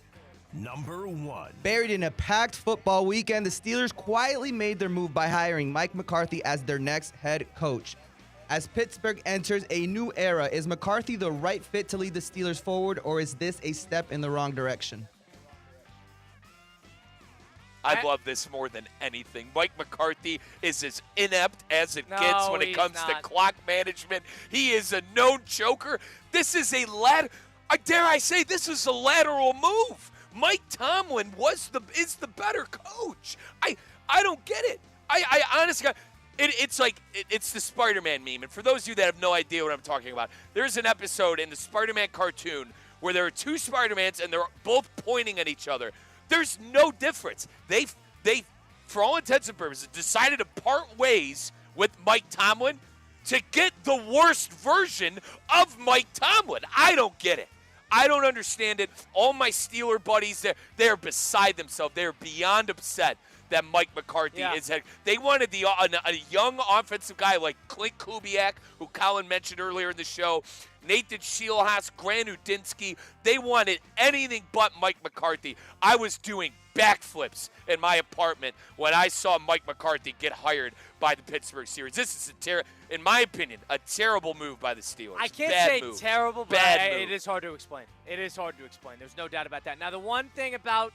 Number 1.
Buried in a packed football weekend, the Steelers quietly made their move by hiring Mike McCarthy as their next head coach. As Pittsburgh enters a new era, is McCarthy the right fit to lead the Steelers forward, or is this a step in the wrong direction?
I love this more than anything. Mike McCarthy is as inept as it
No,
gets when it
he's
comes to
not.
clock management. He is a known choker. This is a dare I say, this is a lateral move. Mike Tomlin is the better coach. I don't get it. I honestly, it's the Spider-Man meme. And for those of you that have no idea what I'm talking about, there's an episode in the Spider-Man cartoon where there are 2 Spider-Mans and they're both pointing at each other. There's no difference. They, for all intents and purposes, decided to part ways with Mike Tomlin to get the worst version of Mike Tomlin. I don't get it. I don't understand it. All my Steeler buddies, they're beside themselves. They're beyond upset that Mike McCarthy is head. They wanted a young offensive guy like Clint Kubiak, who Colin mentioned earlier in the show, Nathan Shieldhouse, Grant Udinsky. They wanted anything but Mike McCarthy. I was doing backflips in my apartment when I saw Mike McCarthy get hired by the Pittsburgh Steelers. This is in my opinion, a terrible move by the Steelers.
I can't
Bad
say
move.
terrible, but
Bad move.
it is hard to explain. It is hard to explain. There's no doubt about that. Now, the one thing about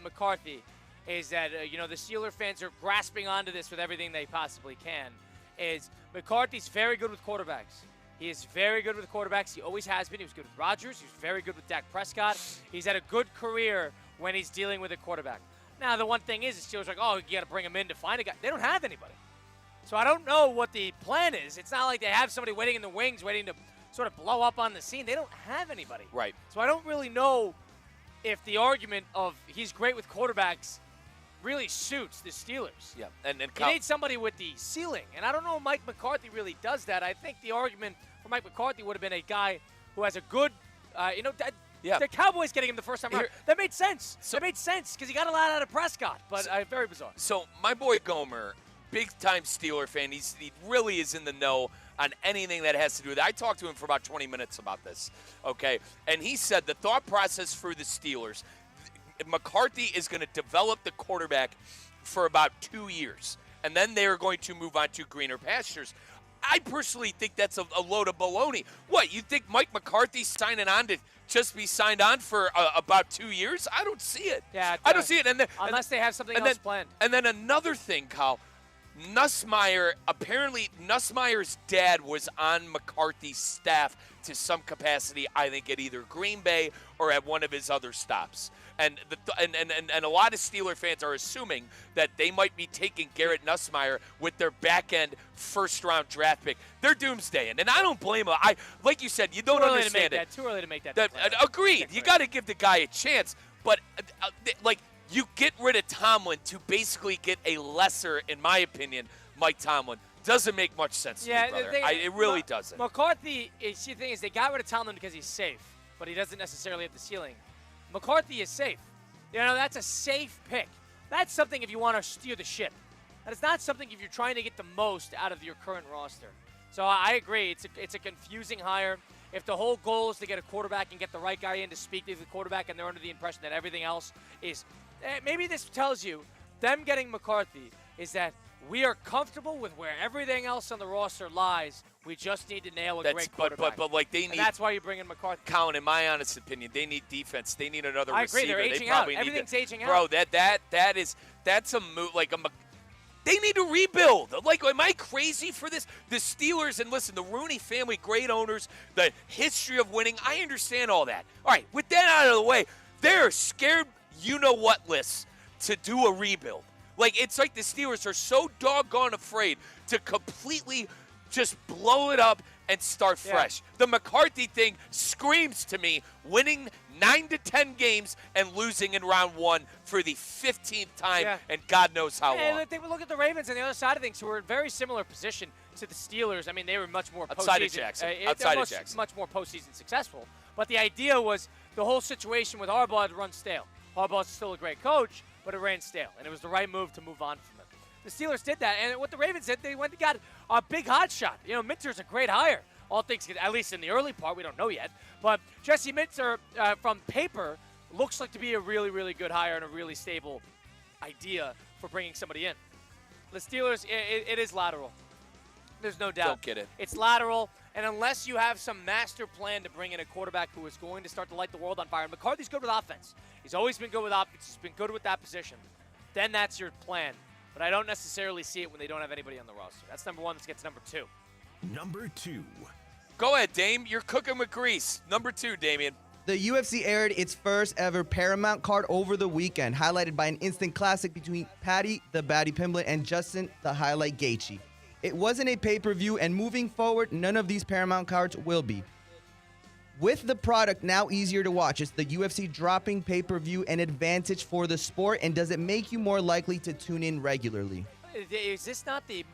McCarthy is that, the Steeler fans are grasping onto this with everything they possibly can, is McCarthy's very good with quarterbacks. He is very good with quarterbacks. He always has been. He was good with Rodgers. He was very good with Dak Prescott. He's had a good career when he's dealing with a quarterback. Now, the one thing is, the Steelers are like, oh, you got to bring him in to find a guy. They don't have anybody. So I don't know what the plan is. It's not like they have somebody waiting in the wings, waiting to sort of blow up on the scene. They don't have anybody.
Right.
So I don't really know if the argument of he's great with quarterbacks really suits the Steelers.
Yeah, and
you need somebody with the ceiling, and I don't know if Mike McCarthy really does that. I think the argument for Mike McCarthy would have been a guy who has a good, the Cowboys getting him the first time around. That made sense. That made sense because he got a lot out of Prescott, but very bizarre.
So my boy Gomer, big-time Steeler fan, he really is in the know on anything that has to do with it. I talked to him for about 20 minutes about this, okay? And he said the thought process for the Steelers, McCarthy is going to develop the quarterback for about 2 years, and then they are going to move on to greener pastures. I personally think that's a load of baloney. What, you think Mike McCarthy's signing on to just be signed on for about 2 years? I don't see it.
Yeah,
I don't see it.
Unless they have something else planned.
And then another thing, Kyle, apparently Nussmeier's dad was on McCarthy's staff to some capacity, I think at either Green Bay or at one of his other stops. And and a lot of Steeler fans are assuming that they might be taking Garrett Nussmeier with their back-end first-round draft pick. They're doomsdaying, and I don't blame them. Like you said, you don't understand it.
Too early to make that.
Agreed. You got to give the guy a chance, but you get rid of Tomlin to basically get a lesser, in my opinion, Mike Tomlin. Doesn't make much sense to me, brother. It really doesn't.
McCarthy, see, the thing is, they got rid of Tomlin because he's safe, but he doesn't necessarily have the ceiling. McCarthy is safe. That's a safe pick. That's something if you want to steer the ship. That is not something if you're trying to get the most out of your current roster. So I agree. It's a confusing hire. If the whole goal is to get a quarterback and get the right guy in to speak to the quarterback, and they're under the impression that everything else is maybe this tells you them getting McCarthy is that we are comfortable with where everything else on the roster lies. We just need to nail a great quarterback.
But like they need.
And that's why you bring in McCarthy.
Colin, in my honest opinion, they need defense. They need another
I
receiver.
agree. They're aging out. Everything's aging out.
Bro, that's a move. They need to rebuild. Am I crazy for this? The Steelers, and listen, the Rooney family, great owners, the history of winning. I understand all that. All right, with that out of the way, they're scared. You know what lists to do a rebuild. It's like the Steelers are so doggone afraid to completely just blow it up and start fresh. The McCarthy thing screams to me winning 9 to 10 games and losing in round 1 for the 15th time, and God knows how long.
And look at the Ravens on the other side of things, who are in a very similar position to the Steelers. I mean, they were much more
outside of Jackson.
Much more postseason successful. But the idea was the whole situation with Harbaugh had run stale. Harbaugh's still a great coach, but it ran stale, and it was the right move to move on from it. The Steelers did that, and what the Ravens did, they went and got a big hot shot. Minter's a great hire. All things, at least in the early part, we don't know yet. But Jesse Minter, from paper, looks like to be a really, really good hire and a really stable idea for bringing somebody in. The Steelers, it is lateral. There's no doubt.
Don't get it.
It's lateral, and unless you have some master plan to bring in a quarterback who is going to start to light the world on fire, and McCarthy's good with offense. He's always been good with offense. He's been good with that position. Then that's your plan. But I don't necessarily see it when they don't have anybody on the roster. That's number one. Let's get to number 2.
Number 2.
Go ahead, Dame. You're cooking with grease. Number 2, Damian.
The UFC aired its first ever Paramount card over the weekend, highlighted by an instant classic between Patty the Batty Pimblett and Justin the Highlight Gaethje. It wasn't a pay-per-view, and moving forward, none of these Paramount cards will be. With the product now easier to watch, is the UFC dropping pay-per-view an advantage for the sport, and does it make you more likely to tune in regularly?
Is it not the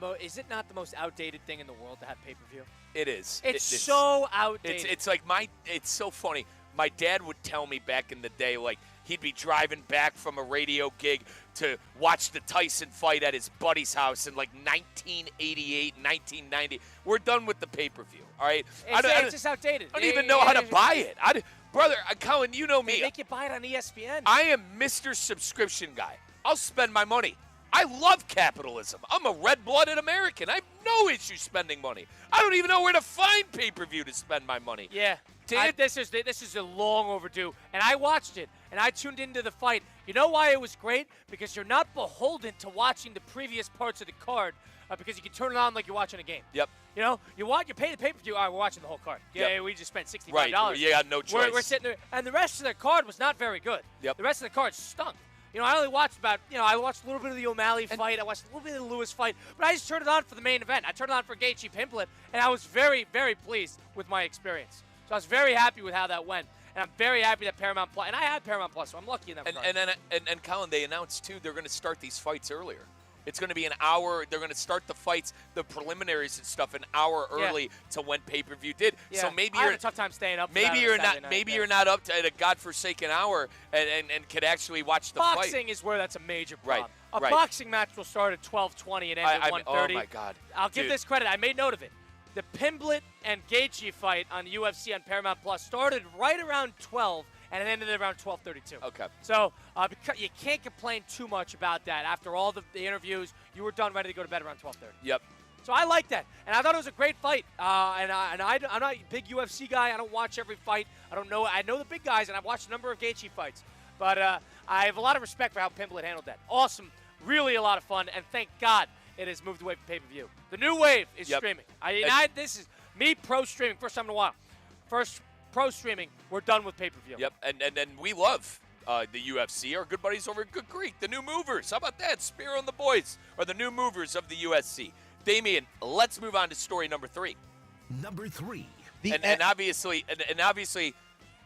most outdated thing in the world to have pay-per-view?
It is.
It's so outdated.
It's so funny. My dad would tell me back in the day, he'd be driving back from a radio gig to watch the Tyson fight at his buddy's house in 1988, 1990. We're done with the pay-per-view, all right?
It's just outdated.
I don't even know how to buy it. Brother, Colin, you know me.
They make you buy it on ESPN.
I am Mr. Subscription Guy. I'll spend my money. I love capitalism. I'm a red-blooded American. I have no issue spending money. I don't even know where to find pay-per-view to spend my money.
Yeah. This is a long overdue. And I watched it, and I tuned into the fight. You know why it was great? Because you're not beholden to watching the previous parts of the card, because you can turn it on like you're watching a game.
Yep.
You pay the pay-per-view. All right, we're watching the whole card. Yeah, we just spent $65.
Right. You got no choice.
We're sitting there, and the rest of the card was not very good.
Yep.
The rest of the card stunk. I only watched I watched a little bit of the O'Malley fight. I watched a little bit of the Lewis fight. But I just turned it on for the main event. I turned it on for Gaethje Pimblett, and I was very, very pleased with my experience. So I was very happy with how that went. And I'm very happy that Paramount Plus, and I had Paramount Plus, so I'm lucky in that regard.
And Colin, they announced, too, they're going to start these fights earlier. It's going to be an hour. They're going to start the fights, the preliminaries and stuff, an hour early to when pay-per-view did.
Yeah.
So maybe
I
you're
had a tough time staying up.
Maybe you're not. Maybe you're not up to at a godforsaken hour and could actually watch the fight.
Boxing is where that's a major problem.
Right.
A boxing match will start at 12:20 and end at 1:30.
Oh my God!
I'll give this credit. I made note of it. The Pimblett and Gaethje fight on UFC on Paramount Plus started right around 12. And it ended at around 12:32.
Okay.
So you can't complain too much about that. After all the interviews, you were done, ready to go to bed around 12:30.
Yep.
So I like that, and I thought it was a great fight. I'm not a big UFC guy. I don't watch every fight. I don't know. I know the big guys, and I've watched a number of Gaethje fights. But I have a lot of respect for how Pimblett handled that. Awesome, really a lot of fun, and thank God it has moved away from pay-per-view. The new wave is streaming. This is me pro streaming, first time in a while. First pro streaming, we're done with pay-per-view.
Yep, and we love the UFC. Our good buddies over at Good Greek, the new movers. How about that? Spiro and the boys are the new movers of the UFC. Damian, let's move on to story number 3.
Number 3.
And obviously,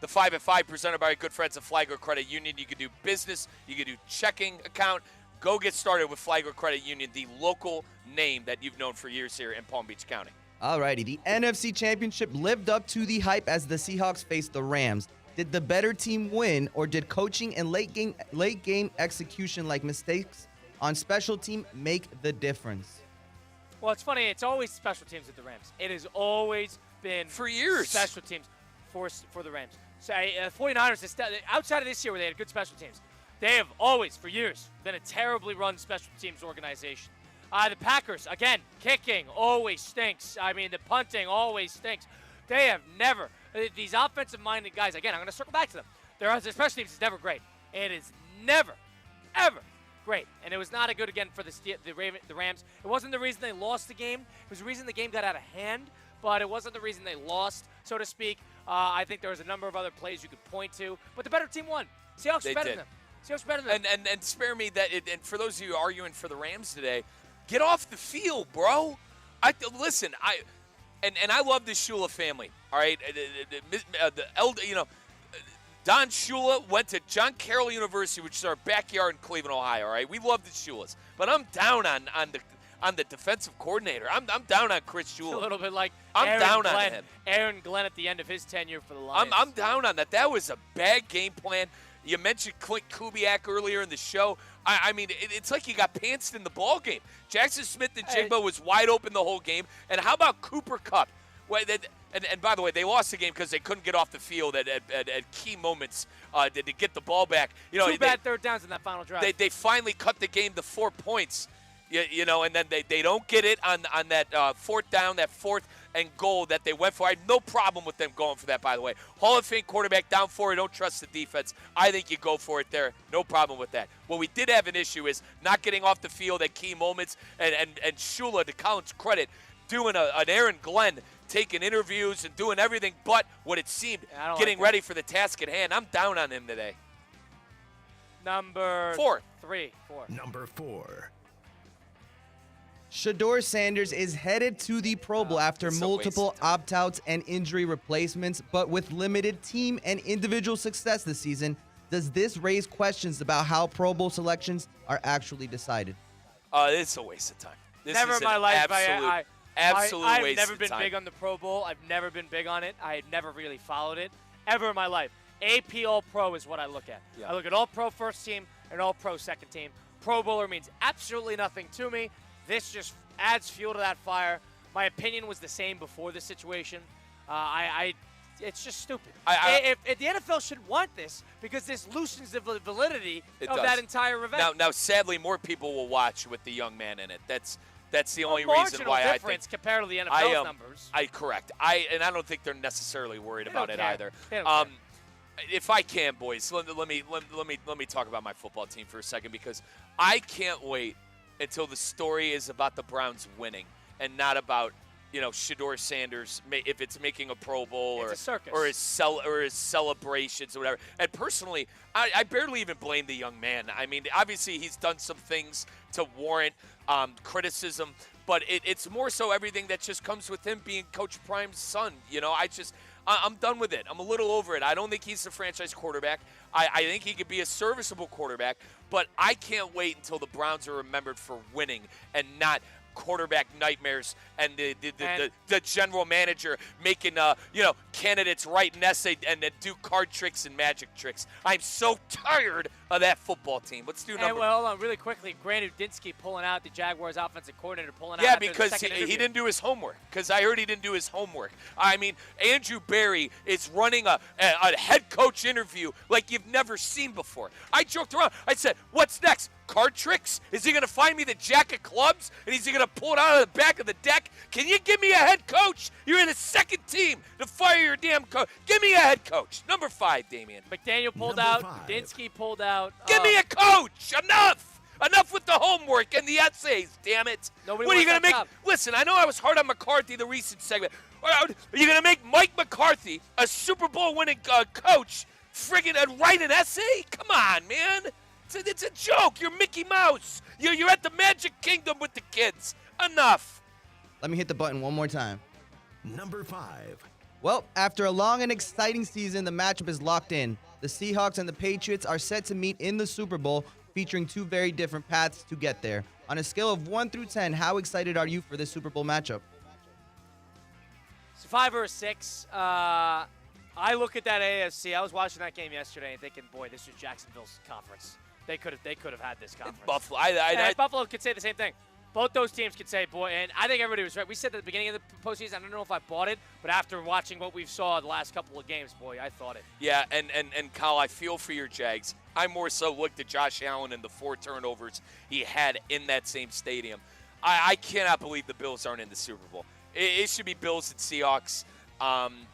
the 5 at 5 presented by our good friends at Flagler Credit Union. You can do business, you can do checking account. Go get started with Flagler Credit Union, the local name that you've known for years here in Palm Beach County.
Alrighty, the NFC Championship lived up to the hype as the Seahawks faced the Rams. Did the better team win, or did coaching and late game execution like mistakes on special team make the difference?
Well, it's funny. It's always special teams at the Rams. It has always been
for years
special teams for the Rams. So 49ers, outside of this year where they had good special teams, they have always, for years, been a terribly run special teams organization. The Packers, again, kicking always stinks. I mean, the punting always stinks. They have never, these offensive-minded guys, again, I'm going to circle back to them. Their special teams is never great. It is never, ever great. And it was not a good, again, for the Rams. It wasn't the reason they lost the game. It was the reason the game got out of hand, but it wasn't the reason they lost, so to speak. I think there was a number of other plays you could point to, but the better team won. Seahawks are better than them. Seahawks are better than them.
And spare me that, and for those of you arguing for the Rams today, get off the field, bro. Listen, I love the Shula family. All right, Don Shula went to John Carroll University, which is our backyard in Cleveland, Ohio. All right, we love the Shulas, but I'm down on the defensive coordinator. I'm down on Chris Shula.
A little bit like
on him.
Aaron Glenn at the end of his tenure for the Lions.
I'm down on that. That was a bad game plan. You mentioned Clint Kubiak earlier in the show. I mean, it's like you got pantsed in the ball game. Jackson Smith and Jigba was wide open the whole game. And how about Cooper Kupp? And by the way, they lost the game because they couldn't get off the field at key moments to get the ball back.
Two bad third downs in that final drive.
They finally cut the game to 4 points. And then they don't get it on that fourth down, that fourth and goal that they went for. I had no problem with them going for that, by the way. Hall of Fame quarterback down 4, don't trust the defense. I think you go for it there. No problem with that. What we did have an issue is not getting off the field at key moments, and Shula, to Colin's credit, doing an Aaron Glenn, taking interviews and doing everything but what it seemed, getting ready for the task at hand. I'm down on him today.
Number
4.
4.
Number 4.
Shedeur Sanders is headed to the Pro Bowl after multiple opt-outs and injury replacements, but with limited team and individual success this season. Does this raise questions about how Pro Bowl selections are actually decided?
It's a waste of time.
Never in my life.
Absolute waste of time.
I've never been big on the Pro Bowl. I've never been big on it. I've never really followed it ever in my life. AP All-Pro is what I look at. Yeah. I look at All-Pro first team and All-Pro second team. Pro Bowler means absolutely nothing to me. This just adds fuel to that fire. My opinion was the same before this situation. It's just stupid. If the NFL should want this, because this loosens the validity of that entire event.
Now, sadly, more people will watch with the young man in it. That's the only reason why I think
compared to the NFL numbers.
Correct. I don't think they're necessarily worried about it either. If I can, boys, let me talk about my football team for a second, because I can't wait until the story is about the Browns winning and not about, Shedeur Sanders, if it's making a Pro Bowl or his celebrations or whatever. And personally, I barely even blame the young man. I mean, obviously he's done some things to warrant criticism, but it's more so everything that just comes with him being Coach Prime's son. I'm done with it. I'm a little over it. I don't think he's the franchise quarterback. I think he could be a serviceable quarterback, but I can't wait until the Browns are remembered for winning and not quarterback nightmares and the general manager making candidates write an essay and then do card tricks and magic tricks. I'm so tired of that football team. Let's do number.
Well, hold on really quickly. Grant Udinsky pulling out, the Jaguars offensive coordinator pulling out.
Yeah, because he didn't do his homework. Because I heard he didn't do his homework. I mean, Andrew Berry is running a head coach interview like you've never seen before. I joked around. I said, "What's next? Card tricks? Is he going to find me the jack of clubs and is he going to pull it out of the back of the deck? Can you give me a head coach? You're in the second team to fire your damn coach. Give me a head coach." Number 5, Damian.
McDaniel pulled out. Udinsky pulled out.
Give me a coach. Enough. Enough with the homework and the essays, damn it.
Nobody
What are you
wants
going to
that
make?
job.
Listen, I know I was hard on McCarthy the recent segment. Are you going to make Mike McCarthy, a Super Bowl winning coach, friggin' write an essay? Come on, man. It's a joke. You're Mickey Mouse. You're at the Magic Kingdom with the kids. Enough.
Let me hit the button one more time.
Number 5.
Well, after a long and exciting season, the matchup is locked in. The Seahawks and the Patriots are set to meet in the Super Bowl, featuring two very different paths to get there. On a scale of 1 through 10, how excited are you for this Super Bowl matchup?
It's a 5 or a 6. I look at that AFC. I was watching that game yesterday and thinking, boy, this was Jacksonville's conference. They could have had this conference.
Buffalo.
Buffalo could say the same thing. Both those teams could say, boy, and I think everybody was right. We said at the beginning of the postseason, I don't know if I bought it, but after watching what we saw the last couple of games, boy, I thought it.
Yeah, and Kyle, I feel for your Jags. I more so looked at Josh Allen and the 4 turnovers he had in that same stadium. I cannot believe the Bills aren't in the Super Bowl. It should be Bills and Seahawks.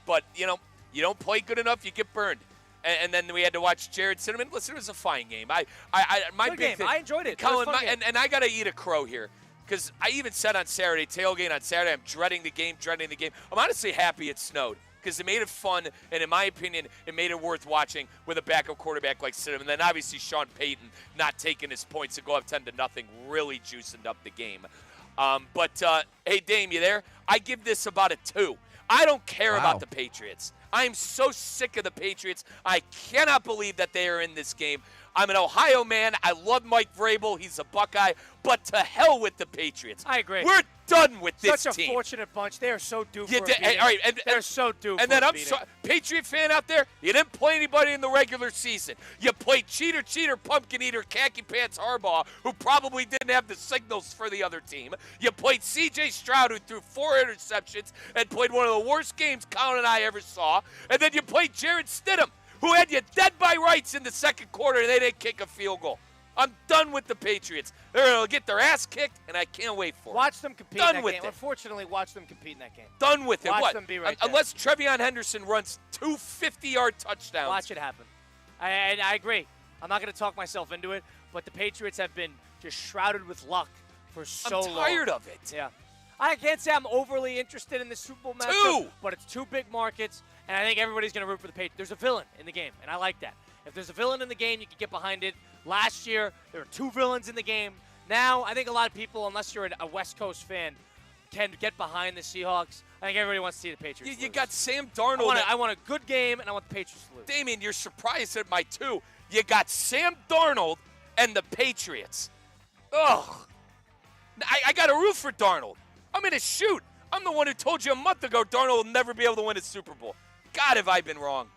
But, you don't play good enough, you get burned. And then we had to watch Jared Cinnamon. Listen, it was a fine game. My
Good
big
game.
thing,
I enjoyed it.
Colin,
It was a fun game.
and I got to eat a crow here. Because I even said on Saturday, tailgate on Saturday, I'm dreading the game. I'm honestly happy it snowed because it made it fun, and in my opinion, it made it worth watching with a backup quarterback like Cinnamon. And then obviously Sean Payton not taking his points to go up 10-0 really juicing up the game. Hey, Dame, you there? I give this about a 2. I don't care about the Patriots. I am so sick of the Patriots. I cannot believe that they are in this game. I'm an Ohio man. I love Mike Vrabel. He's a Buckeye. But to hell with the Patriots.
I agree.
We're done with this
Such a
team.
fortunate bunch. They are so due for
You
a
did-
beating.
all right,
They're so due for
And then
a
I'm
beating.
sorry, Patriot fan out there, you didn't play anybody in the regular season. You played cheater, pumpkin eater, khaki pants Harbaugh, who probably didn't have the signals for the other team. You played C.J. Stroud, who threw 4 interceptions and played one of the worst games Colin and I ever saw. And then you played Jared Stidham, who had you dead by rights in the second quarter, and they didn't kick a field goal. I'm done with the Patriots. They're going to get their ass kicked, and I can't wait for it.
Watch them compete
Done
in that
with
game.
it.
Unfortunately, watch them compete in that game.
Done with it.
Watch
What?
them be right there.
Unless Trevion Henderson runs 2 50-yard touchdowns.
Watch it happen. I agree. I'm not going to talk myself into it, but the Patriots have been just shrouded with luck for so long.
I'm tired of it.
Yeah. I can't say I'm overly interested in the Super Bowl matchup, but it's 2 big markets, and I think everybody's going to root for the Patriots. There's a villain in the game, and I like that. If there's a villain in the game, you can get behind it. Last year, there were 2 villains in the game. Now, I think a lot of people, unless you're a West Coast fan, can get behind the Seahawks. I think everybody wants to see the Patriots
You
lose.
got Sam Darnold.
I want a good game, and I want the Patriots to lose.
Damien, you're surprised at my 2. You got Sam Darnold and the Patriots. Ugh. I got a root for Darnold. I'm in a shoot. I'm the one who told you a month ago Darnold will never be able to win a Super Bowl. God, have I been wrong.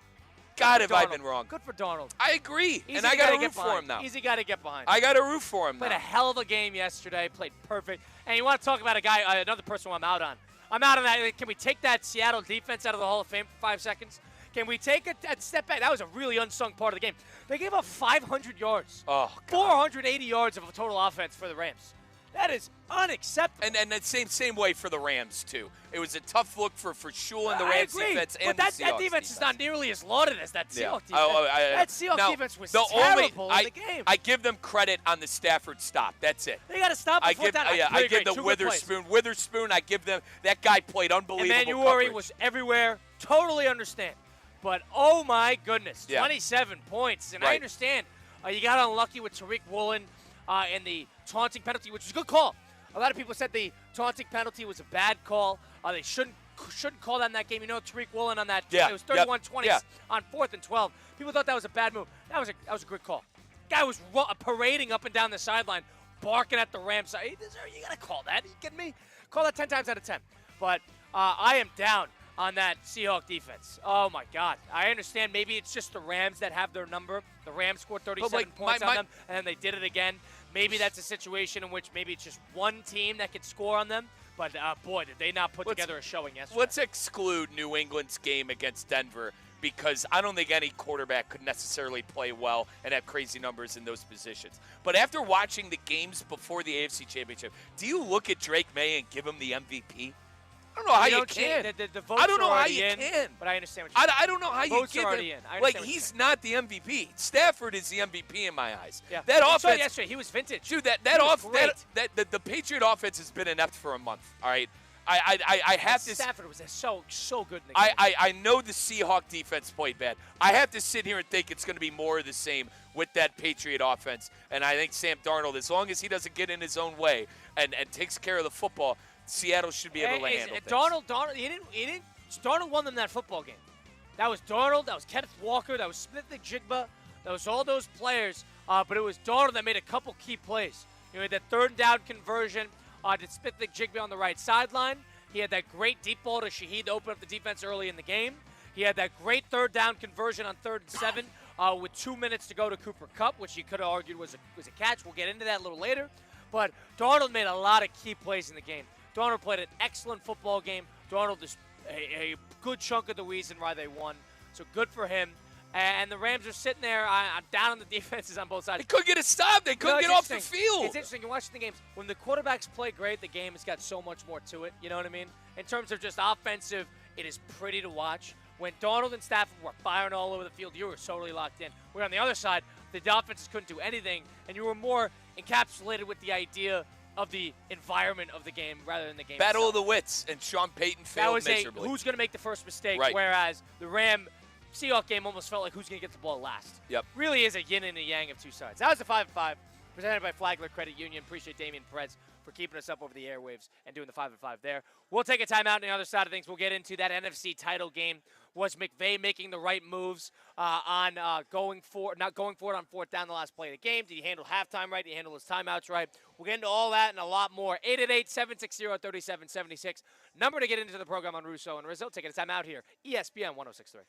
God, have I been wrong.
Good for Darnold.
I agree,
Easy
and I got to root
get
for
behind.
him now.
Easy guy to get behind.
I got to root for him
Played
now.
a hell of a game yesterday. Played perfect. And you want to talk about a guy, another person who I'm out on. I'm out on that. Can we take that Seattle defense out of the Hall of Fame for 5 seconds? Can we take a step back? That was a really unsung part of the game. They gave up 500 yards.
Oh, God.
480 yards of a total offense for the Rams. That is unacceptable.
And the same way for the Rams, too. It was a tough look for Shula and the
I
Rams
agree,
defense
but
and
that
the Seahawks
defense is not nearly as lauded as that
Yeah.
Seahawks defense. That Seahawks
now,
defense was
the
terrible
only,
in the game.
I give them credit on the Stafford stop. That's it.
They got to stop
I
before
give,
that.
I give the Witherspoon. I give them that guy played unbelievable.
Emmanuel
coverage.
was everywhere. Totally understand. But, oh, my goodness,
Yeah.
27 points. And I
Right.
understand you got unlucky with Tariq Woolen and the taunting penalty, which was a good call. A lot of people said the taunting penalty was a bad call. They shouldn't call that in that game. You know, Tariq Woolen on that.
Yeah.
It was 31-20
Yeah.
on 4th and 12. People thought that was a bad move. That was a good call. Guy was parading up and down the sideline, barking at the Rams. Hey, you got to call that. Are you kidding me? Call that 10 times out of 10. But I am down on that Seahawk defense. Oh, my God. I understand maybe it's just the Rams that have their number. The Rams scored 37 points on them, and then they did it again. Maybe that's a situation in which maybe it's just one team that could score on them. But, boy, did they not put together a showing yesterday.
Let's exclude New England's game against Denver because I don't think any quarterback could necessarily play well and have crazy numbers in those positions. But after watching the games before the AFC Championship, do you look at Drake May and give him the MVP? I don't know how you
don't
can.
The votes
I don't know
are
how
already
you
in,
can.
but I understand what you're saying.
I don't know how you
Votes
give
are already
him.
in. I
Like,
understand what you're
he's
saying.
not the MVP. Stafford is the MVP in my eyes.
Yeah.
That
You saw
offense.
yesterday, he was vintage.
Dude,
He was great.
the Patriot offense has been inept for a month. All right, I have to.
Stafford was so good in the game.
I know the Seahawk defense played bad. I have to sit here and think it's going to be more of the same with that Patriot offense. And I think Sam Darnold, as long as he doesn't get in his own way and takes care of the football, Seattle should be able to handle things.
Darnold won them that football game. That was Darnold. That was Kenneth Walker. That was Smith-Njigba. That was all those players. But it was Darnold that made a couple key plays. You know, that third down conversion to Smith-Njigba on the right sideline. He had that great deep ball to Shaheed to open up the defense early in the game. He had that great third down conversion on 3rd and 7 with 2 minutes to go to Cooper Kupp, which you could have argued was a catch. We'll get into that a little later. But Darnold made a lot of key plays in the game. Darnold played an excellent football game. Darnold is a good chunk of the reason why they won. So good for him. And the Rams are sitting there down on the defenses on both sides.
They couldn't get a stop. They couldn't get off the field.
It's interesting. You're watching the games. When the quarterbacks play great, the game has got so much more to it. You know what I mean? In terms of just offensive, it is pretty to watch. When Darnold and Stafford were firing all over the field, you were totally locked in. Where on the other side, the offenses couldn't do anything, and you were more encapsulated with the idea of the environment of the game rather than the game
Battle
itself.
of the wits, and Sean Payton failed miserably.
Who's going to make the first mistake,
Right.
whereas the Seahawks game almost felt like who's going to get the ball last.
Yep.
Really is a yin and a yang of two sides. That was the 5-5 presented by Flagler Credit Union. Appreciate Damian Perez for keeping us up over the airwaves and doing the 5-5 there. We'll take a timeout on the other side of things. We'll get into that NFC title game. Was McVay making the right moves on not going for it on 4th down the last play of the game? Did he handle halftime right? Did he handle his timeouts right? We'll get into all that and a lot more. 888-760-3776. Number to get into the program on Russo and Rizzo. Taking a time out here. ESPN 106.3.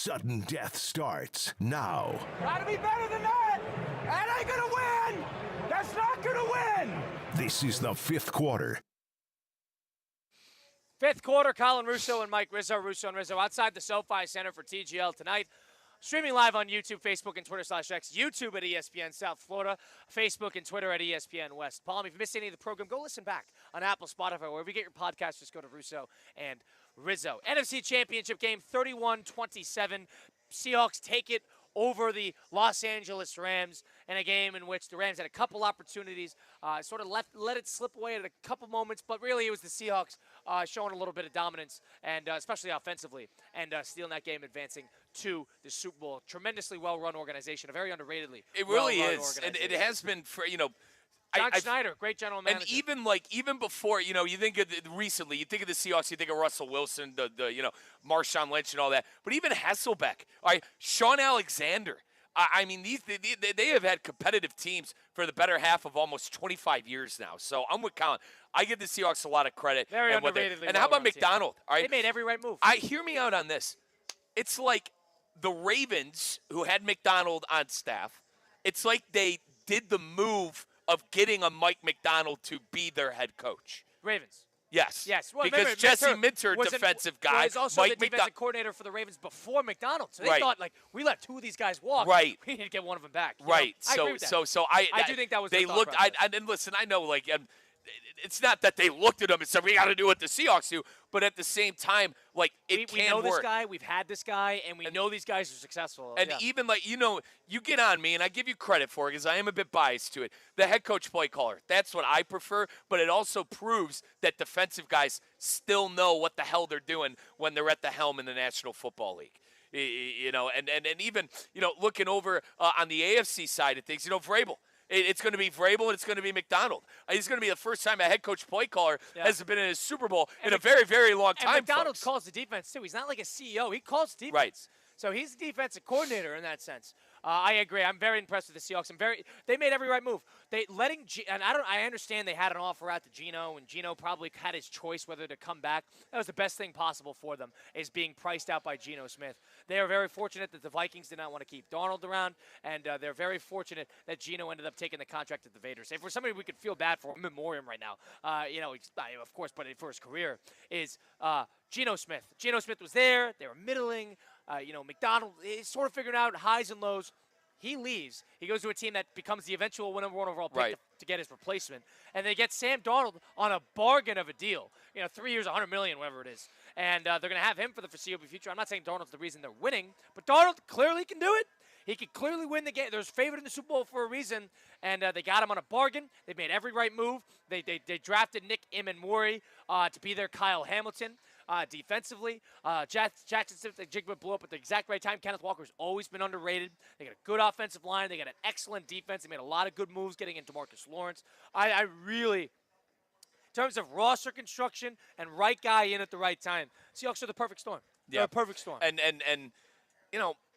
Sudden death starts now.
Gotta be better than that! That ain't gonna win! That's not gonna win!
This is the fifth quarter.
Fifth quarter, Colin Russo and Mike Rizzo, Russo and Rizzo, outside the SoFi Center for TGL tonight. Streaming live on YouTube, Facebook, and Twitter/X. YouTube at ESPN South Florida. Facebook and Twitter at ESPN West Palm. If you missed any of the program, go listen back on Apple, Spotify, wherever you get your podcast. Just go to Russo and Rizzo. NFC Championship game, 31-27. Seahawks take it over the Los Angeles Rams in a game in which the Rams had a couple opportunities, sort of let it slip away at a couple moments, but really it was the Seahawks showing a little bit of dominance, and especially offensively, and stealing that game, advancing to the Super Bowl. Tremendously well-run organization, a very underratedly
It really
well-run
is, and
organization.
it has been for
John Schneider, great general manager.
And even before, you think of recently, you think of the Seahawks, you think of Russell Wilson, the Marshawn Lynch and all that. But even Hasselbeck, all right, Sean Alexander. I mean, they have had competitive teams for the better half of almost 25 years now. So I'm with Colin. I give the Seahawks a lot of credit.
Very
and
underratedly.
And how about McDonald? All right,
they made every right move.
Hear me out on this. It's like the Ravens, who had McDonald on staff. It's like they did the move of getting a Mike McDonald to be their head coach.
Ravens.
Yes.
Well,
because
remember,
Jesse Minter, defensive guy.
Was also
Mike
the defensive coordinator for the Ravens before McDonald. So they
Right.
thought, we let two of these guys walk.
Right.
We need to get one of them back.
Right.
I agree with that.
So
I do think that was
they
the thought
looked.
process.
And listen, I know it's not that they looked at him and said we got to do what the Seahawks do, but at the same time, it
we
can
know
work.
this guy, we've had this guy, and we know these guys are successful.
And
yeah.
even you get on me, and I give you credit for it because I am a bit biased to it. The head coach play caller, that's what I prefer, but it also proves that defensive guys still know what the hell they're doing when they're at the helm in the National Football League. And even, looking over on the AFC side of things, Vrabel. It's going to be Vrabel and it's going to be McDonald. It's going to be the first time a head coach play caller has been in a Super Bowl in a very, very long time.
And McDonald
folks.
calls the defense, too. He's not like a CEO. He calls defense.
Right.
So he's the defensive coordinator in that sense. I agree. I'm very impressed with the Seahawks. They made every right move. I understand they had an offer out to Geno, and Geno probably had his choice whether to come back. That was the best thing possible for them, is being priced out by Geno Smith. They are very fortunate that the Vikings did not want to keep Darnold around, and they're very fortunate that Geno ended up taking the contract at the Raiders. If for somebody we could feel bad for, memoriam right now, of course, but for his career, is Geno Smith. Geno Smith was there. They were middling. McDonald is sort of figuring out highs and lows. He leaves. He goes to a team that becomes the eventual number one overall pick to get his replacement. And they get Sam Darnold on a bargain of a deal. 3 years, $100 million, whatever it is. And they're going to have him for the foreseeable future. I'm not saying Darnold's the reason they're winning, but Darnold clearly can do it. He could clearly win the game. They're favored in the Super Bowl for a reason, and they got him on a bargain. They made every right move. They drafted Nick Imanwori to be their Kyle Hamilton. Defensively, Jackson Smith-Njigba blew up at the exact right time. Kenneth Walker's always been underrated. They got a good offensive line. They got an excellent defense. They made a lot of good moves getting into Marcus Lawrence. I really, in terms of roster construction and right guy in at the right time, Seahawks are the perfect storm. They're a perfect storm.
And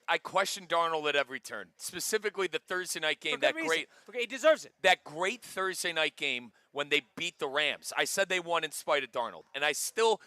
I question Darnold at every turn, specifically the Thursday night game.
Okay, he deserves it.
That great Thursday night game when they beat the Rams. I said they won in spite of Darnold, and I still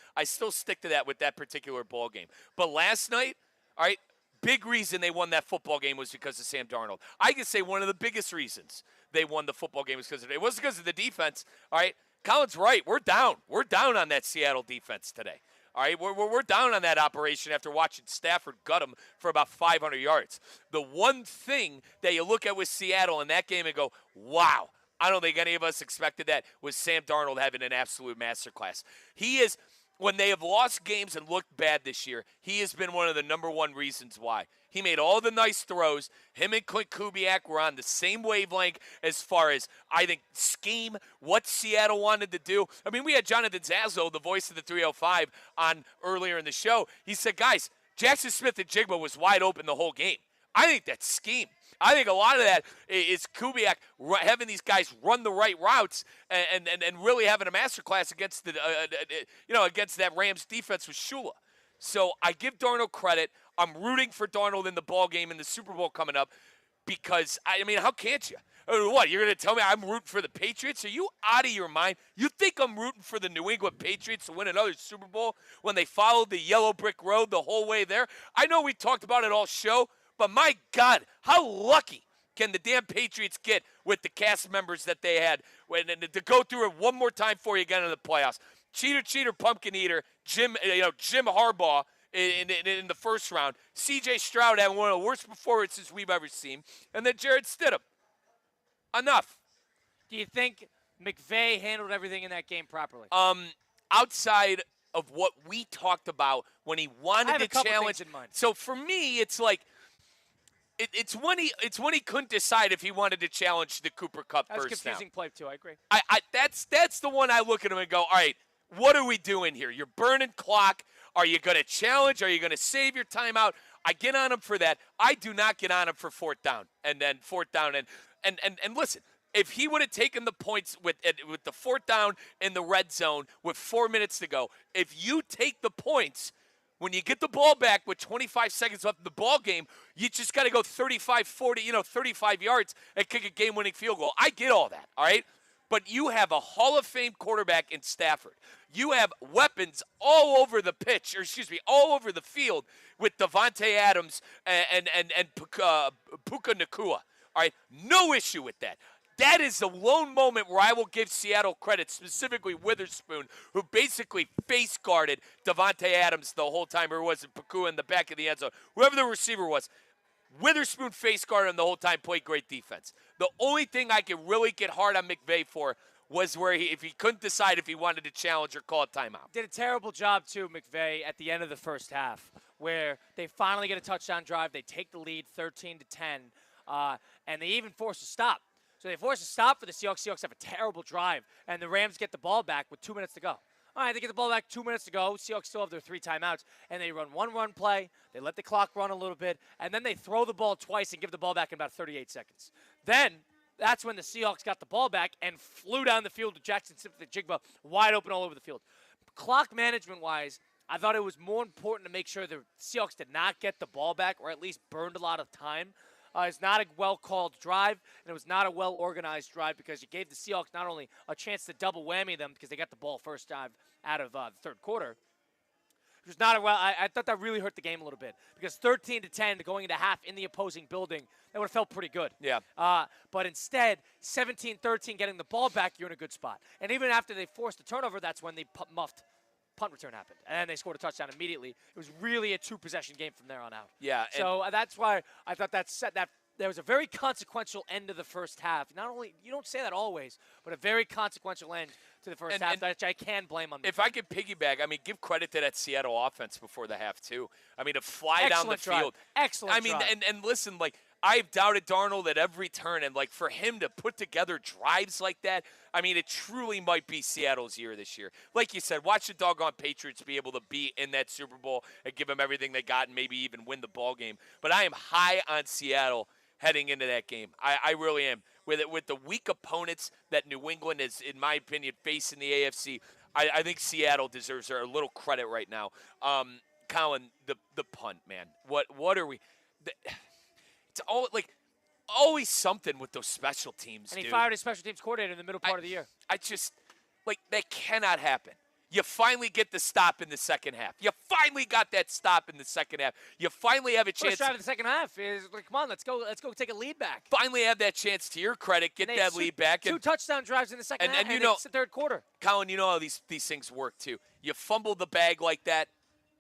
stick to that with that particular ball game. But last night, all right, big reason they won that football game was because of Sam Darnold. I could say one of the biggest reasons they won the football game was because of it. It wasn't because of the defense. All right, Colin's right. We're down. We're down on that Seattle defense today. All right, we're down on that operation after watching Stafford gut him for about 500 yards. The one thing that you look at with Seattle in that game and go, wow, I don't think any of us expected that, was Sam Darnold having an absolute masterclass. He is, when they have lost games and looked bad this year, he has been one of the number one reasons why. He made all the nice throws. Him and Clint Kubiak were on the same wavelength as far as, I think, scheme, what Seattle wanted to do. I mean, we had Jonathan Zazo, the voice of the 305, on earlier in the show. He said, guys, Jackson Smith-Njigba was wide open the whole game. I think that's scheme. I think a lot of that is Kubiak having these guys run the right routes and really having a masterclass against against that Rams defense with Shula. So I give Darnold credit. I'm rooting for Darnold in the ball game in the Super Bowl coming up because, I mean, how can't you? What, you're going to tell me I'm rooting for the Patriots? Are you out of your mind? You think I'm rooting for the New England Patriots to win another Super Bowl when they followed the yellow brick road the whole way there? I know we talked about it all show, but my God, how lucky can the damn Patriots get with the cast members that they had? And to go through it one more time for you again in the playoffs. Cheater, pumpkin eater, Jim Harbaugh in the first round. C.J. Stroud having one of the worst performances we've ever seen. And then Jarrett Stidham. Enough.
Do you think McVay handled everything in that game properly?
Outside of what we talked about when he wanted to challenge.
In mind.
So for me, it's like it's when he couldn't decide if he wanted to challenge the Cooper Kupp
That's
first down.
confusing play too. I agree.
That's the one I look at him and go, all right, what are we doing here? You're burning clock. Are you going to challenge? Are you going to save your timeout? I get on him for that. I do not get on him for fourth down. And listen, if he would have taken the points with the fourth down in the red zone with 4 minutes to go, if you take the points when you get the ball back with 25 seconds left in the ball game, you just got to go 35, 40, 35 yards and kick a game-winning field goal. I get all that, all right? But you have a Hall of Fame quarterback in Stafford. You have weapons all over the pitch, all over the field with Devontae Adams and Puka Nacua. All right, no issue with that. That is the lone moment where I will give Seattle credit, specifically Witherspoon, who basically face guarded Devontae Adams the whole time, or was it Puka in the back of the end zone? Whoever the receiver was, Witherspoon face guarded him the whole time, played great defense. The only thing I could really get hard on McVay for was where if he couldn't decide if he wanted to challenge or call a timeout.
Did a terrible job, too, McVay, at the end of the first half, where they finally get a touchdown drive. They take the lead 13-10, and they even force a stop. So they force a stop for the Seahawks. Seahawks have a terrible drive, and the Rams get the ball back with 2 minutes to go. All right, they get the ball back 2 minutes to go. Seahawks still have their 3 timeouts, and they run one run play. They let the clock run a little bit, and then they throw the ball twice and give the ball back in about 38 seconds. Then that's when the Seahawks got the ball back and flew down the field to Jackson Smith-Njigba, wide open all over the field. Clock management-wise, I thought it was more important to make sure the Seahawks did not get the ball back or at least burned a lot of time. It's not a well-called drive, and it was not a well-organized drive because it gave the Seahawks not only a chance to double whammy them because they got the ball first drive out of the third quarter. It was not I thought that really hurt the game a little bit because 13-10 going into half in the opposing building, that would have felt pretty good.
Yeah.
But instead, 17-13 getting the ball back, you're in a good spot. And even after they forced the turnover, that's when the punt return happened, and they scored a touchdown immediately. It was really a 2-possession game from there on out.
Yeah.
So that's why I thought that there was a very consequential end to the first half. Not only, you don't say that always, but a very consequential end to the first half, which I can blame on.
If I could piggyback, I mean, give credit to that Seattle offense before the half too. I mean, to fly down the field.
Excellent
drive. And listen, like, I've doubted Darnold at every turn, and like for him to put together drives like that, I mean, it truly might be Seattle's year this year. Like you said, watch the doggone Patriots be able to be in that Super Bowl and give them everything they got and maybe even win the ball game. But I am high on Seattle heading into that game. I really am. With the weak opponents that New England is, in my opinion, facing the AFC, I think Seattle deserves a little credit right now. Colin, the punt, man. What are we? It's always something with those special teams.
And he fired his special teams coordinator in the middle part of the year.
I just that cannot happen. You finally get the stop in the second half. You finally got that stop in the second half. You finally have a chance.
First drive of the second half is like, come on, let's go take a lead back.
Finally have that chance, to your credit, get that lead back.
Two touchdown drives in the second half, and it's the third quarter.
Colin, you know how these things work too. You fumble the bag like that,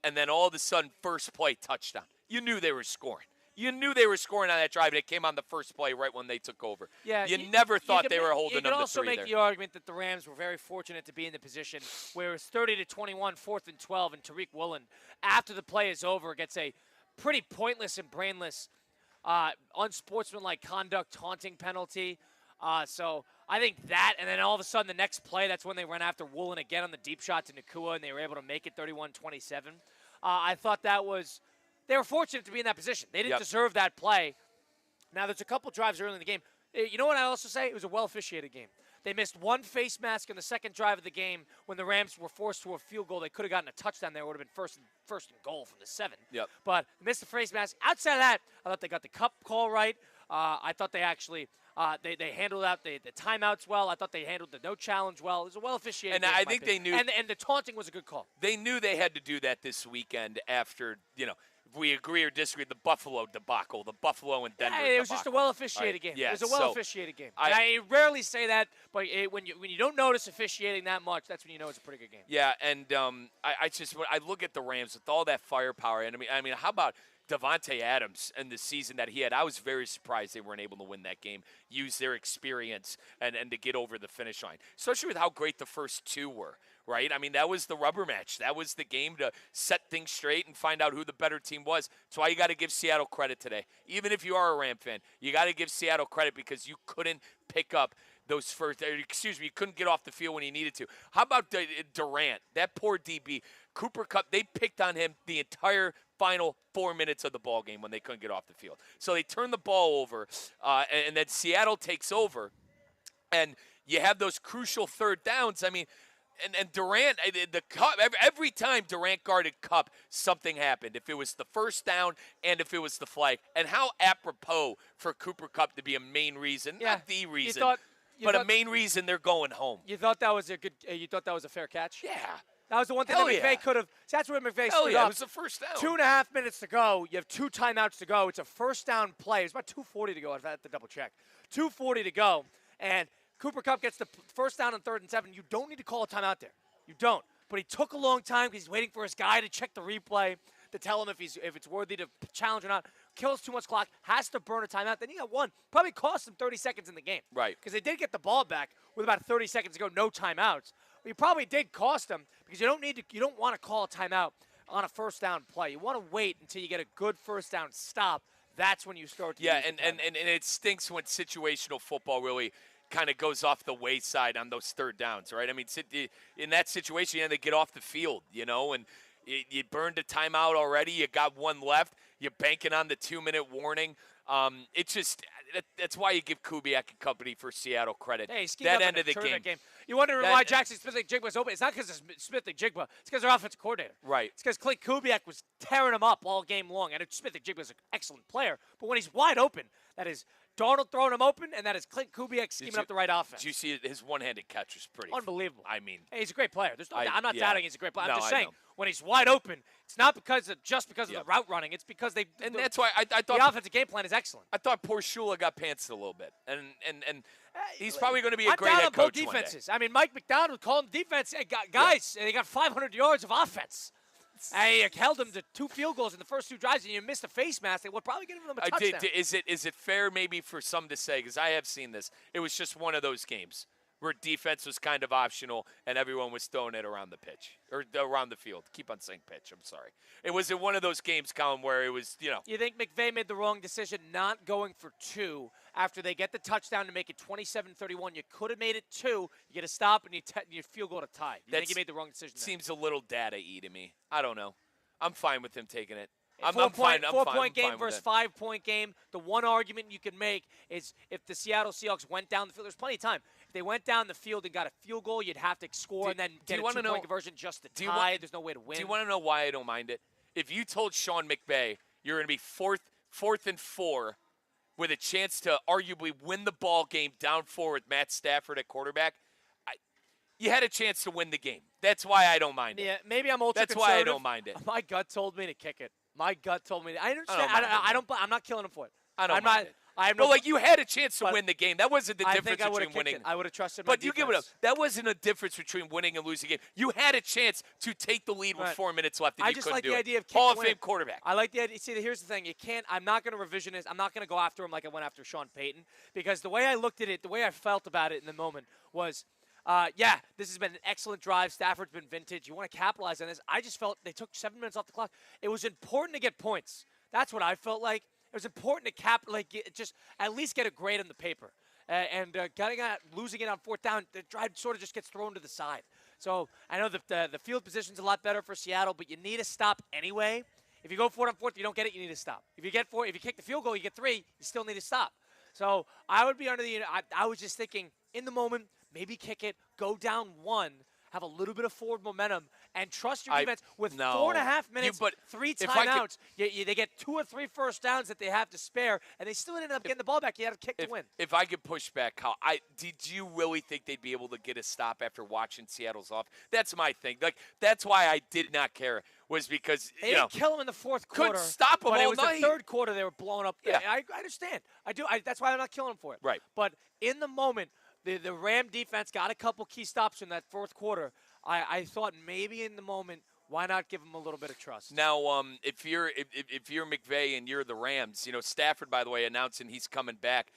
and then all of a sudden, first play, touchdown. You knew they were scoring. You knew they were scoring on that drive, and it came on the first play right when they took over.
Yeah,
you never thought they were holding them to 3 there.
You could also make the argument that the Rams were very fortunate to be in the position where it's 30-21, 4th and 12, and Tariq Woolen, after the play is over, gets a pretty pointless and brainless, unsportsmanlike conduct taunting penalty. So I think that, and then all of a sudden the next play, that's when they ran after Woolen again on the deep shot to Nacua, and they were able to make it 31-27. I thought that was... They were fortunate to be in that position. They didn't deserve that play. Now, there's a couple drives early in the game. You know what I also say? It was a well-officiated game. They missed one face mask in the second drive of the game when the Rams were forced to a field goal. They could have gotten a touchdown there. It would have been first and goal from the 7.
Yep.
But missed the face mask. Outside of that, I thought they got the cup call right. I thought they actually they handled out the timeouts well. I thought they handled the no challenge well. It was a well officiated game,
I think they knew.
And the taunting was a good call.
They knew they had to do that this weekend after, if we agree or disagree, the Buffalo debacle, the Buffalo and Denver
it was
debacle.
just a well officiated game.
Yeah,
it was a well officiated game.
I
rarely say that, but when you don't notice officiating that much, that's when you know it's a pretty good game.
Yeah, and I look at the Rams with all that firepower, and I mean, how about Devontae Adams and the season that he had? I was very surprised they weren't able to win that game, use their experience, and to get over the finish line, especially with how great the first two were, right? I mean, that was the rubber match. That was the game to set things straight and find out who the better team was. That's why you got to give Seattle credit today. Even if you are a Ram fan, you got to give Seattle credit because you couldn't pick up those you couldn't get off the field when you needed to. How about Durant, that poor DB? Cooper Kupp, they picked on him the entire final 4 minutes of the ball game when they couldn't get off the field. So they turn the ball over, and then Seattle takes over, and you have those crucial third downs. I mean, and Durant, the Kupp, every time Durant guarded Kupp, something happened. If it was the first down and if it was the flag. And how apropos for Cooper Kupp to be a main reason, not the reason, but a main reason they're going home.
You thought that was a fair catch?
Yeah.
That was the one thing that McVay could have. That's where McVay screwed up.
It was the first down.
2.5 minutes to go. You have 2 timeouts to go. It's a first down play. It's about 2:40 to go. I've had to double check. 2:40 to go, and Cooper Kupp gets the first down on 3rd and 7. You don't need to call a timeout there. You don't. But he took a long time because he's waiting for his guy to check the replay to tell him if it's worthy to challenge or not. Kills too much clock. Has to burn a timeout. Then he got one. Probably cost him 30 seconds in the game.
Right.
Because they did get the ball back with about 30 seconds to go. No timeouts. But you probably did cost them because you don't want to call a timeout on a first down play. You want to wait until you get a good first down stop. That's when you start to use the
and it stinks when situational football really kind of goes off the wayside on those third downs, right? I mean, in that situation, you had to get off the field, and you burned a timeout already. You got one left. You're banking on the 2-minute warning. It's just that's why you give Kubiak and company for Seattle credit.
Hey,
that end of the game.
You wonder why Jackson Smith-Njigba was open. It's not because of Smith-Njigba. It's because their offensive coordinator.
Right.
It's because Clint Kubiak was tearing him up all game long. And Smith-Njigba was an excellent player. But when he's wide open, that is Darnold throwing him open, and that is Clint Kubiak scheming up the right offense.
Did you see his one-handed catch was pretty
unbelievable?
I mean,
hey, he's a great player. I'm not doubting he's a great player. I'm just saying
know.
when he's wide open, it's not because of the route running. It's because
that's why I thought
the offensive game plan is excellent.
I thought poor Shula got pantsed a little bit, and he's probably going to be a great
head
head
coach.
Both
defenses. I mean, Mike McDonald called them defense. Guys, they got 500 yards of offense. He held them to 2 field goals in the first 2 drives, and you missed a face mask. They would probably give them a touchdown.
Is it fair maybe for some to say, because I have seen this, it was just one of those games where defense was kind of optional and everyone was throwing it around the pitch or around the field. Keep on saying pitch. I'm sorry. It was in one of those games, Colin, where it was,
You think McVay made the wrong decision not going for 2 after they get the touchdown to make it 27-31? You could have made it 2. You get a stop and you field goal to tie. You think he made the wrong decision?
Seems a little data-y to me. I don't know. I'm fine with him taking it. I'm
fine.
I'm
4-point game
fine
versus
with
5-point game. The one argument you can make is if the Seattle Seahawks went down the field, there's plenty of time. If they went down the field and got a field goal, you'd have to score and then get a 2-point conversion just to tie. There's no way to win.
Do you want to know why I don't mind it? If you told Sean McVay you're going to be fourth and 4 with a chance to arguably win the ball game down 4 with Matt Stafford at quarterback, you had a chance to win the game. That's why I don't mind it.
Yeah, maybe I'm ultra
That's why I don't mind it.
My gut told me to kick it. My gut told me. I understand. I'm not killing him for it.
I'm not. You had a chance to win the game. That wasn't the difference between winning.
I would have trusted my defense.
But you give it up. That wasn't a difference between winning and losing a game. You had a chance to take the lead with 4 minutes left, and
I
you
just
couldn't
like
do
the
it.
idea of
Hall of Fame quarterback.
I like the idea. See, here's the thing. You can't. I'm not going to revisionist. I'm not going to go after him like I went after Sean Payton, because the way I looked at it, the way I felt about it in the moment was, this has been an excellent drive. Stafford's been vintage. You want to capitalize on this. I just felt they took 7 minutes off the clock. It was important to get points. That's what I felt like. It was important to just at least get a grade on the paper. Losing it on 4th down, the drive sort of just gets thrown to the side. So I know that the field position's a lot better for Seattle, but you need a stop anyway. If you go for it on 4th, you don't get it, you need a stop. If you kick the field goal, you get 3, you still need a stop. So I would be I was just thinking in the moment, maybe kick it, go down 1. have a little bit of forward momentum, and trust your
I-
defense with
no.
4.5 minutes,
but
3
if I could-
timeouts. They get 2 or 3 first downs that they have to spare, and they still ended up getting the ball back. You had to kick to win.
If I could push back, Kyle, did you really think they'd be able to get a stop after watching Seattle's off? That's my thing. Like that's why I did not care. Was because
They didn't kill him in the fourth quarter.
couldn't stop him
but
all
it was
night.
the third quarter they were blowing up.
Yeah.
I understand. I do. That's why I'm not killing him for it.
Right.
But in the moment, the Ram defense got a couple key stops in that fourth quarter. I thought maybe in the moment, why not give him a little bit of trust?
Now, if you're McVay and you're the Rams, Stafford, by the way, announcing he's coming back.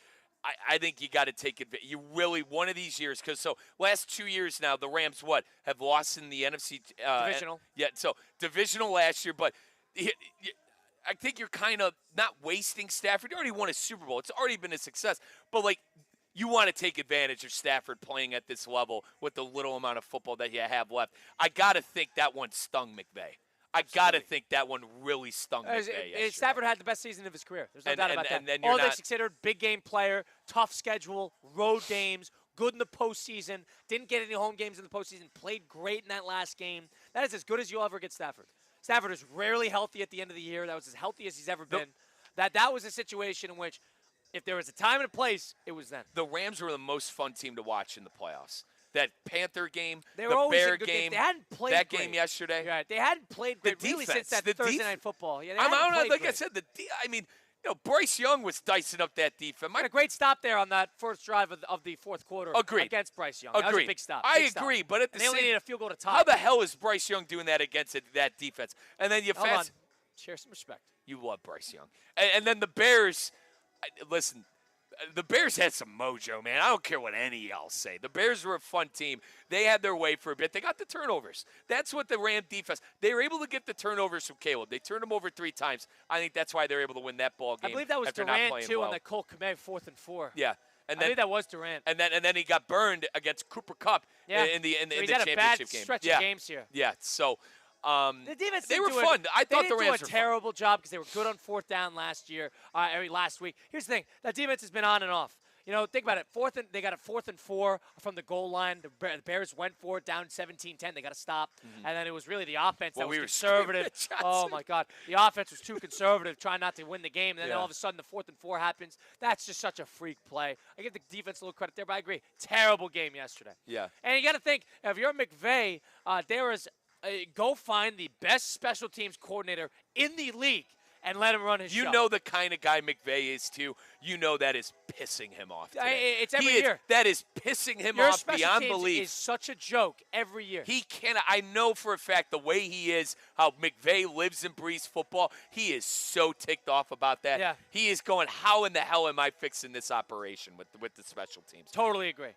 I think you got to take it. You really one of these years because last 2 years now the Rams have lost in the NFC
Divisional.
Yeah, so divisional last year, but I think you're kind of not wasting Stafford. You already won a Super Bowl. It's already been a success, but you want to take advantage of Stafford playing at this level with the little amount of football that you have left. I got to think that one stung McVay. I got to think that one really stung McVay yesterday.
Stafford had the best season of his career. There's no doubt about that.
And then
All things considered, big game player, tough schedule, road games, good in the postseason, didn't get any home games in the postseason, played great in that last game. That is as good as you'll ever get Stafford. Stafford is rarely healthy at the end of the year. That was as healthy as he's ever been. That was a situation in which if there was a time and a place, it was then.
The Rams were the most fun team to watch in the playoffs. That Panther game,
They
the
were always
Bear
a good
game,
They hadn't played
that
great.
game yesterday.
Right. They hadn't played great really since that Thursday night football. Yeah,
I said, Bryce Young was dicing up that defense.
A great stop there on that first drive of the fourth quarter.
Agreed.
Against Bryce Young.
Agreed.
That was a big stop.
I
Big
agree,
stop.
but at the
they only
same,
needed a field goal to tie.
How the hell is Bryce Young doing that against that defense? And then you
Hold on.
fast.
Share some respect.
You love Bryce Young, and then the Bears. Listen. The Bears had some mojo, man. I don't care what any of y'all say. The Bears were a fun team. They had their way for a bit. They got the turnovers. That's what the Ram defense. They were able to get the turnovers from Caleb. They turned him over 3 times. I think that's why they're able to win that ball game.
I believe that was
after not
Durant
playing
too
well.
on the Colt Kmet 4th and 4.
Yeah,
I believe that was Durant.
And then he got burned against Cooper Kupp in the
he's
championship
had a bad
game.
stretch of games here.
Yeah, so.
The defense
they were
didn't do
fun. I thought
they
the
didn't
Rams
do a
were
terrible job because they were good on 4th down last week. Here's the thing: that defense has been on and off. Think about it. They got a 4th and 4 from the goal line. The Bears went for it down 17-10. They got to stop, and then it was really the offense that was conservative. Oh my God, the offense was too conservative, trying not to win the game. And then all of a sudden, the 4th and 4 happens. That's just such a freak play. I give the defense a little credit there, but I agree. Terrible game yesterday.
Yeah.
And you got to think if you're McVay, there is. Go find the best special teams coordinator in the league and let him run his show.
You know the kind of guy McVay is, too. You know that is pissing him off today.
It's every year.
That is pissing him
Your
off
special
beyond
teams
belief.
is such a joke every year.
He cannot. I know for a fact the way he is, how McVay lives and breathes football, he is so ticked off about that.
Yeah.
He is going, how in the hell am I fixing this operation with the special teams?
Totally agree.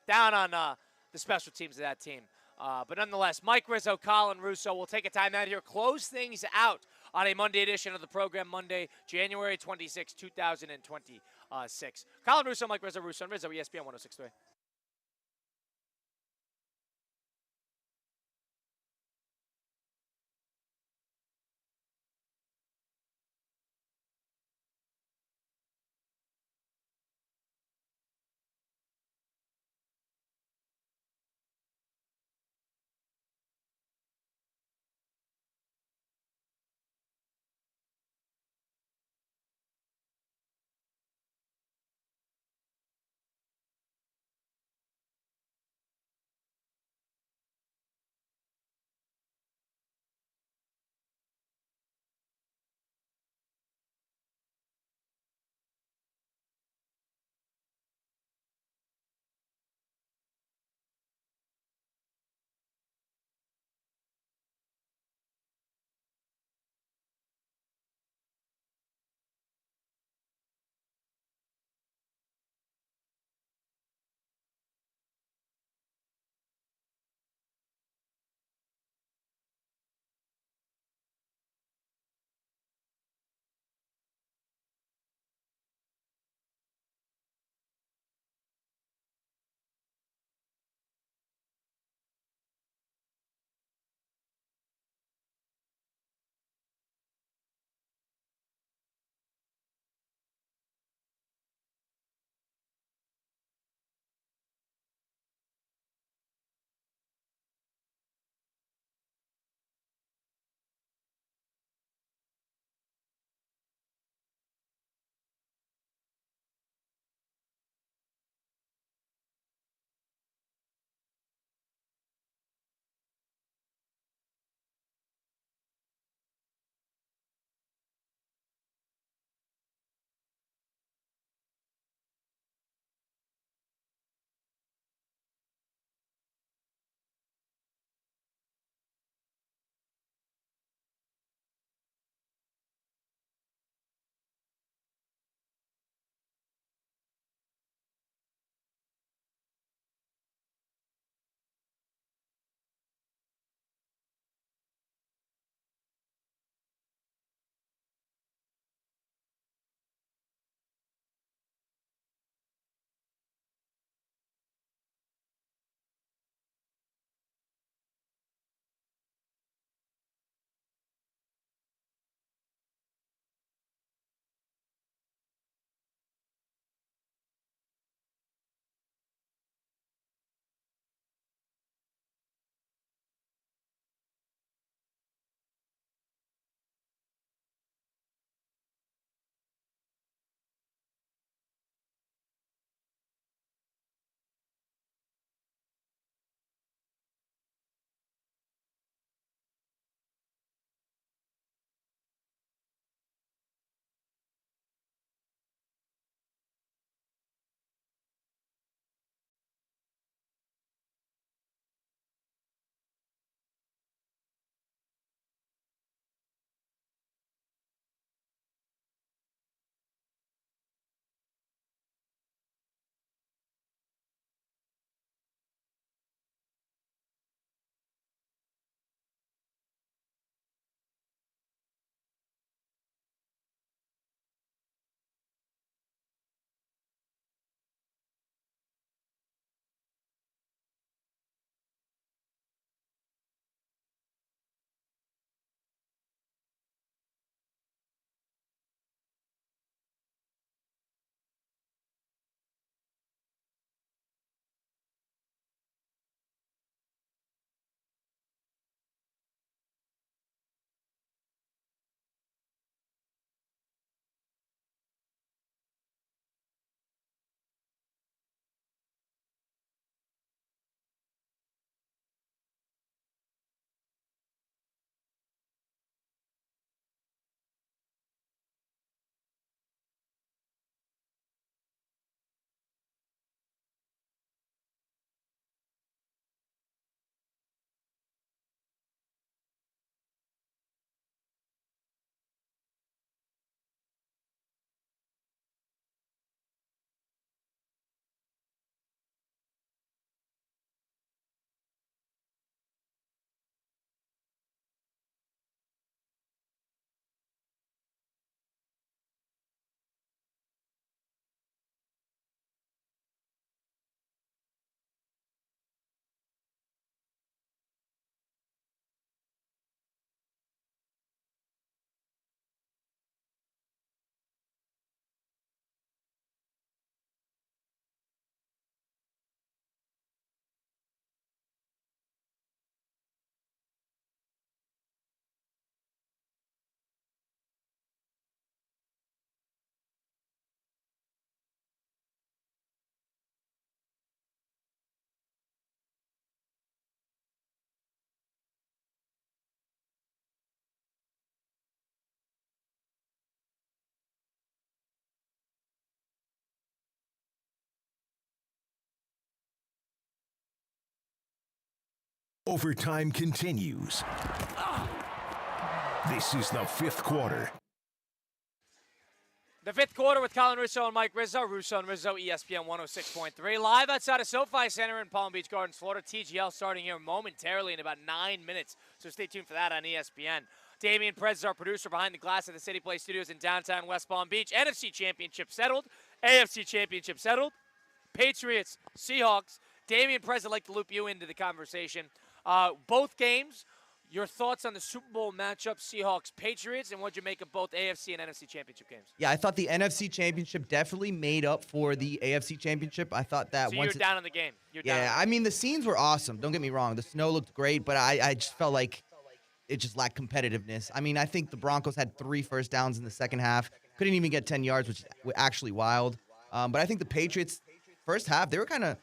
Down on the special teams of that team. But nonetheless, Mike Rizzo, Colin Russo will take a time out here, close things out on a Monday edition of the program, Monday, January 26, 2026. Colin Russo, Mike Rizzo, Russo and Rizzo, ESPN 106.3.
Overtime continues. This is the fifth quarter.
The fifth quarter with Colin Russo and Mike Rizzo. Russo and Rizzo, ESPN 106.3. Live outside of SoFi Center in Palm Beach Gardens, Florida. TGL starting here momentarily in about 9 minutes. So stay tuned for that on ESPN. Damian Perez is our producer behind the glass at the City Play Studios in downtown West Palm Beach. NFC Championship settled. AFC Championship settled. Patriots, Seahawks. Damian Perez, I'd like to loop you into the conversation. Both games, your thoughts on the Super Bowl matchup, Seahawks-Patriots, and what'd you make of both AFC and NFC Championship games?
Yeah, I thought the NFC Championship definitely made up for the AFC Championship. I thought that
So
once
you're down on the game.
I mean, the scenes were awesome. Don't get me wrong. The snow looked great, but I just felt like it just lacked competitiveness. I mean, I think the Broncos had 3 first downs in the second half. Couldn't even get 10 yards, which is actually wild. But I think the Patriots, first half, they were kind of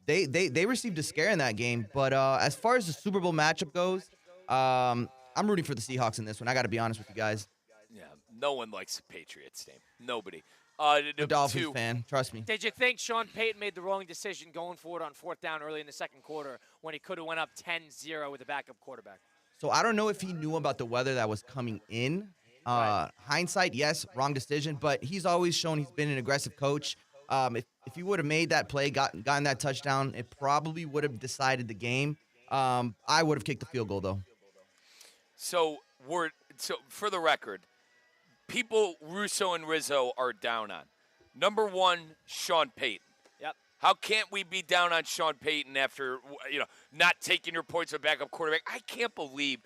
they received a scare in that game. But as far as the Super Bowl matchup goes, I'm rooting for the Seahawks in this one. I got to be honest with you guys.
Yeah, no one likes the Patriots team. Nobody.
The Dolphins fan, trust me.
Did you think Sean Payton made the wrong decision going forward on 4th down early in the second quarter when he could have went up 10-0 with a backup quarterback?
So I don't know if he knew about the weather that was coming in. Hindsight, yes, wrong decision, but he's always shown he's been an aggressive coach. If he would have made that play, gotten that touchdown, it probably would have decided the game. I would have kicked the field goal, though.
So for the record, people Russo and Rizzo are down on. Number one, Sean Payton.
Yep.
How can't we be down on Sean Payton after not taking your points with backup quarterback? I can't believe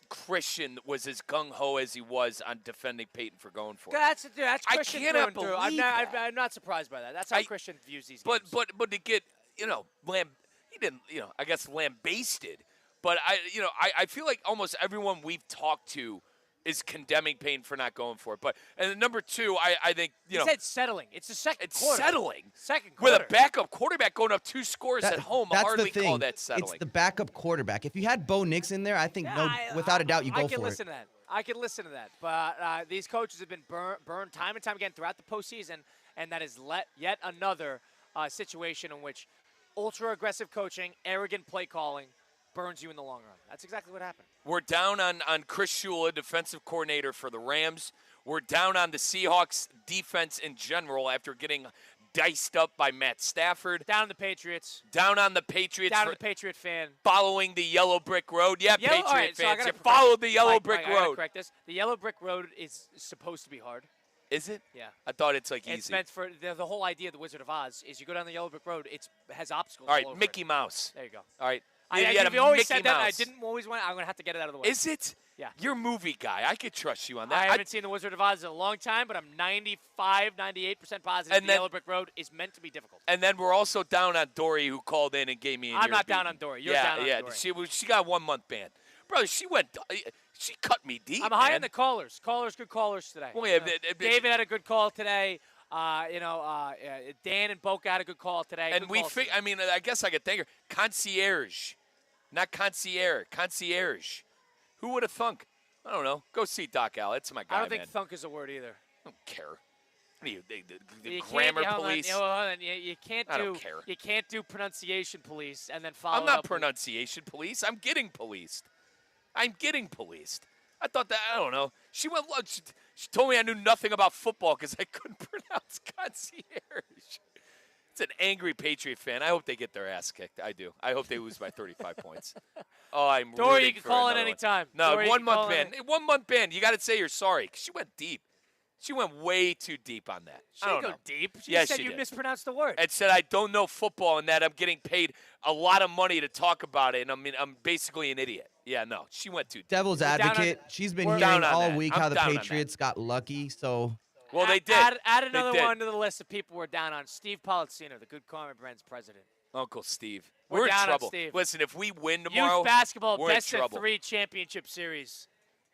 Christian was as gung-ho as he was on defending Payton for going for it.
That's Christian
I cannot
through and through.
believe
I'm not surprised by that. That's how Christian views these
but,
games.
But to get, he didn't, I guess lambasted. But I feel like almost everyone we've talked to is condemning Payton for not going for it. But and number two, I think
He said settling. It's the second quarter.
Settling.
Second quarter.
With a backup quarterback going up 2 scores at home, I
That's
hardly
the thing.
call that settling.
It's the backup quarterback. If you had Bo Nix in there, I think without a doubt you go for it.
I can listen to that. I can listen to that. But these coaches have been burned time and time again throughout the postseason, and that is yet another situation in which ultra-aggressive coaching, arrogant play calling burns you in the long run. That's exactly what happened.
We're down on Chris Shula, defensive coordinator for the Rams. We're down on the Seahawks defense in general after getting diced up by Matt Stafford.
Down on the Patriots.
Down on the Patriots.
Down on the Patriot fan.
Following the yellow brick road. Yeah, Patriot
right, so
fans. You followed the yellow brick
I gotta
road.
correct this. The yellow brick road is supposed to be hard.
Is it?
Yeah.
I thought it's like
It's
easy.
meant for the whole idea of the Wizard of Oz is you go down the yellow brick road. It has obstacles.
All right,
all over
Mickey
it.
Mouse.
There you go.
All right.
I've always
Mickey
said that. I
Mouse.
didn't always want. I'm gonna have to get it out of the way.
Is it?
Yeah.
You're a movie guy. I could trust you on that.
I haven't seen The Wizard of Oz in a long time, but I'm 98% positive
And
the
then-
yellow brick road is meant to be difficult.
And then we're also down on Dory, who called in and gave me.
I'm not down on Dory. You're down on Dory.
She got a 1-month ban. Brother, she cut me deep.
I'm high
man.
on the callers. Good callers today.
Well, yeah,
David had a good call today. Dan and Boca had a good call today.
And
Good calls today.
I guess I could thank her. Concierge. Not concierge. Concierge. Who would have thunk? I don't know. Go see Doc Al. It's my guy,
I don't think
man.
thunk is a word either.
I don't care. What are you, the
You
grammar
can't- hold on,
police?
hold on. You can't
I
do.
don't care.
You can't do pronunciation police and then follow.
I'm
it
not
up with-
pronunciation police. I'm getting policed. I'm getting policed. I thought that, I don't know. She told me I knew nothing about football because I couldn't pronounce concierge. It's an angry Patriot fan. I hope they get their ass kicked. I do. I hope they lose by 35 points. Oh, I'm
Dory,
rooting
you can
for
call it
another one.
anytime.
No,
Dory, you
1
can call
month
it
ban. 1 month ban. You got to say you're sorry because she went deep. She went way too deep on that.
She
I don't
didn't
know.
go deep. She
Yes,
said
she
you
did.
mispronounced the word.
And said I don't know football and that I'm getting paid a lot of money to talk about it, and I'm basically an idiot. Yeah, no, she went too deep.
Devil's
We're down on-
advocate. She's been
we're
hearing
down on
all
that.
week
I'm
how the
down on that.
Patriots got lucky. So
Well, they did.
Add
They
another
did.
one to the list of people we're down on. Steve Politzino, the Good Karma Brands president.
Uncle Steve.
We're
in
down on
trouble.
Steve.
Listen, if we win tomorrow,
Youth basketball
we're in
best of
trouble.
3 championship series.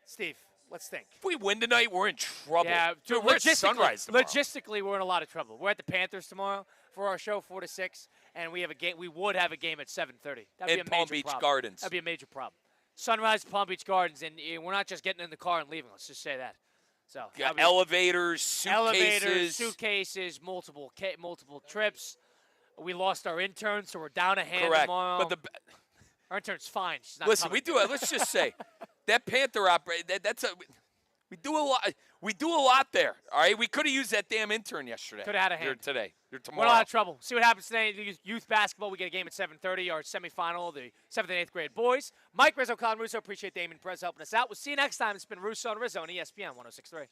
Steve, let's think.
If we win tonight, we're in trouble.
Yeah,
Dude, we're at Sunrise tomorrow.
Logistically, we're in a lot of trouble. We're at the Panthers tomorrow for our show 4 to 6, and we have a game. We would have a game at 7:30. That'd be
In
a
Palm
major
Beach
problem.
Gardens.
That'd be a major problem. Sunrise, Palm Beach Gardens, and we're not just getting in the car and leaving. Let's just say that. So
Yeah,
that'd be-
elevators, suitcases.
suitcases, multiple trips. We lost our intern, so we're down a hand
Correct.
tomorrow.
But
Our intern's fine. She's not
Listen,
coming.
let's just say that Panther operator. We do a lot. We do a lot there. All right. We could have used that damn intern yesterday.
Could have had a hand.
Or today. Or
We're
tomorrow.
in a lot of trouble. See what happens today. Youth basketball. We get a game at 7:30. Our semifinal, the 7th and 8th grade boys. Mike Rizzo, Colin Russo. Appreciate Damon Perez helping us out. We'll see you next time. It's been Russo and Rizzo on ESPN 106.3.